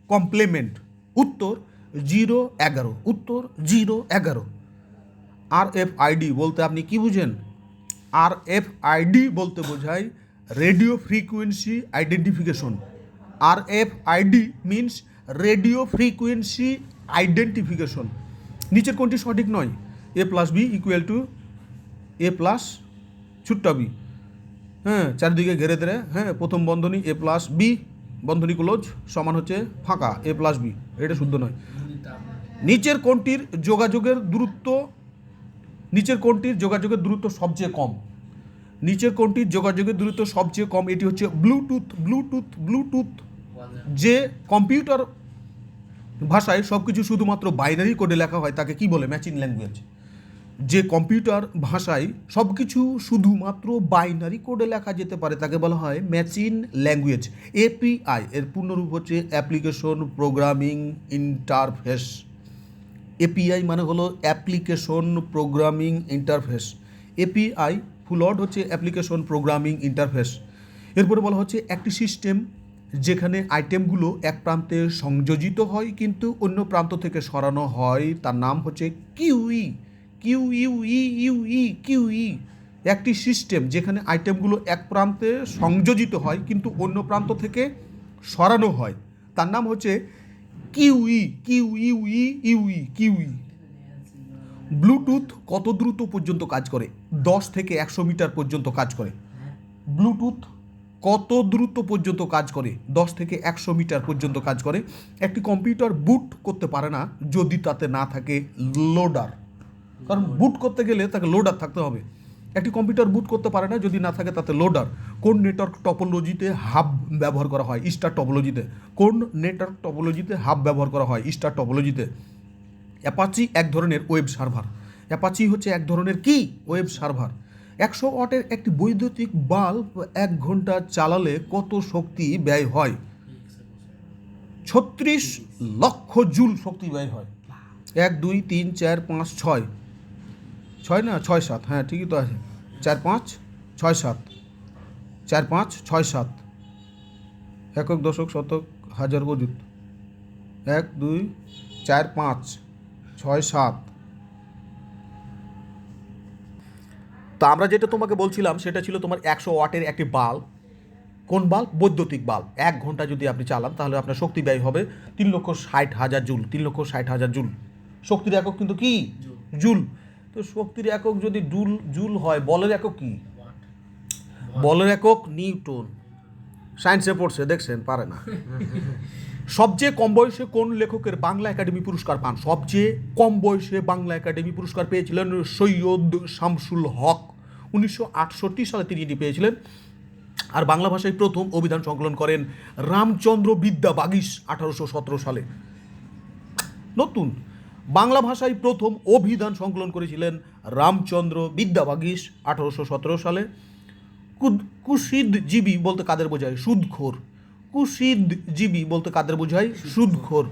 কমপ্লিমেন্ট? উত্তর 011। উত্তর 011। RFID বলতে আপনি কি বুঝেন? RFID বলতে বোঝায় radio frequency identification. RFID means radio frequency identification. নিচের কোনটি সঠিক নয়? A+B = A+ ছোট্ট b। হ্যাঁ, চারিদিকে ঘেরে ধরে, হ্যাঁ, প্রথম বন্ধনী A+B বন্ধনী ক্লোজ সমান হচ্ছে ফাঁকা A+B। এটা শুদ্ধ নয়। নিচের কোনটির যোগাযোগের দূরত্ব সবচেয়ে কম? নিচের কোনটির যোগাযোগের দূরত্ব সবচেয়ে কম? এটি হচ্ছে ব্লুটুথ। যে কম্পিউটার ভাষায় সব কিছু শুধুমাত্র বাইনারি কোডে লেখা হয় তাকে কি বলে? Machine language. যে কম্পিউটার ভাষায় সব কিছু শুধুমাত্র বাইনারি কোডে লেখা যেতে পারে তাকে বলা হয় মেশিন ল্যাঙ্গুয়েজ। API এর পূর্ণরূপ হচ্ছে অ্যাপ্লিকেশন প্রোগ্রামিং ইন্টারফেস। API মানে হলো অ্যাপ্লিকেশন প্রোগ্রামিং ইন্টারফেস। API ফুলওয়ার্ড হচ্ছে অ্যাপ্লিকেশন প্রোগ্রামিং ইন্টারফেস। এরপরে বলা হচ্ছে একটি সিস্টেম যেখানে আইটেমগুলো এক প্রান্তে সংযোজিত হয় কিন্তু অন্য প্রান্ত থেকে সরানো হয় তার নাম হচ্ছে কিউই। কিউই। একটি সিস্টেম যেখানে আইটেমগুলো এক প্রান্তে সংযোজিত হয় কিন্তু অন্য প্রান্ত থেকে সরানো হয় তার নাম হচ্ছে কিউই। ব্লুটুথ কত দ্রুত পর্যন্ত কাজ করে? 10 থেকে 100 মিটার পর্যন্ত কাজ করে। ব্লুটুথ কত দ্রুত পর্যন্ত কাজ করে? 10 থেকে 100 মিটার পর্যন্ত কাজ করে। একটি কম্পিউটার বুট করতে পারে না যদি তাতে না থাকে লোডার। কারণ বুট করতে গেলে তাকে লোডার থাকতে হবে। একটি কম্পিউটার বুট করতে পারে না যদি না থাকে তাতে লোডার। কোন নেটওয়ার্ক টপোলজিতে হাব ব্যবহার করা হয়? স্টার টপোলজিতে। কোন নেটওয়ার্ক টপোলজিতে হাব ব্যবহার করা হয়? স্টার টপোলজিতে। অ্যাপাচি এক ধরনের ওয়েব সার্ভার। অ্যাপাচি হচ্ছে এক ধরনের কি? Web server. 100 ওয়াটের একটি বৈদ্যুতিক বাল্ব 1 ঘন্টা চালালে কত শক্তি ব্যয় হয়? 36 লক্ষ জুল শক্তি ব্যয় হয়। 1 2 3 4 5 6 6 না 6 7, হ্যাঁ ঠিকই তো আছে। 4 5 6 7, 4 5 6 7, একক দশক শতক হাজার অযুত। 1 2 4 5 6 7। তো আমরা যেটা তোমাকে বলছিলাম সেটা ছিল তোমার 100 ওয়াটের একটি বাল্ব। কোন বাল্ব? বৈদ্যুতিক বাল্ব। 1 ঘন্টা যদি আপনি চালান তাহলে আপনার শক্তি ব্যয় হবে 3,60,000 জুল। 3,60,000 জুল। শক্তির একক কিন্তু কি? জুল। তো শক্তির একক যদি জুল হয়, বলের একক কি? বলের একক নিউটন। সায়েন্সে পড়ছে, দেখছেন, পারে না। সবচেয়ে কম বয়সে কোন লেখকের বাংলা একাডেমি পুরস্কার পান? সবচেয়ে কম বয়সে বাংলা একাডেমি পুরস্কার পেয়েছিলেন সৈয়দ শামসুল হক। 1968 সালে তিনি এটি পেয়েছিলেন। আর বাংলা ভাষায় প্রথম অভিধান সংকলন করেন রামচন্দ্র বিদ্যা বাগীশ 1817 সালে। নতুন বাংলা ভাষায় প্রথম অভিধান সংকলন করেছিলেন রামচন্দ্র বিদ্যা বাগীশ 1817 সালে। কুশিদজীবী বলতে কাদের বোঝায়? সুদখোর। কুশিদজীবী বলতে কাদের বোঝায়? সুদখোর।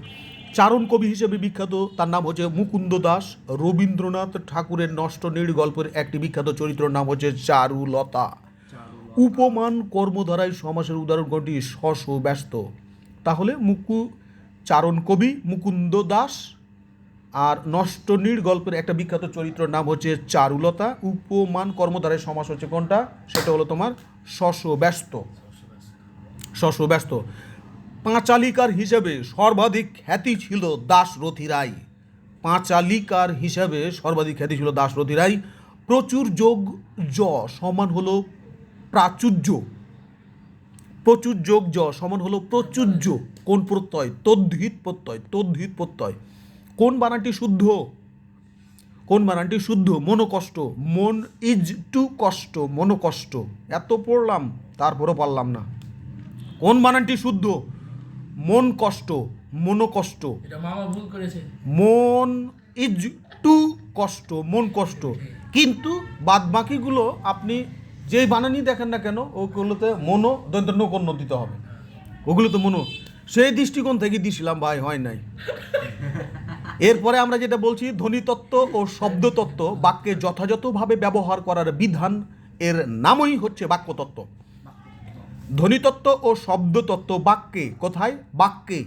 চারণ কবি হিসেবে বিখ্যাত তার নাম হচ্ছে মুকুন্দ দাস। রবীন্দ্রনাথ ঠাকুরের নষ্ট নীড় গল্পের একটি বিখ্যাত চরিত্রের নাম হচ্ছে চারুলতা। উপমান কর্মধারায় সমাসের উদাহরণ কোনটি? শশ ব্যস্ত। তাহলে চারণ কবি মুকুন্দ দাস। আর নষ্টনীড় গল্পের একটা বিখ্যাত চরিত্রের নাম হচ্ছে চারুলতা। উপমান কর্মধারের সমাস হচ্ছে কোনটা? সেটা হলো তোমার শশব্যস্ত। শশব্যস্ত। পাঁচালিকার হিসেবে সর্বাধিক খ্যাতি ছিল দাশরথী রায়। পাঁচালিকার হিসাবে সর্বাধিক খ্যাতি ছিল দাশরথী রায়। প্রচুর যোগ জ সমান হলো প্রাচুর্য। প্রচুর যোগ জ সমান হলো প্রচুর্য। কোন প্রত্যয়? তদ্ধিত প্রত্যয়। তদ্ধিত প্রত্যয়। কোন বানানটি শুদ্ধ? কোন বানানটি শুদ্ধ? মনোকষ্ট। মন ইজ টু কষ্ট। মনোকষ্ট। এত পড়লাম তারপরও পারলাম না। কোন বানানটি শুদ্ধ? মন কষ্ট। মনোকষ্ট। এটা মামা ভুল করেছে। মন ইজ টু কষ্ট। মন কষ্ট। কিন্তু বাদ বাকিগুলো আপনি যেই বানানই দেখেন না কেন ওগুলোতে মনো দন্তন্য কর্ণ দিতে হবে। ওগুলো তো মনো। সেই দৃষ্টিকোণ থেকে দিছিলাম ভাই, হয় নাই। এরপরে আমরা যেটা বলছি ধ্বনিতত্ত্ব ও শব্দতত্ত্ব বাক্যে যথাযথভাবে ব্যবহার করার বিধান, এর নামই হচ্ছে বাক্যতত্ত্ব। ধ্বনিতত্ত্ব ও শব্দতত্ত্ব বাক্যে, কোথায়? বাক্যে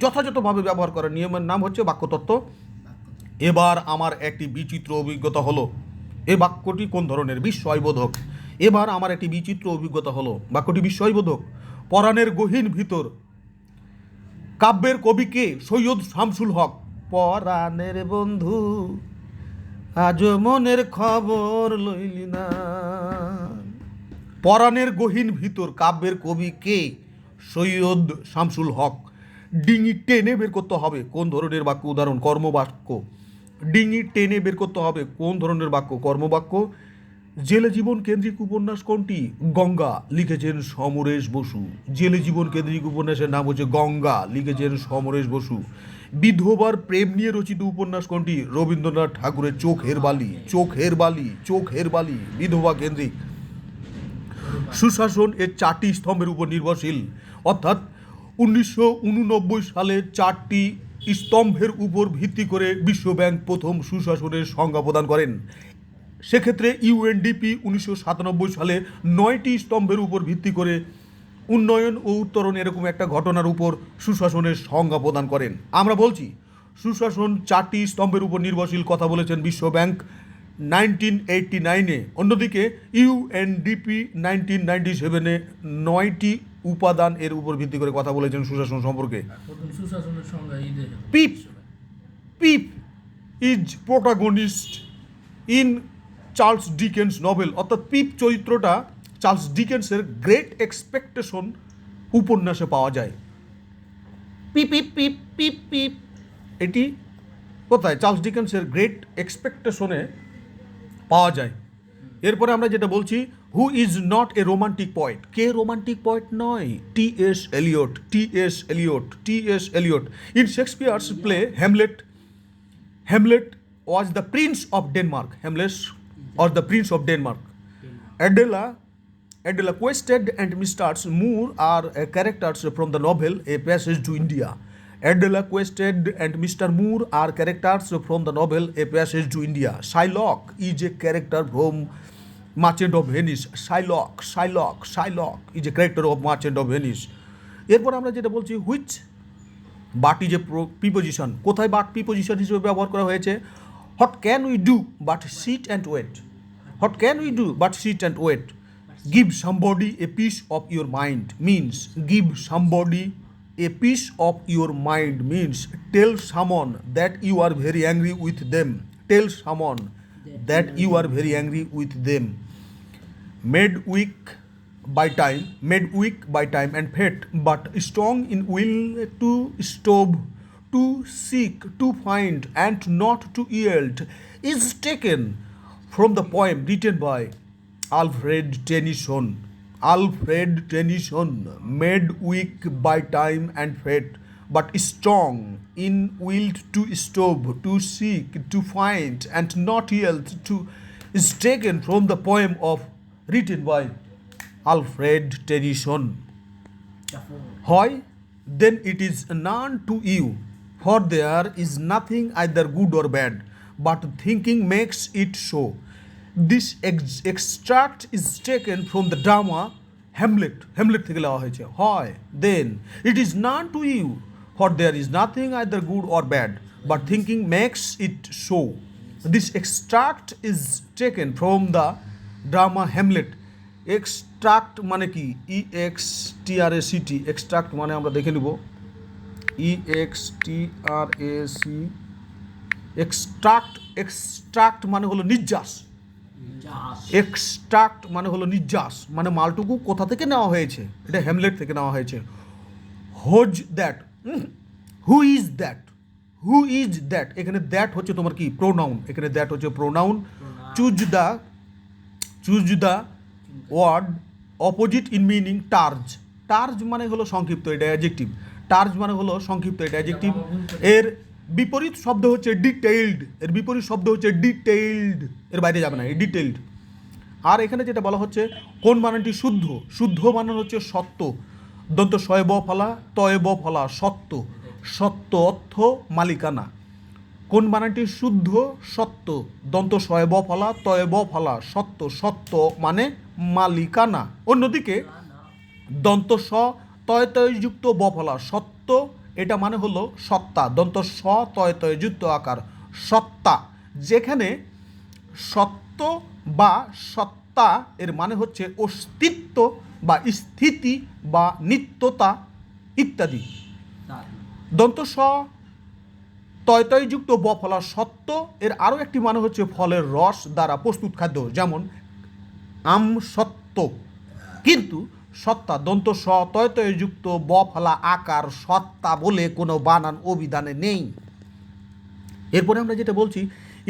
যথাযথভাবে ব্যবহার করার নিয়মের নাম হচ্ছে বাক্যতত্ত্ব। এবার আমার একটি বিচিত্র অভিজ্ঞতা হলো। এ বাক্যটি কোন ধরনের? বিস্ময়বোধক। এবার আমার একটি বিচিত্র অভিজ্ঞতা হলো। বাক্যটি বিস্ময়বোধক। পরাণের গহীন ভিতর কাব্যের কবি কে? সৈয়দ শামসুল হক। পরাণের বন্ধু আজ মনের খবর লইলি না। পরাণের গহীন ভিতর কাব্যের কবি কে? সৈয়দ শামসুল হক। ডিঙি টেনে বের করতে হবে কোন ধরনের বাক্য? উদাহরণ কর্মবাক্য। ডিঙি টেনে বের করতে হবে কোন ধরনের বাক্য? কর্মবাক্য। জেলে জীবন কেন্দ্রিক উপন্যাস কোনটি? গঙ্গা, লিখেছেন সমরেশ বসু। জেলে জীবন কেন্দ্রিক উপন্যাসের নাম হচ্ছে গঙ্গা, লিখেছেন সমরেশ বসু। বিধবার প্রেম নিয়ে রচিত উপন্যাস কোনটি? রবীন্দ্রনাথ ঠাকুরের চোখের বালি। চোখের বালি। চোখের বালি বিধবা কেন্দ্রিক। সুশাসন এর 4টি স্তম্ভের উপর নির্ভরশীল, অর্থাৎ 1989 সালে 4টি স্তম্ভের উপর ভিত্তি করে বিশ্বব্যাংক প্রথম সুশাসনের সংজ্ঞা প্রদান করেন। সেক্ষেত্রে ইউএনডিপি 1997 সালে 9টি স্তম্ভের উপর ভিত্তি করে উন্নয়ন ও উত্তরণ এরকম একটা ঘটনার উপর সুশাসনের সংজ্ঞা প্রদান করেন। আমরা বলছি সুশাসন 4টি স্তম্ভের উপর নির্ভরশীল, কথা বলেছেন বিশ্বব্যাংক 1989-এ। অন্যদিকে ইউএনডিপি 1997-এ 9টি উপাদান এর উপর ভিত্তি করে কথা বলেছেন সুশাসন সম্পর্কে। প্রথম সুশাসনের সংজ্ঞা এই দেখেন। Pip Pip is protagonist in Charles Dickens novel, অর্থাৎ পিপ চরিত্রটা চার্লস ডিকেন্সের গ্রেট এক্সপেকটেশন উপন্যাসে পাওয়া যায়। পিপ পিপ পিপ পিপ পিপ এটি কোথায়? চার্লস ডিকেন্সের গ্রেট এক্সপেকটেশনে পাওয়া যায়। এরপরে আমরা যেটা বলছি who is not a romantic poet. কে রোমান্টিক পয়েট নয়? T S. Eliot. T S. Eliot. T S. Eliot. In Shakespeare's play Hamlet, Hamlet was the Prince of Denmark. Hamlet or the Prince of Denmark. Adela Quested and Mr. Moore are characters from the novel A Passage to India. Adela Quested and Mr. Moore are characters from the novel A Passage to India. Shylock is a character from Merchant of Venice. Shylock is a character of Merchant of Venice. এরপর আমরা যেটা বলছি which, but is a preposition. কোথায় but preposition হিসেবে ব্যবহার করা হয়েছে? What can we do but sit and wait? What can we do but sit and wait? Give somebody a piece of your mind means give somebody a piece of your mind means tell someone that you are very angry with them. Tell someone that you are very angry with them. Made weak by time and fate, but strong in will to stop, to seek, to find, and not to yield, is taken from the poem written by Alfred Tennyson. Alfred Tennyson, made weak by time and fate, but strong in will to stop, to seek, to find, and not yield, to is taken from the poem of written by Alfred Tennyson. Why? Then it is none to you, for there is nothing either good or bad, but thinking makes it so. This extract is taken from the drama Hamlet. Hamlet থেকে নেওয়া হয়েছে। Why? Then it is none to you, for there is nothing either good or bad, but thinking makes it so. This extract is taken from the drama Hamlet. Extract মানে কি? EXTRACT, extract মানে আমরা দেখে নিব EXTRAC, extract মানে হলো নির্যাস, extract মানে হলো নির্যাস, মানে মালটুকু কোথা থেকে নেওয়া হয়েছে? এটা হ্যামলেট থেকে নেওয়া হয়েছে। Whose that, who is that, who is that, এখানে দ্যাট হচ্ছে তোমার কি? প্রোনাউন, এখানে দ্যাট হচ্ছে pronoun. Choose the word opposite in meaning terse, terse মানে হলো সংক্ষিপ্ত, এটা অ্যাডজেক্টিভ। টার্জ মানে হলো সংক্ষিপ্ত, এটা অ্যাডজেক্টিভ। এর বিপরীত শব্দ হচ্ছে ডিটেইলড, এর বিপরীত শব্দ হচ্ছে ডিটেইলড, এর বাইরে যাবে না, এই ডিটেইলড। আর এখানে যেটা বলা হচ্ছে কোন বানানটি শুদ্ধ? শুদ্ধ বানান হচ্ছে সত্য, দন্ত শয়ে ব ফলা তয়ে ব ফলা, সত্য, সত্য অর্থ মালিকানা। কোন বানানটি শুদ্ধ? সত্য, দন্ত শয়ে ব ফলা তয়ে ব ফলা, সত্য, সত্য মানে মালিকানা। অন্যদিকে দন্ত স তয় তয় যুক্ত ব ফলা, সত্য, এটা মানে হলো সত্তা, দন্ত স তয় তয় যুক্ত আকার, সত্তা। যেখানে সত্য বা সত্তা এর মানে হচ্ছে অস্তিত্ব বা স্থিতি বা নিত্যতা ইত্যাদি। দন্ত স তয় তয় যুক্ত ব ফলা সত্য, এর আরও একটি মানে হচ্ছে ফলের রস দ্বারা প্রস্তুত খাদ্য, যেমন আম সত্য। কিন্তু সত্তা দন্ত স তয় তয় যুক্ত ব ফলা আকার সত্তা বলে কোনো বানান অভিধানে নেই। এরপরে আমরা যেটা বলছি,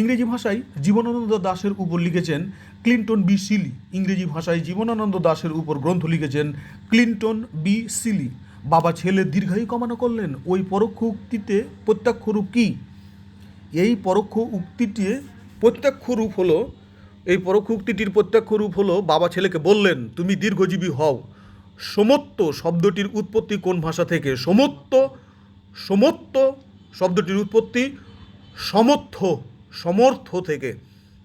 ইংরেজি ভাষায় জীবনানন্দ দাশের উপর লিখেছেন ক্লিন্টন বি সিলি। ইংরেজি ভাষায় জীবনানন্দ দাশের উপর গ্রন্থ লিখেছেন ক্লিন্টন বি সিলি। বাবা ছেলে দীর্ঘায়ু কামনা করলেন, ওই পরোক্ষ উক্তিতে প্রত্যক্ষ রূপ কী? এই পরোক্ষ উক্তিটি প্রত্যক্ষ রূপ হলো, এই পরোক্ষ উক্তিটির প্রত্যক্ষ রূপ হলো বাবা ছেলেকে বললেন তুমি দীর্ঘজীবী হও। সমত্ব শব্দটির উৎপত্তি কোন ভাষা থেকে? সমত্ব শব্দটির উৎপত্তি সমর্থ থেকে।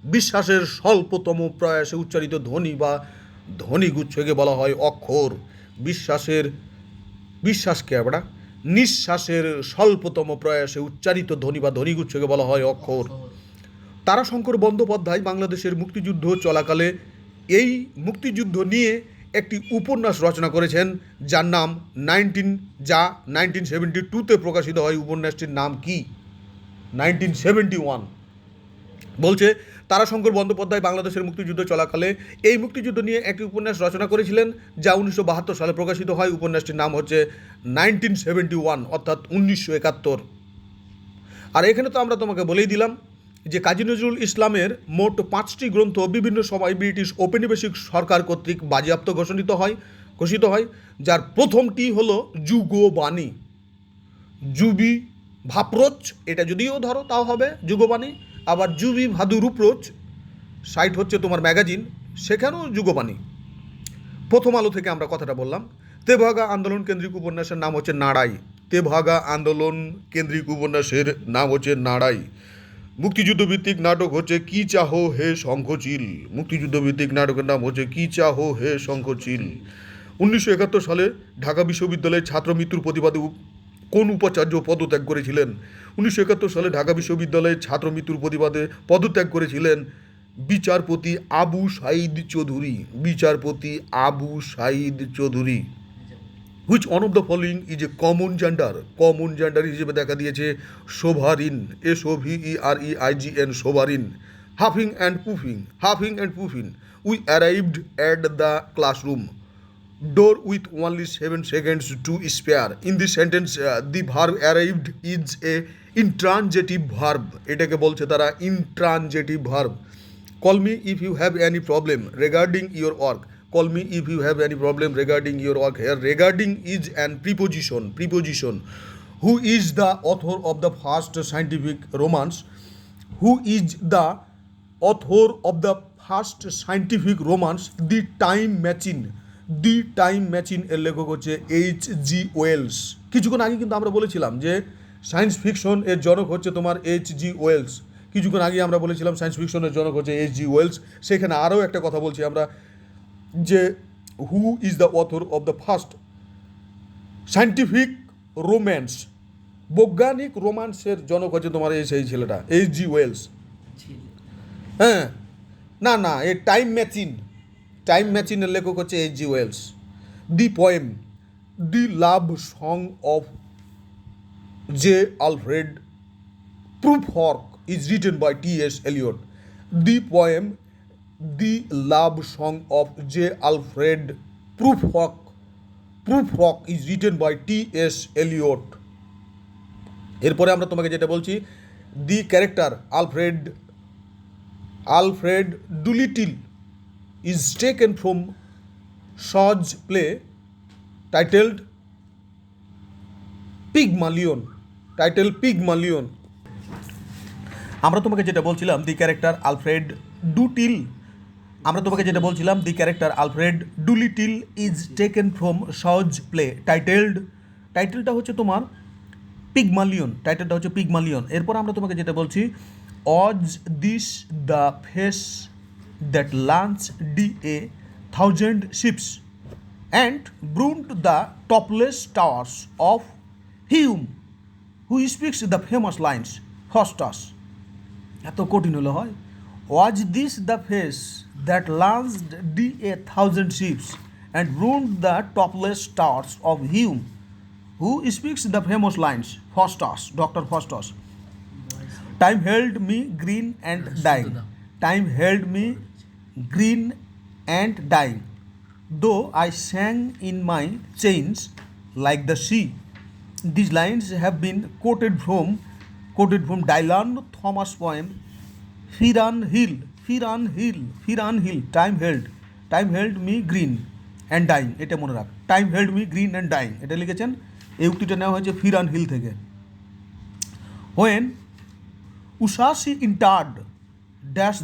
বিশ্বাসের স্বল্পতম প্রয়াসে উচ্চারিত ধ্বনি বা ধ্বনিগুচ্ছকে বলা হয় অক্ষর। বিশ্বাসকে আমরা নিঃশ্বাসের স্বল্পতম প্রয়াসে উচ্চারিত ধ্বনি বা ধ্বনিগুচ্ছকে বলা হয় অক্ষর। তারাশঙ্কর বন্দ্যোপাধ্যায় বাংলাদেশের মুক্তিযুদ্ধ চলাকালে এই মুক্তিযুদ্ধ নিয়ে একটি উপন্যাস রচনা করেছেন, যার নাম 1972-তে প্রকাশিত হয়। উপন্যাসটির নাম কি? 1971। বলছে তারাশঙ্কর বন্দ্যোপাধ্যায় বাংলাদেশের মুক্তিযুদ্ধ চলাকালে এই মুক্তিযুদ্ধ নিয়ে একটি উপন্যাস রচনা করেছিলেন, যা 1972 সালে প্রকাশিত হয়। উপন্যাসটির নাম হচ্ছে 1971, অর্থাৎ 1971। আর এখানে তো আমরা তোমাকে বলেই দিলাম যে কাজী নজরুল ইসলামের মোট 5টি গ্রন্থ বিভিন্ন সময় ব্রিটিশ ঔপনিবেশিক সরকার কর্তৃক বাজেয়াপ্ত ঘোষিত হয়, যার প্রথমটি হলো যুগবাণী। জুবি ভাপ্রোচ, এটা যদিও ধরো তাও হবে যুগবাণী। আবার জুবি ভাদু রূপরোচ সাইট হচ্ছে তোমার ম্যাগাজিন, সেখানেও যুগবাণী। প্রথম আলো থেকে আমরা কথাটা বললাম। তেভাগা আন্দোলন কেন্দ্রিক উপন্যাসের নাম হচ্ছে নাড়াই। তেভাগা আন্দোলন কেন্দ্রিক উপন্যাসের নাম হচ্ছে নাড়াই। মুক্তিযুদ্ধ ভিত্তিক নাটক হচ্ছে কি চাহো হে শঙ্খচিল। মুক্তিযুদ্ধ ভিত্তিক নাটকের নাম হচ্ছে কি চাহো হে শঙ্খচিল। 1971 সালে ঢাকা বিশ্ববিদ্যালয়ের ছাত্র মৃত্যুর প্রতিবাদে কোন উপাচার্য পদত্যাগ করেছিলেন? 1971 সালে ঢাকা বিশ্ববিদ্যালয়ের ছাত্র মৃত্যুর প্রতিবাদে পদত্যাগ করেছিলেন বিচারপতি আবু সাঈদ চৌধুরী। বিচারপতি Abu Saeed Chowdhury. Which on of the following is a common gender? Common gender হিসেবে দেখা দিয়েছে sovereign, SOVEREIGN, sovereign. Huffing and পুফিং। We arrived at the classroom door with only 7 seconds to spare. In this sentence, the verb arrived is a intransitive verb. এটাকে বলছে তারা intransitive verb. Call me if you have any problem regarding your work. Call me if you have any problem regarding your work. Here, regarding is an preposition. Who is the author of the first scientific romance? Who is the author of the first scientific romance? The time matching এর লেখক হচ্ছে H.G. Wales. কিছুক্ষণ আগে কিন্তু আমরা বলেছিলাম যে science fiction এর জনক হচ্ছে তোমার H.G. ওয়েলস। কিছুক্ষণ আগে আমরা বলেছিলাম সায়েন্স ফিকশনের জনক হচ্ছে H.G. ওয়েলস। সেখানে আরও একটা কথা বলছি আমরা যে হু is the author of the first scientific romance. বৈজ্ঞানিক রোমান্সের জনক হচ্ছে তোমার সেই ছেলেটা H.G. ওয়েলস। হ্যাঁ, না এই টাইম ম্যাচিনের লেখক হচ্ছে H.G. Wells. The poem the love song of J Alfred Prufrock is written by T.S. Eliot. The poem The Love Song of J. Alfred Prufrock is written by T.S. Eliot. এরপরে আমরা তোমাকে যেটা বলছি, the character Alfred Doolittle is taken from Shaw's play titled Pygmalion. আমরা তোমাকে যেটা বলছিলাম the character Alfred Doolittle is taken from Shaw's play টাইটেলটা হচ্ছে তোমার পিগমালিয়ন। এরপর আমরা তোমাকে যেটা বলছি, was this the face that launch the a thousand ships and burnt the topless towers of Ilium who speaks the famous lines Faustus. এত কঠিন হলো হয়। Was this the face that launched the a thousand ships and burnt the topless towers of Ilium who speaks the famous lines Faustus, doctor Faustus. Time held me green and dying though I sang in my chains like the C. These lines have been quoted from Dylan Thomas' poem Firan Hill. Time held me green and dying. এটা মনে রাখ, time held me green and dying, এটা লিখেছেন, এই উক্তিটা নেওয়া হয়েছে Fern Hill থেকে। When Usashi entered dash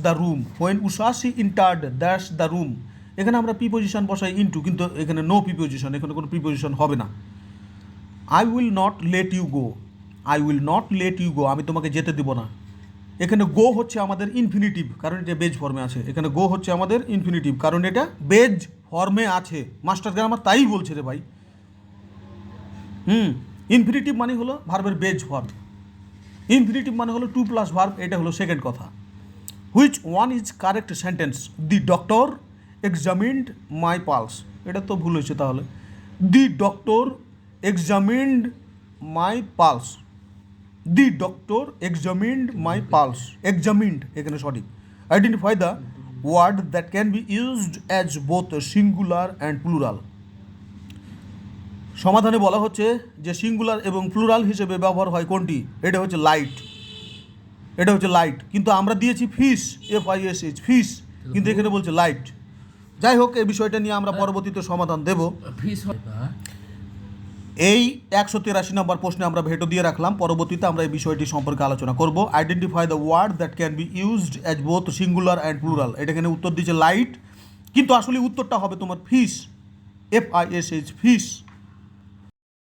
the room, এখানে আমরা প্রিপোজিশন বসাই ইনটু, কিন্তু এখানে নো প্রিপোজিশন, এখানে কোনো প্রিপোজিশন হবে না। I will not let you go, আমি তোমাকে যেতে দিব না। এখানে গো হচ্ছে আমাদের ইনফিনিটিভ, কারণ এটা বেজ ফর্মে আছে। এখানে গো হচ্ছে আমাদের ইনফিনিটিভ, কারণ এটা বেজ ফর্মে আছে। মাস্টার গ্রামার তাই বলছে রে ভাই। ইনফিনিটিভ মানে হলো ভার্বের বেজ ফর্ম, ইনফিনিটিভ মানে হলো 2 প্লাস ভার্ব, এটা হলো সেকেন্ড কথা। Which one is correct sentence? The doctor examined my pulse, এটা তো ভুল হয়েছে তাহলে। The doctor examined my pulse. The doctor examined my pulse. Examined এখানে সঠিক। Identify the word that can be used as both singular and plural. সমাধানে বলা হচ্ছে যে সিঙ্গুলার এবং প্লুরাল হিসেবে ব্যবহার হয় কোনটি? এটা হচ্ছে লাইট, কিন্তু আমরা দিয়েছি ফিশ, FISH ফিশ, কিন্তু এখানে বলছে লাইট। যাই হোক, এই বিষয়টা নিয়ে আমরা পরবর্তীতে সমাধান দেব। এই 183 নম্বর প্রশ্নে আমরা ভেটো দিয়ে রাখলাম, পরবর্তীতে আমরা এই বিষয়টি সম্পর্কে আলোচনা করব। Identify the word that can be used as both singular and plural. এটা এখানে উত্তর দিচ্ছে লাইট, কিন্তু আসলে উত্তরটা হবে তোমার ফিশ, FISH ফিশ।